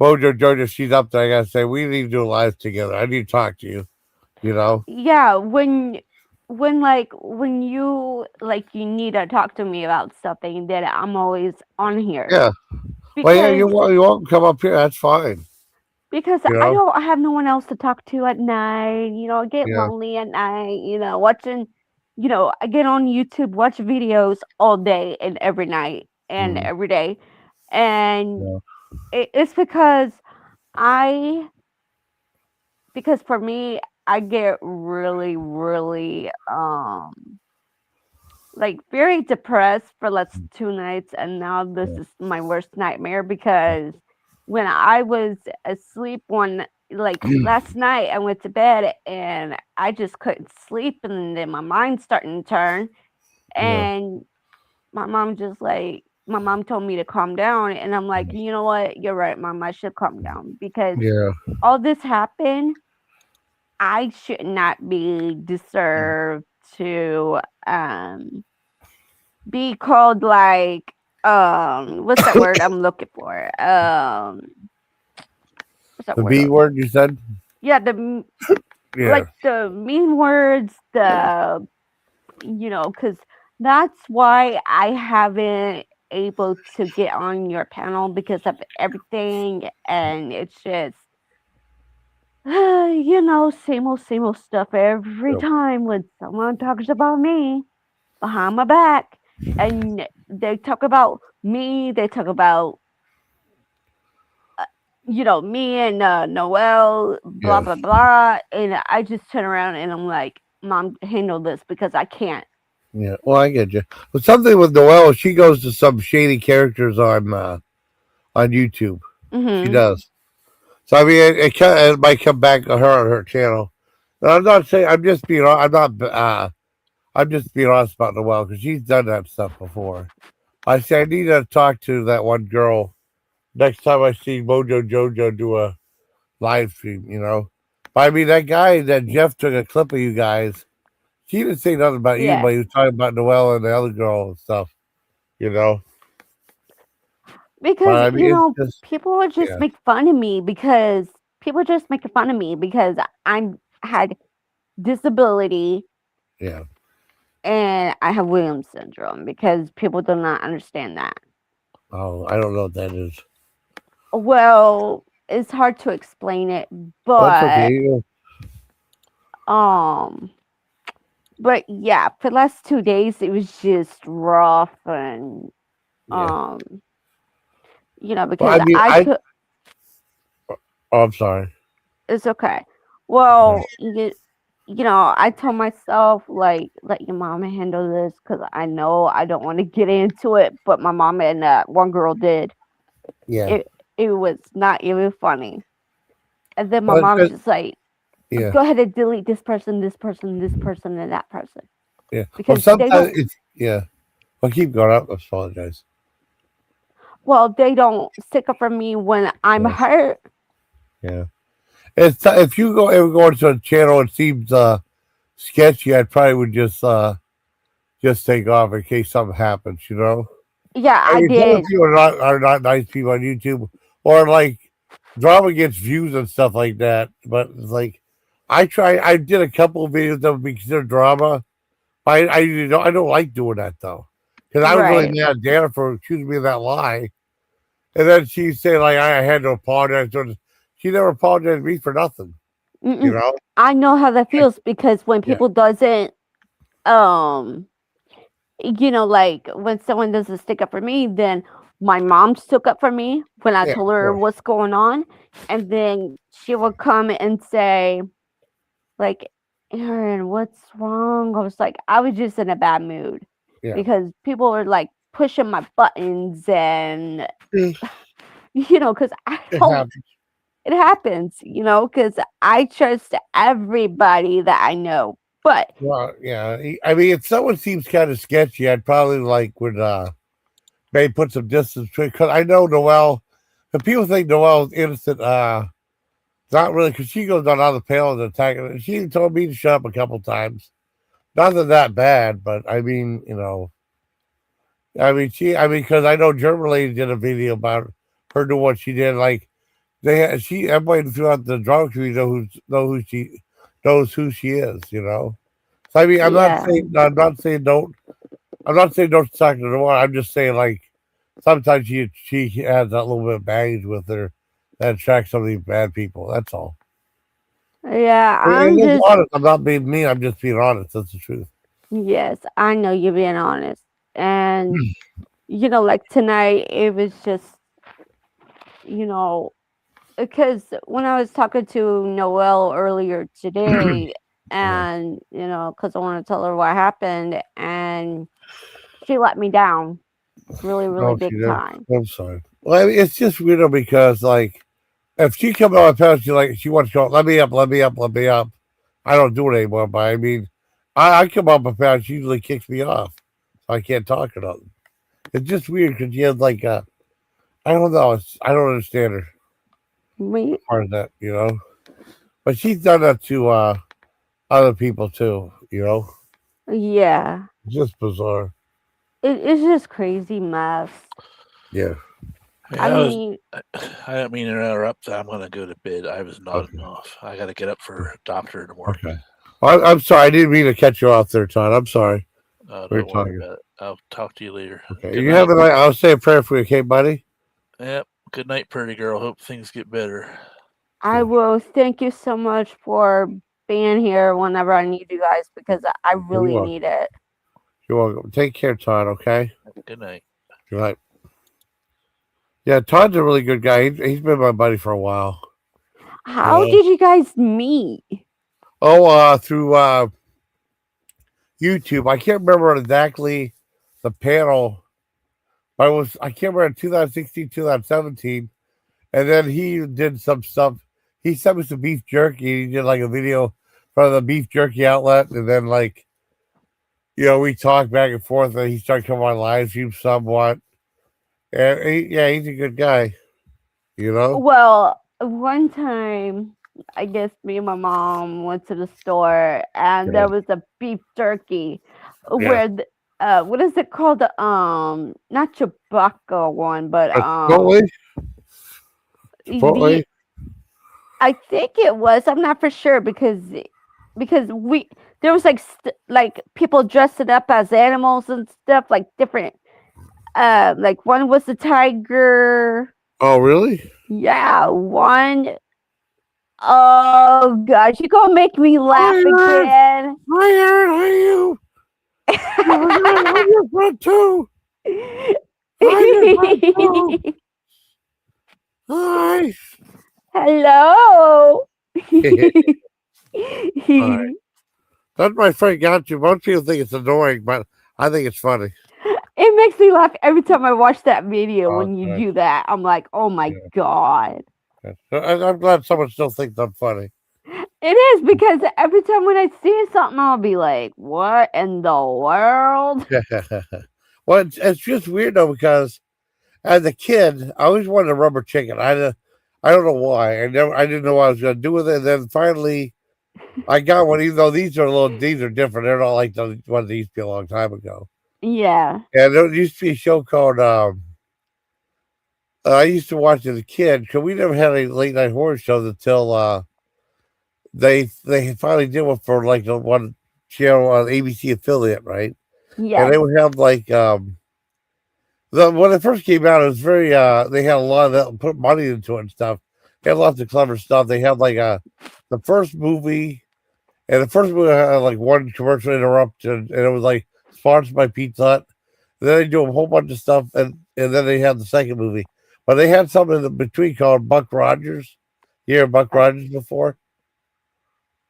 Speaker 1: Mojo Jojo, she's up there, I got to say, we need to do a live together. I need to talk to you, you know?
Speaker 4: Yeah, when you you need to talk to me about something, then I'm always on here.
Speaker 1: Yeah. Well, yeah,
Speaker 4: Because
Speaker 1: you want to come up here, that's fine,
Speaker 4: because
Speaker 1: you
Speaker 4: I
Speaker 1: know?
Speaker 4: don't have no one else to talk to at night. I get
Speaker 1: Yeah.
Speaker 4: lonely at night, watching, I get on YouTube, watch videos all day and every night and
Speaker 1: Mm,
Speaker 4: every day. And
Speaker 1: yeah.
Speaker 4: it's I, because for me, I get really, really, very depressed for last 2 nights, and now this
Speaker 1: Yeah.
Speaker 4: is my worst nightmare because when I was asleep last night, I went to bed and I just couldn't sleep, and then my mind's starting to turn,
Speaker 1: Yeah.
Speaker 4: and my mom told me to calm down, and I'm like, you know what, you're right, mom, I should calm down because
Speaker 1: Yeah.
Speaker 4: all this happened. I should not be deserved to be called what's that word I'm looking for? What's that
Speaker 1: The
Speaker 4: word?
Speaker 1: B word you said?
Speaker 4: Yeah,
Speaker 1: Yeah.
Speaker 4: the mean words, because that's why I haven't able to get on your panel because of everything, and it's just same old stuff every
Speaker 1: Yep.
Speaker 4: time when someone talks about me behind my back, and they talk about me, they talk about me and Noel, blah
Speaker 1: Yeah.
Speaker 4: blah blah, and I just turn around and I'm like, mom, handle this because I can't.
Speaker 1: Yeah. Well, I get you. But something with Noelle, she goes to some shady characters on YouTube. She
Speaker 4: Hmm.
Speaker 1: does. So I mean, it might come back to her on her channel. And I'm not saying. I'm just being. I'm not. I'm just being honest about Noelle because she's done that stuff before. I say I need to talk to that one girl next time I see Mojo Jojo do a live stream. But I mean, that guy that Jeff took a clip of you guys. He didn't say nothing about you,
Speaker 4: Yeah,
Speaker 1: but he was talking about Noelle and the other girl and stuff. You know. But
Speaker 4: because
Speaker 1: I mean, it's just
Speaker 4: people would just
Speaker 1: yeah,
Speaker 4: make fun of me because people just make fun of me because I'm had disability
Speaker 1: yeah.
Speaker 4: and I have Williams syndrome because people do not understand that.
Speaker 1: Oh, I don't know what that is.
Speaker 4: Well, it's hard to explain it,
Speaker 1: Oh, it's okay.
Speaker 4: but um but yeah, for the last 2 days it was just rough, and
Speaker 1: Yeah.
Speaker 4: um
Speaker 1: Well,
Speaker 4: because
Speaker 1: I mean,
Speaker 4: I could.
Speaker 1: Oh, I'm sorry.
Speaker 4: It's okay.
Speaker 1: Yeah.
Speaker 4: Well, I told myself, like, let your mama handle this because I know I don't want to get into it, but my mom and one girl did.
Speaker 1: Yeah.
Speaker 4: It was not even funny. And then my
Speaker 1: Well, it's
Speaker 4: mom's
Speaker 1: good.
Speaker 4: just like,
Speaker 1: Yeah.
Speaker 4: go ahead and delete this person, this person, this person, and that person
Speaker 1: Yeah. Well,
Speaker 4: because they
Speaker 1: sometimes
Speaker 4: don't.
Speaker 1: it's yeah. Well, keep going up. I apologize.
Speaker 4: Well, they don't stick up for me when I'm
Speaker 1: Yeah.
Speaker 4: hurt.
Speaker 1: Yeah. It's if you ever go into a channel and it seems sketchy, I probably would just take off in case something happens.
Speaker 4: Yeah,
Speaker 1: I
Speaker 4: I
Speaker 1: mean, some
Speaker 4: did.
Speaker 1: people are not nice people on YouTube, or like drama gets views and stuff like that. But it's like I did a couple of videos that would be considered drama. I don't like doing that though, because I was really
Speaker 4: Right.
Speaker 1: mad at Dana for accusing me of that lie, and then she said like I had to apologize. So she never apologized to me for nothing.
Speaker 4: Mm-mm.
Speaker 1: You know?
Speaker 4: I know how that feels because when people doesn't, like when someone doesn't stick up for me, then my mom stuck up for me when I
Speaker 1: Yeah,
Speaker 4: told
Speaker 1: of
Speaker 4: her
Speaker 1: course.
Speaker 4: what's going on, and then she would come and say, like, Aaron, what's wrong? I was like, I was just in a bad mood
Speaker 1: Yeah.
Speaker 4: because people were like pushing my buttons and
Speaker 1: Mm.
Speaker 4: because I
Speaker 1: It
Speaker 4: don't.
Speaker 1: happens.
Speaker 4: It happens, because I trust everybody that I know. But
Speaker 1: Well, yeah. I mean, if someone seems kind of sketchy, I'd probably would maybe put some distance between, because I know Noelle. The people think Noelle's innocent. Not really, because she goes on other panels and attacking. She even told me to shut up a couple times. Nothing that bad, but I mean, because I know German lady did a video about her doing what she did. Like everybody throughout the drama community knows who she is. So I mean,
Speaker 4: yeah,
Speaker 1: I'm not saying don't talk to the one. I'm just saying sometimes she has that little bit of baggage with her that attracts some of these bad people. That's all.
Speaker 4: yeah,
Speaker 1: And
Speaker 4: I'm
Speaker 1: that's
Speaker 4: just,
Speaker 1: honest. I'm not being mean. I'm just being honest. That's the truth.
Speaker 4: yes, I know you're being honest. And, like tonight, it was just, you know, because when I was talking to Noelle earlier today,
Speaker 1: Yeah.
Speaker 4: and, because I want to tell her what happened, and she let me down really, really
Speaker 1: Oh, she
Speaker 4: big
Speaker 1: did.
Speaker 4: time.
Speaker 1: I'm sorry. Well, I mean, it's just weird because if she come on my past, she wants to go, let me up, let me up, let me up. I don't do it anymore. But I mean, I come on my past, she usually kicks me off, so I can't talk or nothing. It's just weird because she has I don't know. I don't understand her
Speaker 4: Me,
Speaker 1: as far as that. But she's done that to other people too.
Speaker 4: yeah.
Speaker 1: It's just bizarre.
Speaker 4: It's just crazy mess.
Speaker 1: Yeah.
Speaker 4: I
Speaker 2: Yeah,
Speaker 4: mean,
Speaker 2: I don't mean to interrupt. I'm gonna go to bed. I was nodding
Speaker 1: Okay.
Speaker 2: off. I got to get up for doctor in the morning.
Speaker 1: Okay. I'm sorry. I didn't mean to cut you off there, Todd. I'm sorry. We were
Speaker 2: Don't worry
Speaker 1: talking.
Speaker 2: about it. I'll talk to you later.
Speaker 1: Okay.
Speaker 2: Good
Speaker 1: You
Speaker 2: night.
Speaker 1: have I'll say a prayer for you, okay, buddy?
Speaker 2: Yep. Good night, pretty girl. Hope things get better.
Speaker 4: I will thank you so much for being here whenever I need you guys because I
Speaker 1: You're
Speaker 4: really
Speaker 1: welcome.
Speaker 4: need it.
Speaker 1: You're welcome. Take care, Todd, okay?
Speaker 2: Good night.
Speaker 1: Good night. Yeah, Todd's a really good guy. He's been my buddy for a while.
Speaker 4: How did you guys meet?
Speaker 1: Through YouTube. I can't remember exactly the panel. But I can't remember 2016, 2017. And then he did some stuff. He sent me some beef jerky. He did a video from the beef jerky outlet. And then we talked back and forth and he started coming on live stream somewhat. And he's a good guy,
Speaker 4: Well, one time, I guess me and my mom went to the store and
Speaker 1: Yeah.
Speaker 4: there was a beef jerky
Speaker 1: Yeah.
Speaker 4: where what is it called? Not Chewbacca one, but
Speaker 1: Chipotle? Chipotle?
Speaker 4: I think it was. I'm not for sure because there was like people dressing up as animals and stuff, like different. Like one was a tiger.
Speaker 1: Oh, really?
Speaker 4: Yeah, one. Oh gosh, you gonna make me laugh again.
Speaker 1: Hi, Aaron. How are you? I'm your friend too. I'm your friend too. Hi.
Speaker 4: Hello.
Speaker 1: All right. That's my friend got you. Most people think it's annoying, but I think it's funny.
Speaker 4: It makes me laugh every time I watch that video
Speaker 1: Oh,
Speaker 4: when you
Speaker 1: good.
Speaker 4: do that. I'm like, oh my
Speaker 1: Yeah.
Speaker 4: god.
Speaker 1: I'm glad someone still thinks I'm funny.
Speaker 4: It is because every time when I see something, I'll be like, what in the world?
Speaker 1: Well, it's just weird though because as a kid, I always wanted a rubber chicken. I don't know why. I didn't know what I was going to do with it. And then finally, I got one. Even though these are different. They're not like the ones that used to be a long time ago.
Speaker 4: Yeah.
Speaker 1: And there used to be a show called. I used to watch as a kid because we never had any late night horror shows until they finally did one for the one channel on ABC affiliate, right?
Speaker 4: Yes.
Speaker 1: And they would have when it first came out, it was very they had a lot of that, put money into it and stuff. had lots of clever stuff. They had like the first movie, and the first movie had like one commercial interruption, and it was like sponsored by Pizza Hut. And then they do a whole bunch of stuff, and then they had the second movie. But they had something in between called Buck Rogers. You hear Buck Rogers before?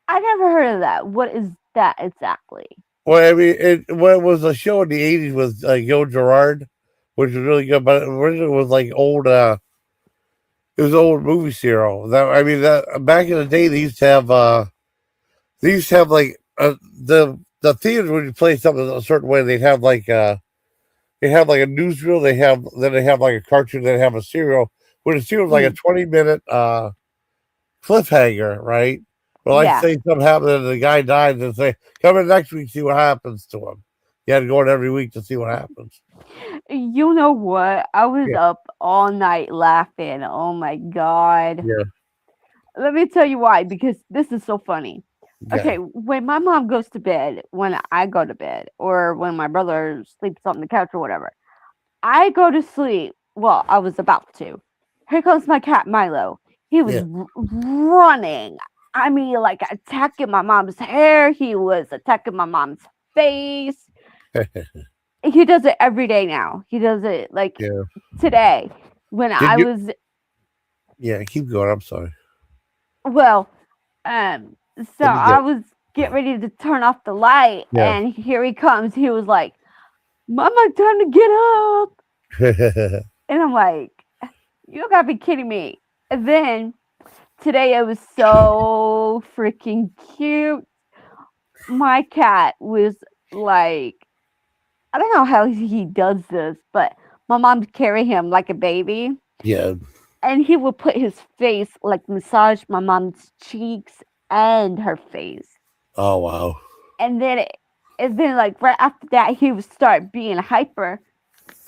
Speaker 4: I never heard of that. What is that exactly?
Speaker 1: Well, I mean, it was a show in the '80s with Yo Gerard, which was really good. But originally it was like old. It was old movie serial. That I mean, that back in the day they used to have. They used to have like the theaters when you play something a certain way. They'd have like a newsreel. They have like a cartoon. They have a serial. When the serial was like a 20-minute cliffhanger, right? Well, like
Speaker 4: Yeah.
Speaker 1: say something happened and the guy died, and say, come in next week, see what happens to him. You had to go in every week to see what happens.
Speaker 4: You know what? I was
Speaker 1: Yeah.
Speaker 4: up all night laughing. Oh my god.
Speaker 1: Yeah.
Speaker 4: Let me tell you why, because this is so funny.
Speaker 1: Yeah.
Speaker 4: Okay, when my mom goes to bed, when I go to bed, or when my brother sleeps on the couch or whatever, I go to sleep. Well, I was about to. Here comes my cat Milo. He was
Speaker 1: Yeah.
Speaker 4: running. I mean, like attacking my mom's hair. He was attacking my mom's face. He does it every day now. He does it like
Speaker 1: Yeah.
Speaker 4: today when I
Speaker 1: you-
Speaker 4: was
Speaker 1: Yeah, keep going. I'm sorry.
Speaker 4: well, so
Speaker 1: Let me
Speaker 4: I
Speaker 1: get-
Speaker 4: was getting ready to turn off the light,
Speaker 1: Yeah.
Speaker 4: and here he comes. He was like, "Mama, time to get up," and I'm like, "You gotta be kidding me!" And then today it was so freaking cute. My cat was like, I don't know how he does this, but my mom carry him like a baby.
Speaker 1: Yeah.
Speaker 4: And he would put his face, like massage my mom's cheeks and her face.
Speaker 1: Oh wow.
Speaker 4: And then like right after that, he would start being hyper,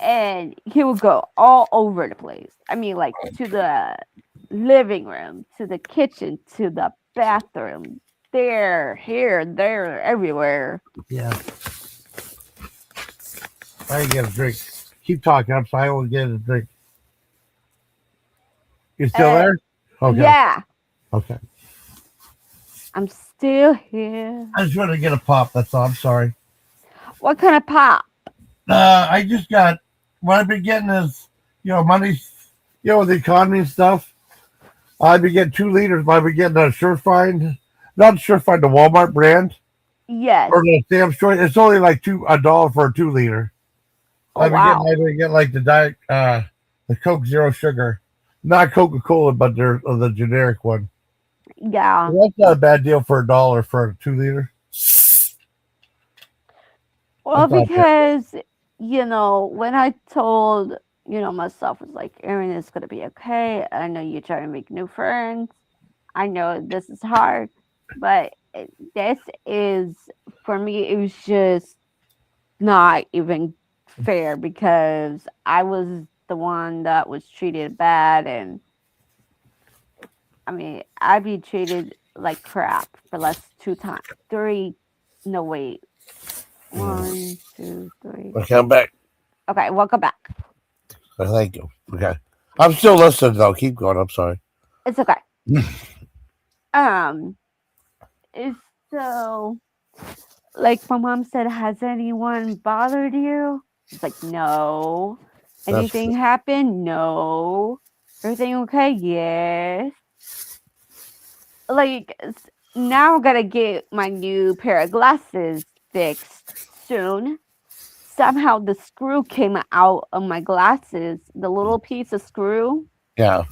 Speaker 4: and he would go all over the place. I mean, like to the living room, to the kitchen, to the bathroom, there, here, there, everywhere.
Speaker 1: Yeah. I didn't get a drink. Keep talking. I'm sorry. I won't get a drink. You still there? Okay.
Speaker 4: Yeah,
Speaker 1: Okay.
Speaker 4: I'm still here.
Speaker 1: I just wanted to get a pop. That's all. I'm sorry.
Speaker 4: What kind of pop?
Speaker 1: I just got what I've been getting is money, with the economy and stuff. I've been getting 2 liters, but I've been getting a Surefine, not Surefine, the Walmart brand
Speaker 4: Yes.
Speaker 1: or the Sam's Choice. It's only like $1 for a 2 liter.
Speaker 4: Oh,
Speaker 1: I've
Speaker 4: wow.
Speaker 1: been getting like the diet, the Coke Zero Sugar, not Coca-Cola, but they're the generic one.
Speaker 4: Yeah.
Speaker 1: That's not a bad deal for $1 for a 2 liter.
Speaker 4: Well,
Speaker 1: That's not
Speaker 4: because, when I told, myself, was like, Erin, it's going to be okay. I know you're trying to make new friends. I know this is hard, but this is, for me, it was just not even fair because I was the one that was treated bad. And I mean, I'd be treated like crap for less 3. No, wait. 1, 2, 3.
Speaker 1: Okay, I'm back.
Speaker 4: Okay, welcome back.
Speaker 1: Thank you. Okay. I'm still listening though. Keep going. I'm sorry.
Speaker 4: It's okay. It's so, like my mom said, has anyone bothered you? It's like, no.
Speaker 1: That's
Speaker 4: Anything happened? No. Everything okay? Yes. Like now I gotta get my new pair of glasses fixed soon. Somehow the screw came out of my glasses. The little piece of screw,
Speaker 1: Yeah.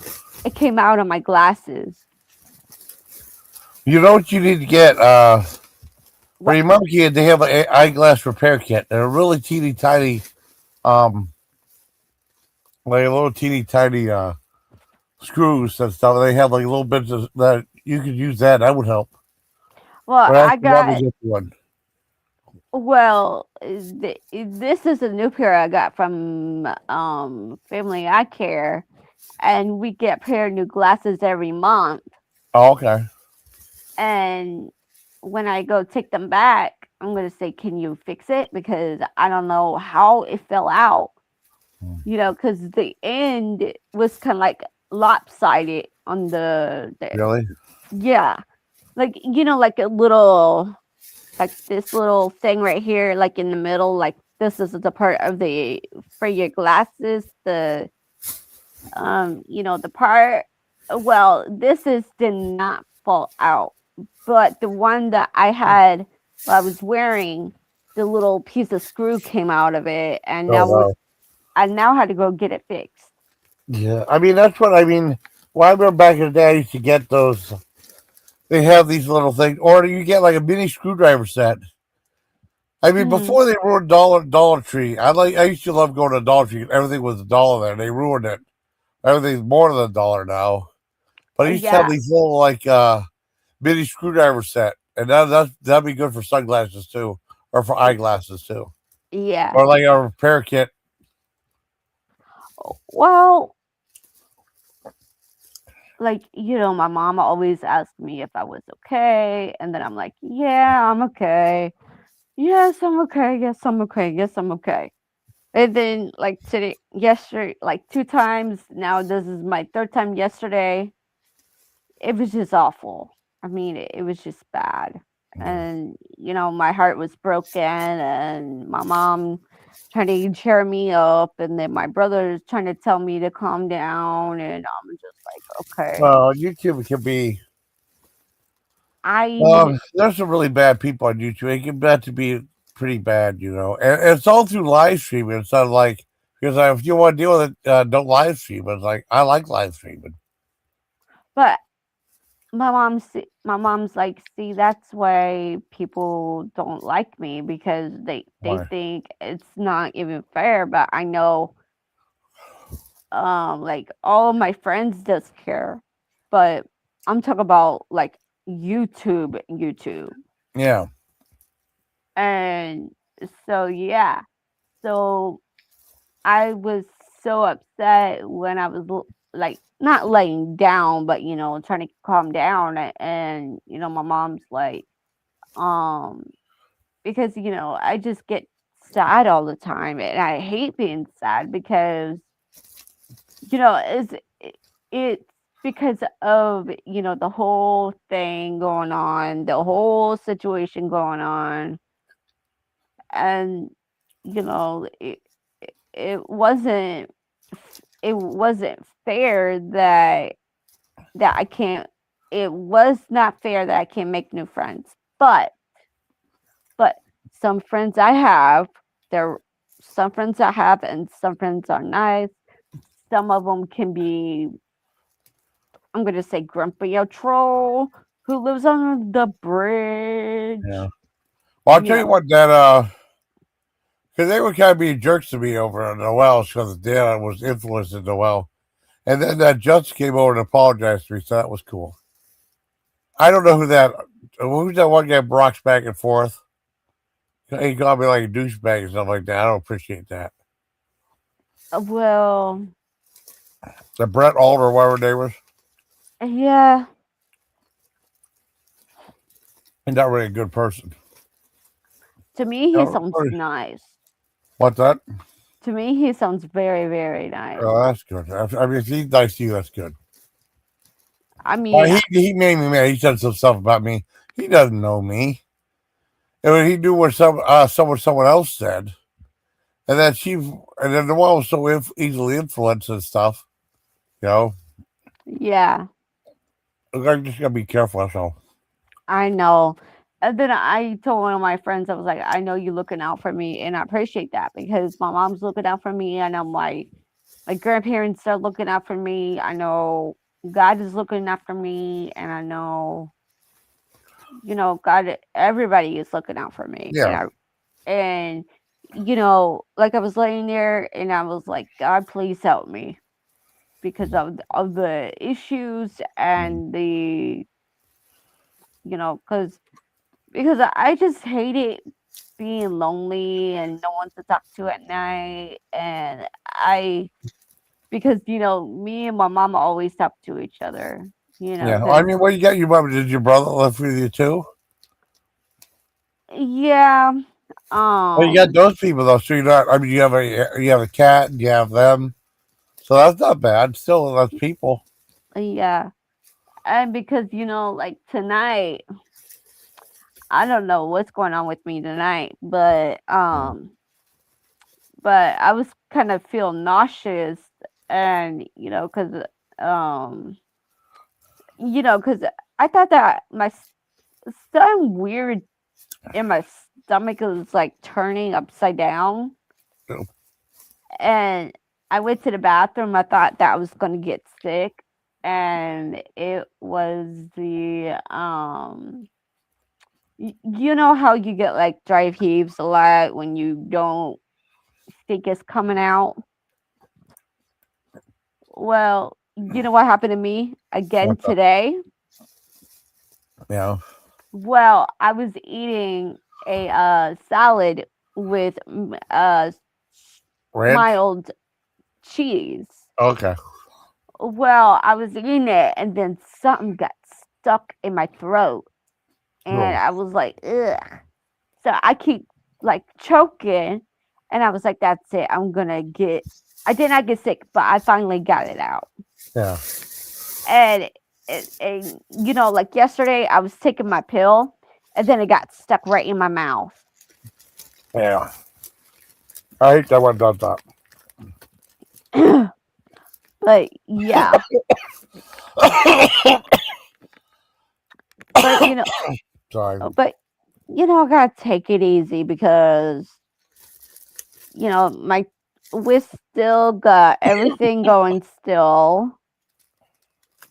Speaker 4: it came out of my glasses.
Speaker 1: You know what you need to get? For your mom kid, they have an eyeglass repair kit. They're really teeny tiny, like a little teeny tiny screws and stuff. They have like little bits of that you could use. That would help.
Speaker 4: Well,
Speaker 1: Or
Speaker 4: I
Speaker 1: ask your mom to
Speaker 4: got.
Speaker 1: get one.
Speaker 4: Well, this is a new pair I got from Family Eye Care, and we get a pair of new glasses every month.
Speaker 1: Oh, okay.
Speaker 4: And when I go take them back, I'm gonna say, "Can you fix it?" Because I don't know how it fell out. Because the end was kind of like lopsided on the
Speaker 1: Really?
Speaker 4: yeah, like like a little, like this little thing right here, like in the middle, like this is the part of the for your glasses, the the part. Well, this is did not fall out, but the one that I was wearing, the little piece of screw came out of it, and
Speaker 1: Oh wow.
Speaker 4: I now had to go get it fixed.
Speaker 1: Yeah. I mean, that's what I mean. Well, I remember back in the day, I used to get those. They have these little things, or you get like a mini screwdriver set. I mean,
Speaker 4: Mm,
Speaker 1: before they ruined Dollar Tree, I used to love going to Dollar Tree. Everything was a dollar there. They ruined it. Everything's more than a dollar now. But I used to have
Speaker 4: yeah,
Speaker 1: these little like mini screwdriver set, and that'd be good for sunglasses too, or for eyeglasses too,
Speaker 4: yeah.
Speaker 1: or like a repair kit.
Speaker 4: Well, like my mom always asked me if I was okay, and then I'm like, yeah, I'm okay. Yes, I'm okay. Yes, I'm okay. Yes, I'm okay. And then like today, yesterday, like two times. Now this is my third time yesterday. It was just awful. I mean, it was just bad. And my heart was broken, and my mom trying to cheer me up, and then my brother is trying to tell me to calm down, and I'm just like, okay.
Speaker 1: Well, YouTube can be.
Speaker 4: I
Speaker 1: There's some really bad people on YouTube. It can get to be pretty bad, and it's all through live streaming. It's not like because if you want to deal with it, don't live stream. It's like I like live streaming.
Speaker 4: but my mom's like, see, that's why people don't like me, because they
Speaker 1: Why?
Speaker 4: think it's not even fair. But I know, like all of my friends does care, but I'm talking about like YouTube.
Speaker 1: Yeah,
Speaker 4: And so yeah, so I was so upset when I was like not laying down, but trying to calm down, and my mom's like, um because I just get sad all the time, and I hate being sad because it's because of the whole thing going on, the whole situation going on, and it wasn't it wasn't fair that I can't it was not fair that I can't make new friends. But some friends I have, there some friends I have, and some friends are nice. Some of them can be, I'm gonna say, grumpy, a troll who lives on the
Speaker 1: yeah.
Speaker 4: bridge.
Speaker 1: Well, I'll
Speaker 4: You
Speaker 1: tell you
Speaker 4: know,
Speaker 1: what, because they were kind of being jerks to me over at Noel because the dad was influenced in Noel. And then that Justin came over and apologized to me, so that was cool. I don't know who's that one guy rocks back and forth? He called me like a douchebag and stuff like that. I don't appreciate that.
Speaker 4: well,
Speaker 1: The Brett Alder, whatever they was,
Speaker 4: yeah.
Speaker 1: he's not really a good person.
Speaker 4: To me, he
Speaker 1: No,
Speaker 4: sounds nice.
Speaker 1: what's that?
Speaker 4: To me, he sounds very, very nice.
Speaker 1: Oh, that's good. I mean, if he's nice to you, that's good.
Speaker 4: I mean,
Speaker 1: He made me mad. He said some stuff about me. He doesn't know me. And when he knew what someone else said, and then the one was so easily influenced and stuff. You know,
Speaker 4: yeah,
Speaker 1: I just gotta be careful. That's all.
Speaker 4: I know. And then I told one of my friends, I was like, I know you looking out for me, and I appreciate that because my mom's looking out for me, and I'm like, my grandparents are looking out for me. I know God is looking after me, and I know, God, everybody is looking out for me.
Speaker 1: Yeah,
Speaker 4: And like I was laying there, and I was like, God, please help me because of the issues and the, because I just hated being lonely and no one to talk to at night. And because, me and my mama always talk to each other,
Speaker 1: yeah. I
Speaker 4: because,
Speaker 1: mean, what you got? Your mother? Did your brother live with you too?
Speaker 4: yeah,
Speaker 1: Well, you got those people though. So you're not. I mean, you have a cat. And you have them. So that's not bad. Still less people.
Speaker 4: Yeah. And because, like tonight, I don't know what's going on with me tonight, but I was kind of feel nauseous and, um, cuz I thought that something weird in my stomach was like turning upside down.
Speaker 1: Oh.
Speaker 4: And I went to the bathroom. I thought that I was going to get sick, and it was you know how you get like dry heaves a lot when you don't think it's coming out. Well, you know what happened to me again
Speaker 1: What the?
Speaker 4: today?
Speaker 1: Yeah.
Speaker 4: Well, I was eating a salad with
Speaker 1: Ranch?
Speaker 4: mild cheese.
Speaker 1: Okay.
Speaker 4: Well, I was eating it and then something got stuck in my throat and
Speaker 1: No.
Speaker 4: I was like, ugh. So I keep like choking and I was like, that's it. I did not get sick, but I finally got it out.
Speaker 1: Yeah.
Speaker 4: And like yesterday I was taking my pill and then it got stuck right in my mouth.
Speaker 1: Yeah. I hate that one does that.
Speaker 4: But yeah. But
Speaker 1: Sorry.
Speaker 4: but I gotta take it easy because my we still got everything going still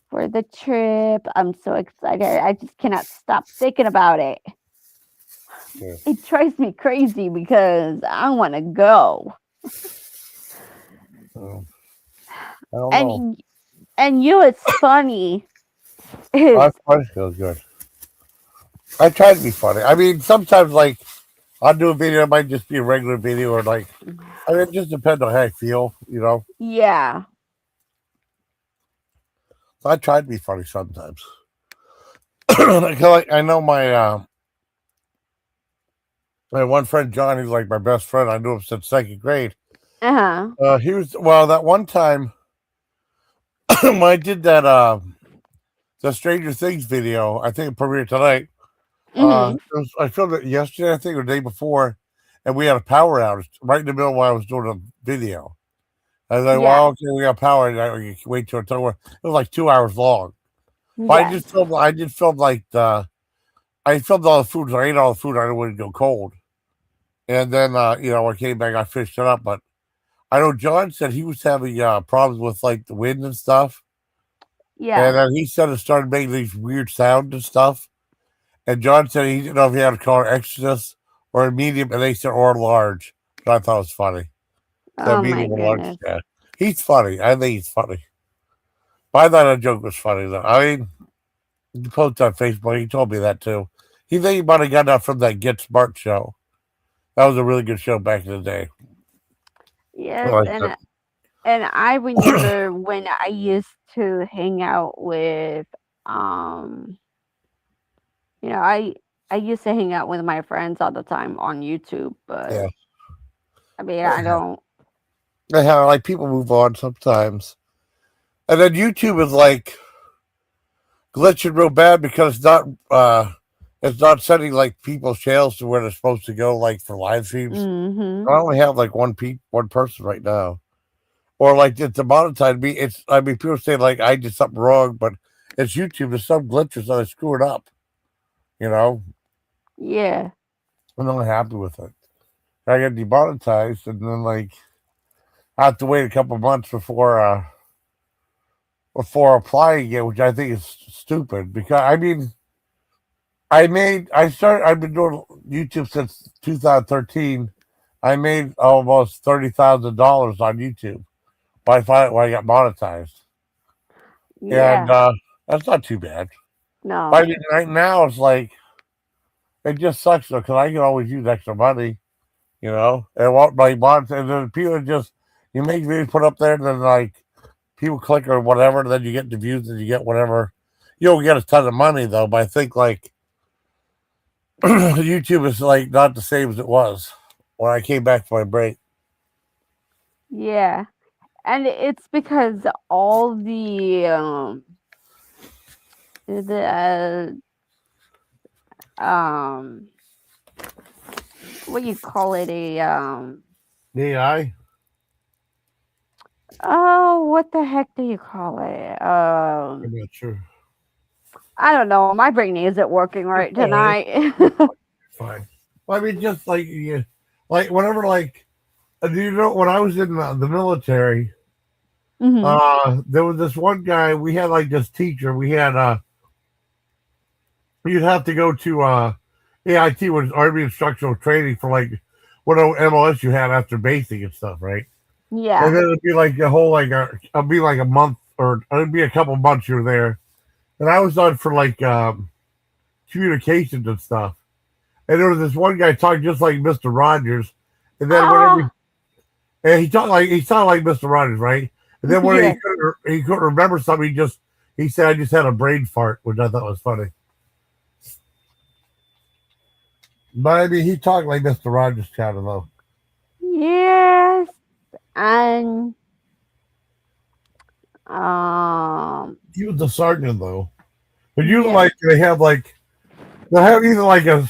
Speaker 4: for the trip. I'm so excited. I just cannot stop thinking about it.
Speaker 1: Yeah.
Speaker 4: It drives me crazy because I want to go.
Speaker 1: I don't know.
Speaker 4: And it's funny is
Speaker 1: I find it feels good. I try to be funny. I mean, sometimes like I'll do a video. It might just be a regular video, or like I mean, it just depends on how I feel.
Speaker 4: yeah.
Speaker 1: So I try to be funny sometimes. Like, I know my one friend John. He's like my best friend. I knew him since second grade.
Speaker 4: Uh-huh.
Speaker 1: He was that one time when I did that the Stranger Things video. I think it premiered tonight.
Speaker 4: Mhm.
Speaker 1: I filmed it yesterday, I think, or the day before, and we had a power outage right in the middle while I was doing the video. I was like,
Speaker 4: Yeah.
Speaker 1: "Well, okay, we got power, and you can wait till it's over." It was like 2 hours long. But I
Speaker 4: Yes.
Speaker 1: just filmed. I did film like I filmed all the food. So I ate all the food. I didn't want it to go cold, and then when I came back, I fished it up. But I know John said he was having problems with like the wind and stuff, and
Speaker 4: Yeah.
Speaker 1: then he said it started making these weird sounds and stuff. And John said he didn't know if he had to call an extras or a medium, and they said or large. But I thought it was funny. So
Speaker 4: Oh my
Speaker 1: medium or large,
Speaker 4: goodness.
Speaker 1: yeah. He's funny. I think he's funny. But I thought that joke was funny though. I mean, he posted on Facebook. He told me that too. He think he might have got that from that Get Smart show. That was a really good show back in the day. I
Speaker 4: Yes,
Speaker 1: liked it.
Speaker 4: and I remember when I used to hang out with um I used to hang out with my friends all the time on YouTube, but
Speaker 1: Yeah.
Speaker 4: I mean I don't.
Speaker 1: Yeah, like people move on sometimes. And then YouTube is like glitching real bad because it's not sending like people's channels to where they're supposed to go, like for live streams. I
Speaker 4: Mhm.
Speaker 1: only have like one person right now, or like it's demonetized me. I mean, people say like I did something wrong, but it's YouTube. There's some glitches that I screwed up. You know,
Speaker 4: Yeah.
Speaker 1: I'm not happy with it. I get demonetized, and then like I have to wait a couple months before applying again, which I think is stupid. Because I mean, I've been doing YouTube since 2013. I made almost $30,000 on YouTube when I got monetized, and
Speaker 4: Yeah.
Speaker 1: that's not too bad. But I
Speaker 4: No.
Speaker 1: mean, right now it's like it just sucks though because I can always use extra money, and what like monetize, and then people just you make videos put up there, and then like people click or whatever, and then you get the views and you get whatever. You don't get a ton of money though, but I think like YouTube is like not the same as it was when I came back from my break.
Speaker 4: Yeah. And it's because all the what you call it,
Speaker 1: AI.
Speaker 4: oh, what the heck do you call it?
Speaker 1: I'm not sure.
Speaker 4: I don't know. My brain isn't working right
Speaker 1: All right.
Speaker 4: tonight.
Speaker 1: Fine. Well, I mean, just like like whenever, like, do you know when I was in the military?
Speaker 4: Hmm.
Speaker 1: There was this one guy. We had like this teacher. We had you'd have to go to AIT, was Army Instructional Training, for like what MLS you had after basic and stuff, right? And
Speaker 4: Yeah.
Speaker 1: then it'd be like the whole it'd be like a month, or it'd be a couple months you were there. And I was on for like communications and stuff. And there was this one guy talking just like Mr. Rogers. And then
Speaker 4: Oh,
Speaker 1: and he sounded like Mr. Rogers, right? And then when
Speaker 4: yeah.
Speaker 1: he couldn't remember something, he said, "I just had a brain fart," which I thought was funny. But I mean, he talked like Mr. Rogers kind of though.
Speaker 4: Yes. And um,
Speaker 1: He was the sergeant though. But you
Speaker 4: yeah.
Speaker 1: like they have either like a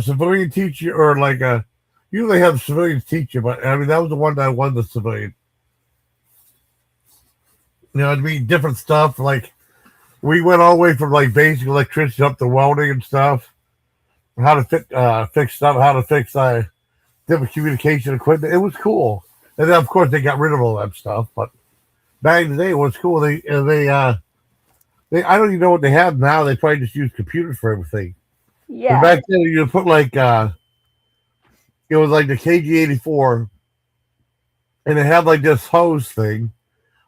Speaker 1: civilian teacher or like a usually have civilians teach you, but I mean that was the one that won the civilian. You know, it'd be different stuff. Like we went all the way from like basic electricity up to welding and stuff. How to fix stuff, how to fix different communication equipment. It was cool. And then of course they got rid of all that stuff. But back in the day it was cool. They I don't even know what they have now. They probably just use computers for everything. But
Speaker 4: Yeah.
Speaker 1: back then you put like it was like the KG-84, and it had like this hose thing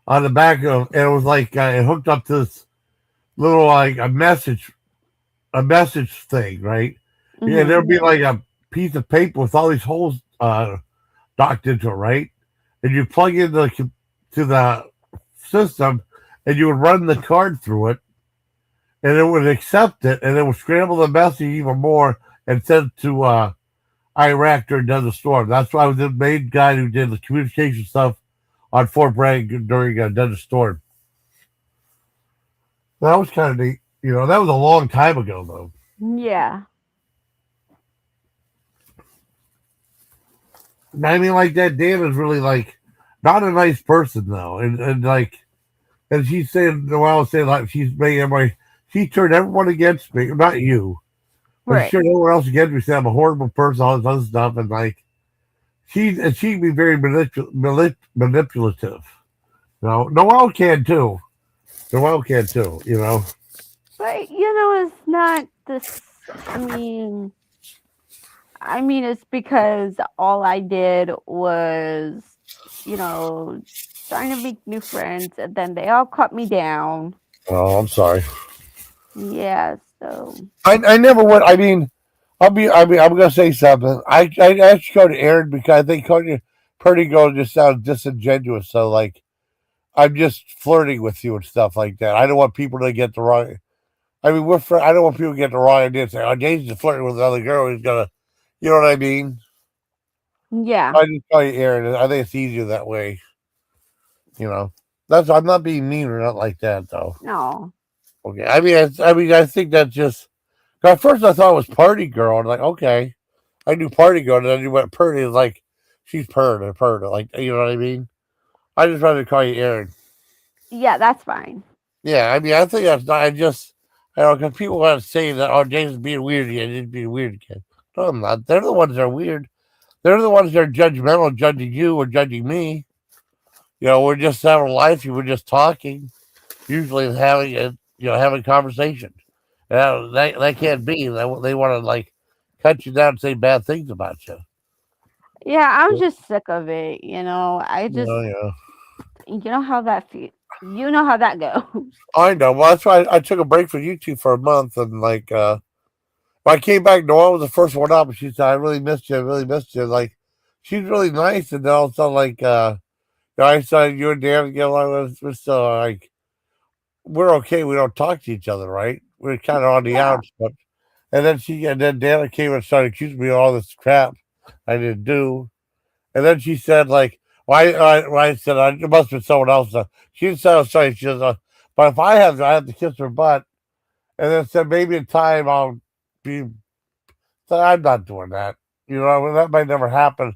Speaker 1: on the back of, and it was like it hooked up to this little like a message thing, right? Yeah,
Speaker 4: Hmm.
Speaker 1: there'd be like a piece of paper with all these holes docked into it, right? And you plug into to the system, and you would run the card through it, and it would accept it, and it would scramble the message even more and send it to Iraq during Desert Storm. That's why I was the main guy who did the communication stuff on Fort Bragg during Desert Storm. That was kind of neat. You know, that was a long time ago, though.
Speaker 4: Yeah.
Speaker 1: I mean, like that Dan is really like not a nice person though, and like, and she's saying, well, I was saying like she's making everybody, she turned everyone against me, not you, but she
Speaker 4: Right.
Speaker 1: turned everyone else against me. Saying I'm a horrible person, all this other stuff, and like she'd be very manipulative. You know, Noel can too. Noel can too. You know.
Speaker 4: But it's not this. I mean, it's because all I did was, you know, trying to make new friends, and then they all cut me down.
Speaker 1: Oh, I'm sorry.
Speaker 4: Yeah. So.
Speaker 1: I never went. I mean, I'm gonna say something. I actually go to Aaron because I think Pretty Girl just sounds disingenuous. So like, I'm just flirting with you and stuff like that. I don't want people to get the wrong. I mean, I don't want people to get the wrong idea and say, "Oh, Jason's flirting with another girl. He's gonna," you know what I mean?
Speaker 4: Yeah.
Speaker 1: I just call you Aaron. I think it's easier that way. You know, that's I'm not being mean or not like that though.
Speaker 4: No.
Speaker 1: Okay, I think that's just. At first, I thought it was Party Girl. And like, okay, I knew Party Girl, and then you went Purdy. Like, she's purred, like, you know what I mean? I just rather call you Aaron.
Speaker 4: Yeah, that's fine.
Speaker 1: Yeah, I mean, I think that's not. I don't know, because people want to say that, oh, Jason's being weird again. He's being weird again. No, I'm not. They're the ones that are weird. They're the ones that are judgmental, judging you or judging me. You know, we're just having life. We're just talking, usually having having conversation. That can't be. They want to like cut you down and say bad things about you.
Speaker 4: Yeah, I'm just sick of it. I just,
Speaker 1: Yeah.
Speaker 4: how that feel. You know how that goes.
Speaker 1: I know. Well, that's why I took a break from YouTube for a month, and like, when I came back, Noelle was the first one up, and she said, "I really missed you. I really missed you." Like, she's really nice, and then all of a sudden, like, I saw you and Dan get along. We're still like, we're okay. We don't talk to each other, right? We're kind of on the
Speaker 4: Yeah.
Speaker 1: outs, but and then Dana came and started accusing me of all this crap I didn't do. And then she said, like, I said it must have been someone else. She didn't say I was sorry. She says, but if I had to kiss her butt, and then said maybe in time I'll be. So I'm not doing that. You know, I mean, that might never happen.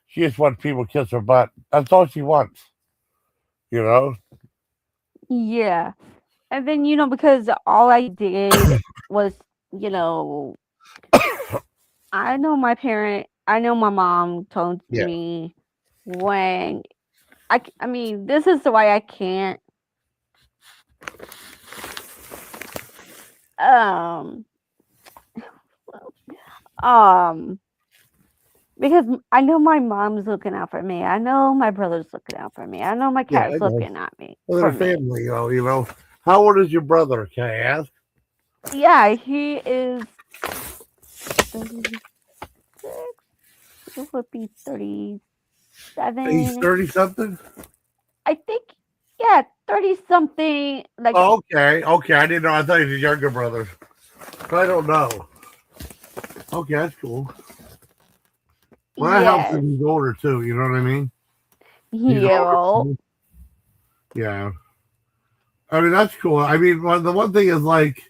Speaker 1: She just wants people to kiss her butt. That's all she wants. You know.
Speaker 4: Yeah. And then, because all I did was, you know, I know my mom told
Speaker 1: Yeah.
Speaker 4: me when I mean, this is the way I can't, um, um, because I know my mom's looking out for me. I know my brother's looking out for me. I know my
Speaker 1: Yeah, I
Speaker 4: cat's
Speaker 1: know.
Speaker 4: looking at me
Speaker 1: Well,
Speaker 4: for
Speaker 1: they're
Speaker 4: me.
Speaker 1: family, you know. How old is your brother? Can I ask?
Speaker 4: Yeah, he is 36. He would be
Speaker 1: He's
Speaker 4: 37.
Speaker 1: 30 something.
Speaker 4: I think, yeah, 30 something. Like,
Speaker 1: Oh, okay, okay. I didn't know. I thought he was a younger brother. But I don't know. Okay, that's cool. Well, that helps if
Speaker 4: yes,
Speaker 1: he's older too. You know what I mean? He's
Speaker 4: yeah,
Speaker 1: older.
Speaker 4: well,
Speaker 1: Yeah. I mean, that's cool. I mean, the one thing is like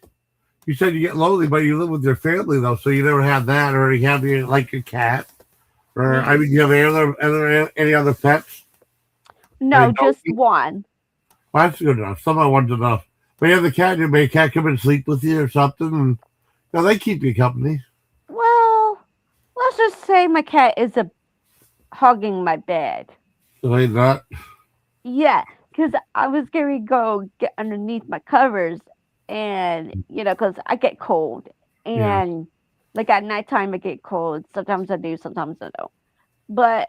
Speaker 1: you said, you get lonely, but you live with your family though, so you never have that, or you have like a cat, or I mean, you have any other pets?
Speaker 4: no,
Speaker 1: Any
Speaker 4: just
Speaker 1: donkey?
Speaker 4: one.
Speaker 1: Well, that's good enough. Someone wants enough. But you have the cat, you make a cat come and sleep with you or something, and they keep you company.
Speaker 4: Well, let's just say my cat is hugging my bed.
Speaker 1: So they not.
Speaker 4: Yeah, because I was going to go get underneath my covers, and because I get cold,
Speaker 1: Yeah.
Speaker 4: and like at nighttime I get cold. Sometimes I do, sometimes I don't. But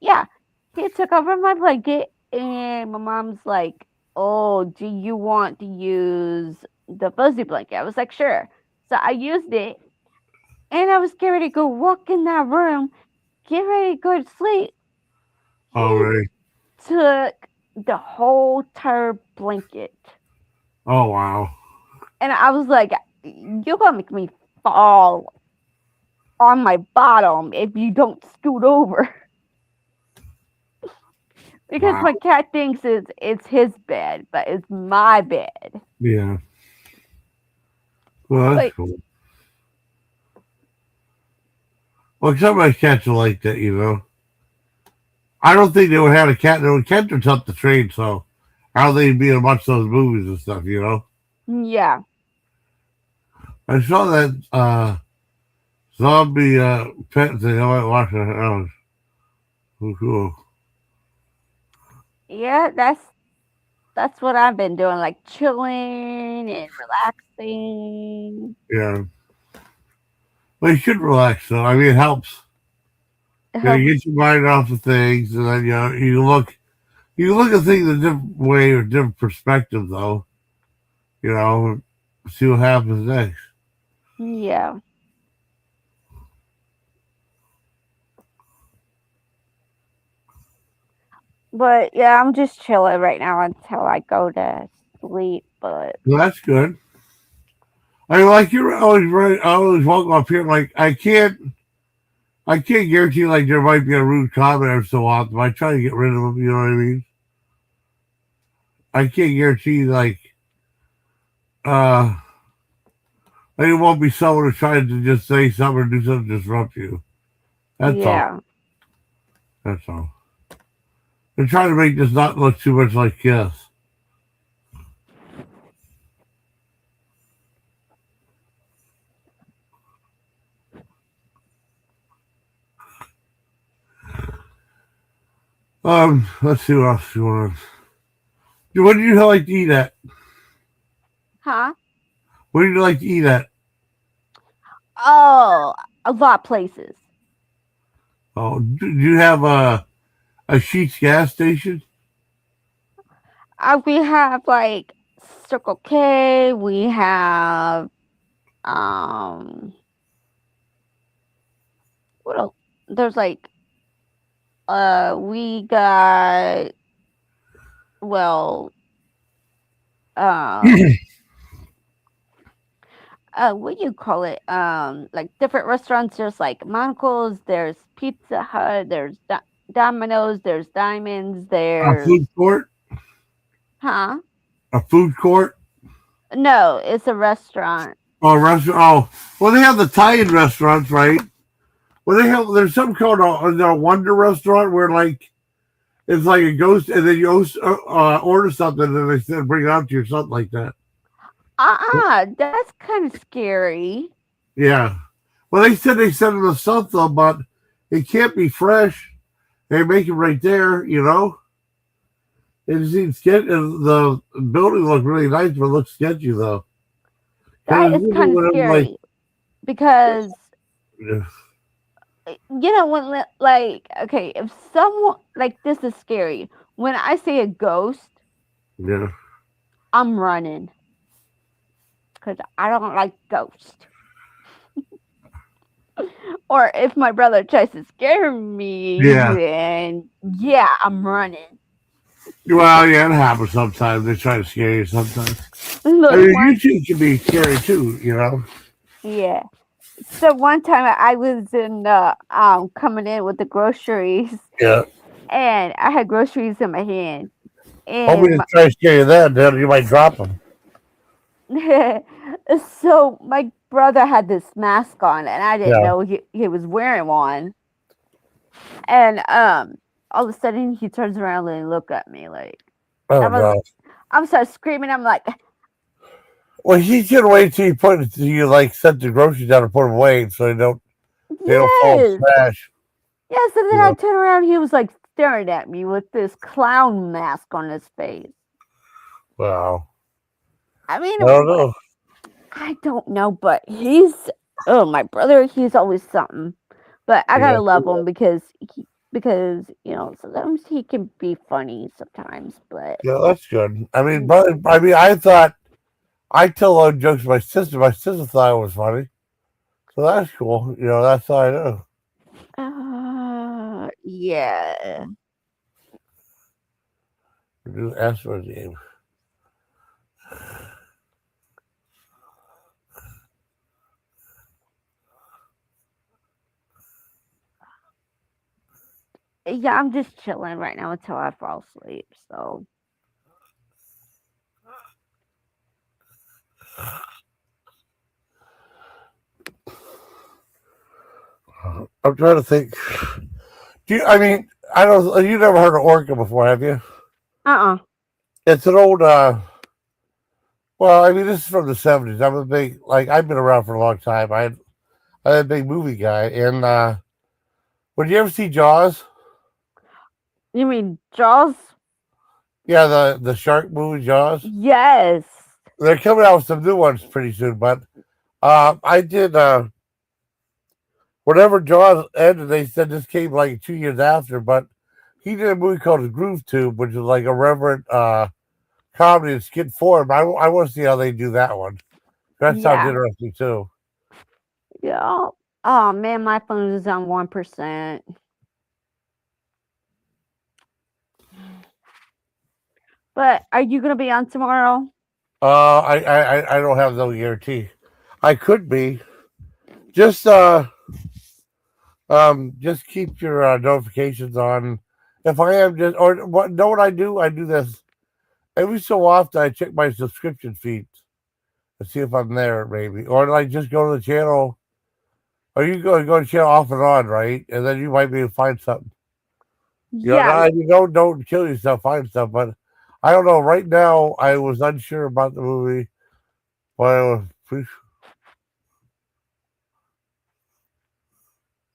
Speaker 4: yeah, he took over my blanket, and my mom's like, "Oh, do you want to use the fuzzy blanket?" I was like, "Sure." So I used it, and I was getting ready to go walk in that room, get ready to go to sleep.
Speaker 1: Oh,
Speaker 4: He
Speaker 1: really?
Speaker 4: took the whole entire blanket,
Speaker 1: Oh, wow.
Speaker 4: and I was like, "You're gonna make me fall on my bottom if you don't scoot over." Because
Speaker 1: Wow.
Speaker 4: my cat thinks it's his bed, but it's my bed.
Speaker 1: Yeah. Well, that's
Speaker 4: But
Speaker 1: cool. Well, some of my cats are like that, you know. I don't think they would have a cat. Cats are tough to train, so I don't think it'd be in a bunch of those movies and stuff, you know.
Speaker 4: yeah,
Speaker 1: I saw that zombie pet thing. I might watch it. Oh, cool.
Speaker 4: yeah, that's what I've been doing, like chilling and relaxing.
Speaker 1: Yeah. Well, you should relax, though. I mean, it helps.
Speaker 4: It
Speaker 1: You know, you
Speaker 4: helps.
Speaker 1: get your mind off of things, and then you look at things a different way or different perspective, though. You know, see what happens next.
Speaker 4: Yeah, but yeah, I'm just chilling right now until I go to sleep. But
Speaker 1: Well, that's good. I mean, like you're always right. I always walk up here like I can't guarantee like there might be a rude comment every so often. I try to get rid of them. You know what I mean? I can't guarantee uh like it won't be someone who tries to just say something or do something to disrupt you. That's all.
Speaker 4: yeah,
Speaker 1: That's all. They're trying to make this not look too much like Kiss. Let's see what else you want. What do you like to eat at?
Speaker 4: huh?
Speaker 1: What do you like to eat at?
Speaker 4: Oh, a lot of places.
Speaker 1: Oh, do you have a Sheets gas station?
Speaker 4: We have like Circle K. We have um, what else? There's like we got, well, um what do you call it, like different restaurants. There's like Monaco's, there's Pizza Hut, there's Domino's, there's Diamonds,
Speaker 1: A
Speaker 4: there's
Speaker 1: food court?
Speaker 4: huh?
Speaker 1: A food court?
Speaker 4: No, it's a restaurant.
Speaker 1: Oh, restaurant. Oh, well, they have the Italian restaurants, right? Well, they have. There's some called a Wonder Restaurant where like it's like a ghost, and then you order something, and they said bring it out to you, or something like that.
Speaker 4: That's kind of scary.
Speaker 1: Yeah. Well, they said they sent them to something, but it can't be fresh. They make it right there, you know. It seems sketchy. The building looked really nice, but it looks sketchy though.
Speaker 4: That is kind of
Speaker 1: When I'm
Speaker 4: scary because
Speaker 1: yeah,
Speaker 4: when like okay, if someone like this is scary. When I say a ghost,
Speaker 1: yeah.
Speaker 4: I'm running because I don't like ghosts. Or if my brother tries to scare me,
Speaker 1: Yeah.
Speaker 4: then yeah, I'm running.
Speaker 1: Well, yeah, it happens sometimes. They try to scare you sometimes. I
Speaker 4: Look,
Speaker 1: mean, YouTube can be scary too, you know.
Speaker 4: yeah. So one time I was in coming in with the groceries
Speaker 1: Yeah.
Speaker 4: and I had groceries in my hand
Speaker 1: Hope we
Speaker 4: and
Speaker 1: didn't try to scare you then you might drop them.
Speaker 4: so my brother had this mask on and I didn't
Speaker 1: Yeah.
Speaker 4: know he was wearing one. And all of a sudden he turns around and look at me like
Speaker 1: Oh
Speaker 4: I'm
Speaker 1: god.
Speaker 4: I'm start screaming. I'm like,
Speaker 1: Well, he should wait till you put it. Till you like set the groceries down and put them away, so they don't fall and
Speaker 4: yes,
Speaker 1: smash.
Speaker 4: yes. And then
Speaker 1: You
Speaker 4: I
Speaker 1: know.
Speaker 4: turn around. He was like staring at me with this clown mask on his face.
Speaker 1: Wow.
Speaker 4: I mean,
Speaker 1: I don't know.
Speaker 4: I don't know, but my brother. He's always something. But I
Speaker 1: Yeah.
Speaker 4: gotta love him because sometimes he can be funny sometimes. But
Speaker 1: Yeah, that's good. I mean, but I mean, I thought I tell a lot of jokes to my sister. My sister thought it was funny, so that's cool. You know, that's all I know.
Speaker 4: yeah.
Speaker 1: Do Astro game.
Speaker 4: Yeah, I'm just chilling right now until I fall asleep. So
Speaker 1: I'm trying to think. Do you? I mean, I don't. You never heard of Orca before, have you?
Speaker 4: uh
Speaker 1: It's an old. Well, I mean, this is from the '70s. I'm a big I've been around for a long time. I'm a big movie guy, and would you ever see Jaws?
Speaker 4: You mean Jaws?
Speaker 1: Yeah, the shark movie Jaws.
Speaker 4: Yes.
Speaker 1: They're coming out with some new ones pretty soon, but I did whenever Jaws ended. They said this came like 2 years after, but he did a movie called The Groove Tube, which is like a reverent comedy in skit form. I want to see how they do that one. That sounds
Speaker 4: Yeah.
Speaker 1: interesting too.
Speaker 4: Yeah. Oh man, my phone is on 1%. But are you gonna be on tomorrow?
Speaker 1: I don't have no guarantee. I could be. Just just keep your notifications on. If I am just or what know what I do? I do this every so often. I check my subscription feeds and see if I'm there, maybe, or like just go to the channel. Or you go to channel off and on, right? And then you might be able to find something. You know,
Speaker 4: Yeah.
Speaker 1: you don't kill yourself, find stuff. But I don't know. Right now, I was unsure about the movie, but I was pretty.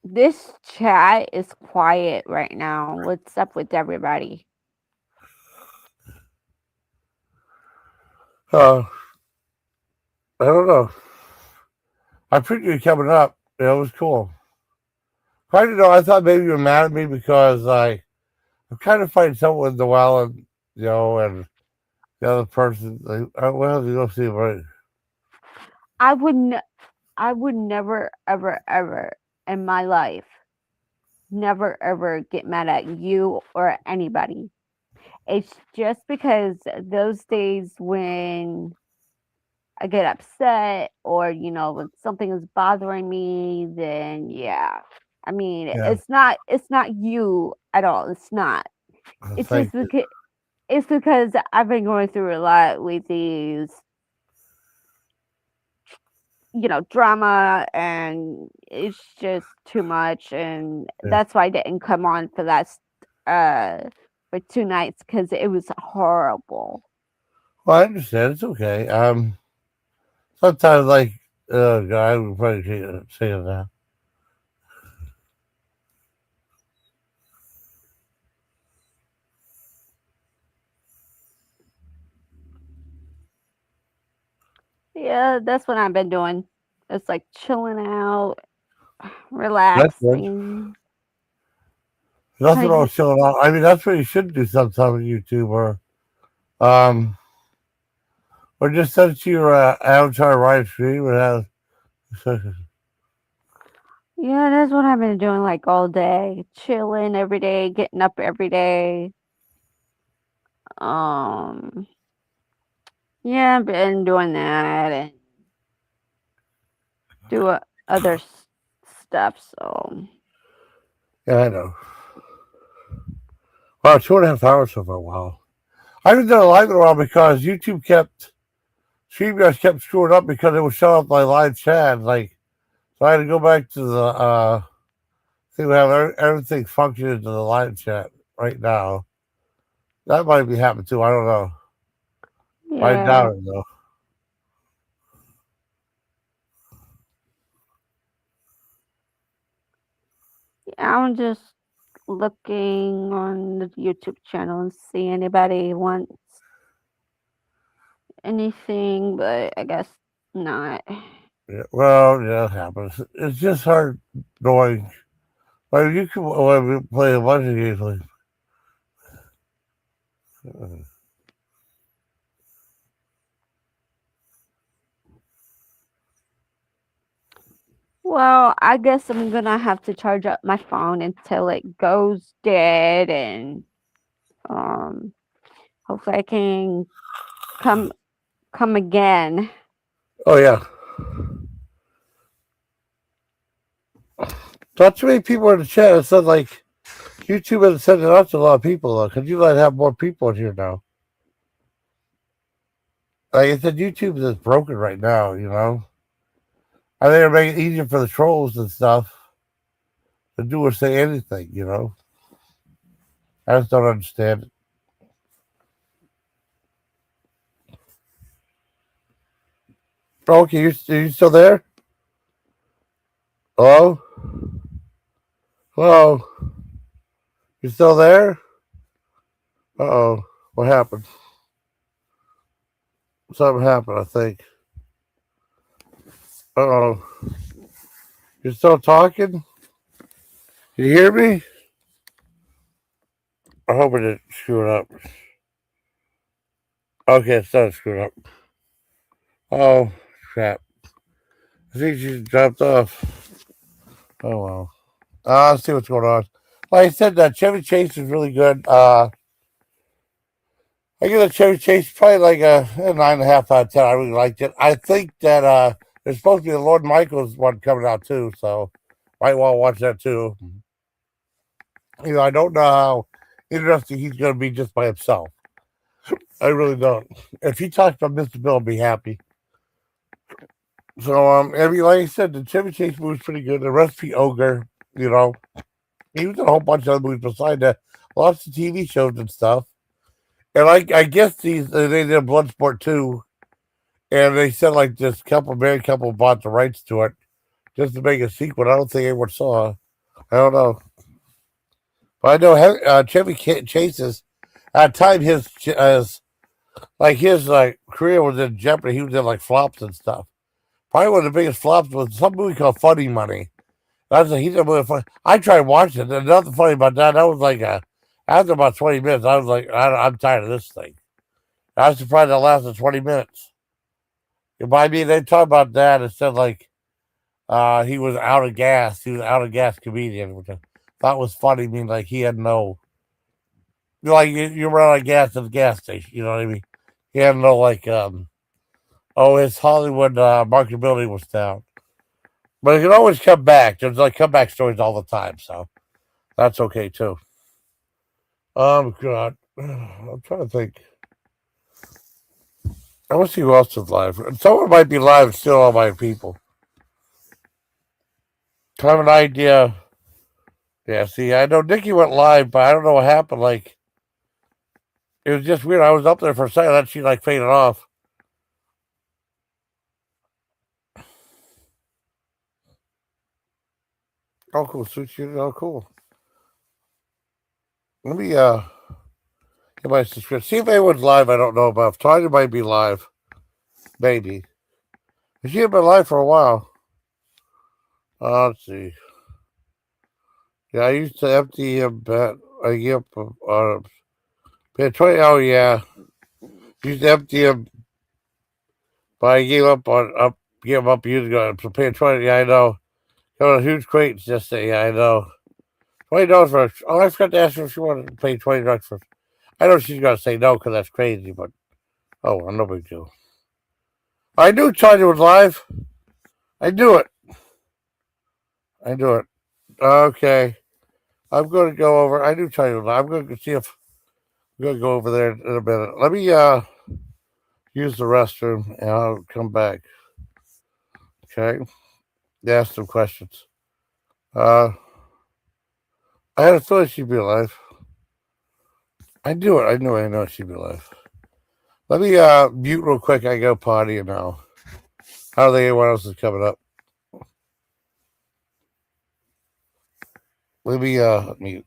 Speaker 4: This chat is quiet right now. What's up with everybody?
Speaker 1: I don't know. I figured you coming up. It was cool. I didn't know. I thought maybe you were mad at me because I'm kind of fighting someone with Noel and and the other person. Well, you go see right.
Speaker 4: I would I would never ever ever in my life never ever get mad at you or anybody. It's just because those days when I get upset or when something is bothering me, then yeah, I mean,
Speaker 1: Yeah.
Speaker 4: it's not you at all. It's not. It's
Speaker 1: Thank
Speaker 4: just because I've been going through a lot with these, drama, and it's just too much, and
Speaker 1: Yeah.
Speaker 4: that's why I didn't come on for that for 2 nights, because it was horrible.
Speaker 1: Well, I understand. It's okay. Sometimes, like, God, I would probably say it now.
Speaker 4: Yeah, that's what I've been doing. It's like chilling out,
Speaker 1: That's good.
Speaker 4: relaxing.
Speaker 1: Nothing wrong
Speaker 4: Like,
Speaker 1: with chilling out. I mean, that's what you should do sometimes on YouTube, um, or just send it to your avatar right stream and have.
Speaker 4: yeah, that's what I've been doing like all day, chilling every day, getting up every day. Um, yeah, I've been doing that and do other stuff. So
Speaker 1: Yeah, I know. Wow, 2.5 hours so far. Wow. I haven't done a live in a while because StreamYard kept screwing up because it was showing up my live chat. Like, so I had to go back to the see, we have everything functioning to the live chat right now. That might be happening too. I don't know. I
Speaker 4: yeah,
Speaker 1: doubt it though.
Speaker 4: I'm just looking on the YouTube channel and see anybody wants anything, but I guess not.
Speaker 1: Yeah, well, yeah, it happens. It's just hard knowing. Like you can play a bunch of games. Like,
Speaker 4: Well, I guess I'm gonna have to charge up my phone until it goes dead, and um, hopefully I can come again.
Speaker 1: oh yeah, not too many people in the chat. It said like YouTube isn't sending out to a lot of people though. Because you might have more people in here now. Like I said, YouTube is broken right now. I think they're making it easier for the trolls and stuff to do or say anything. I just don't understand it. Okay, are you still there? Hello? Hello? You still there? Uh-oh. What happened? Something happened, I think. Uh-oh. You're still talking? You hear me? I hope it didn't screw it up. Okay, it's not screwed up. Oh, crap. I think she dropped off. Oh, well. Let's see what's going on. Like I said, that Chevy Chase is really good. I give the Chevy Chase probably like a 9.5 out of 10. I really liked it. I think that there's supposed to be a Lord Michaels one coming out too, so might want to watch that too. I don't know how interesting he's going to be just by himself. I really don't. If he talks about Mr. Bill, I'll be happy. So, like I said, the Chevy Chase movie's pretty good. The Recipe Ogre, he was in a whole bunch of other movies besides that. Lots of TV shows and stuff. And I guess they did a Bloodsport too. And they said like this married couple bought the rights to it just to make a sequel. I don't think anyone saw. I don't know. But I know Chevy Chase's at the time his career was in jeopardy. He was in like flops and stuff. Probably one of the biggest flops was some movie called Funny Money. He did a movie funny. I tried watching it. And nothing funny about that. That was like after about 20 minutes, I was like, I'm tired of this thing. I was surprised it lasted 20 minutes. By me, they talk about that instead like he was out of gas. He was an out of gas comedian, which I thought was funny. I mean, like he had no, like you run out of gas at the gas station. You know what I mean? He had no his Hollywood marketability was down. But it can always come back. There's like comeback stories all the time, so that's okay too. God, I'm trying to think. I want to see who else is live. Someone might be live and still all my people. I have an idea. Yeah, see, I know Nikki went live, but I don't know what happened. Like, it was just weird. I was up there for a second, then she like faded off. Oh, cool, sushi. Oh, cool. Let me get my subscription. See if anyone's live. I don't know about. Tanya might be live, maybe. She had been live for a while. Let's see. Yeah, I used to empty him, but I give up on him. 20. Oh yeah, used to empty him, but I gave up years ago. So paying 20. Yeah, I know. Got a huge crate. Just say, yeah, I know. $20 for. Oh, I forgot to ask her if she wanted to pay $20 for. I know she's gonna say no because that's crazy, but oh, well, no big deal. I knew Tanya was live. I knew it. I knew it. Okay, I'm gonna go over. I knew Tanya was live. I'm gonna see if I'm gonna go over there in a minute. Let me use the restroom and I'll come back. Okay, ask some questions. I had a feeling she'd be alive. I knew it. I know she'd be alive. Let me mute real quick. I go potty now. I don't think anyone else is coming up. Let me mute.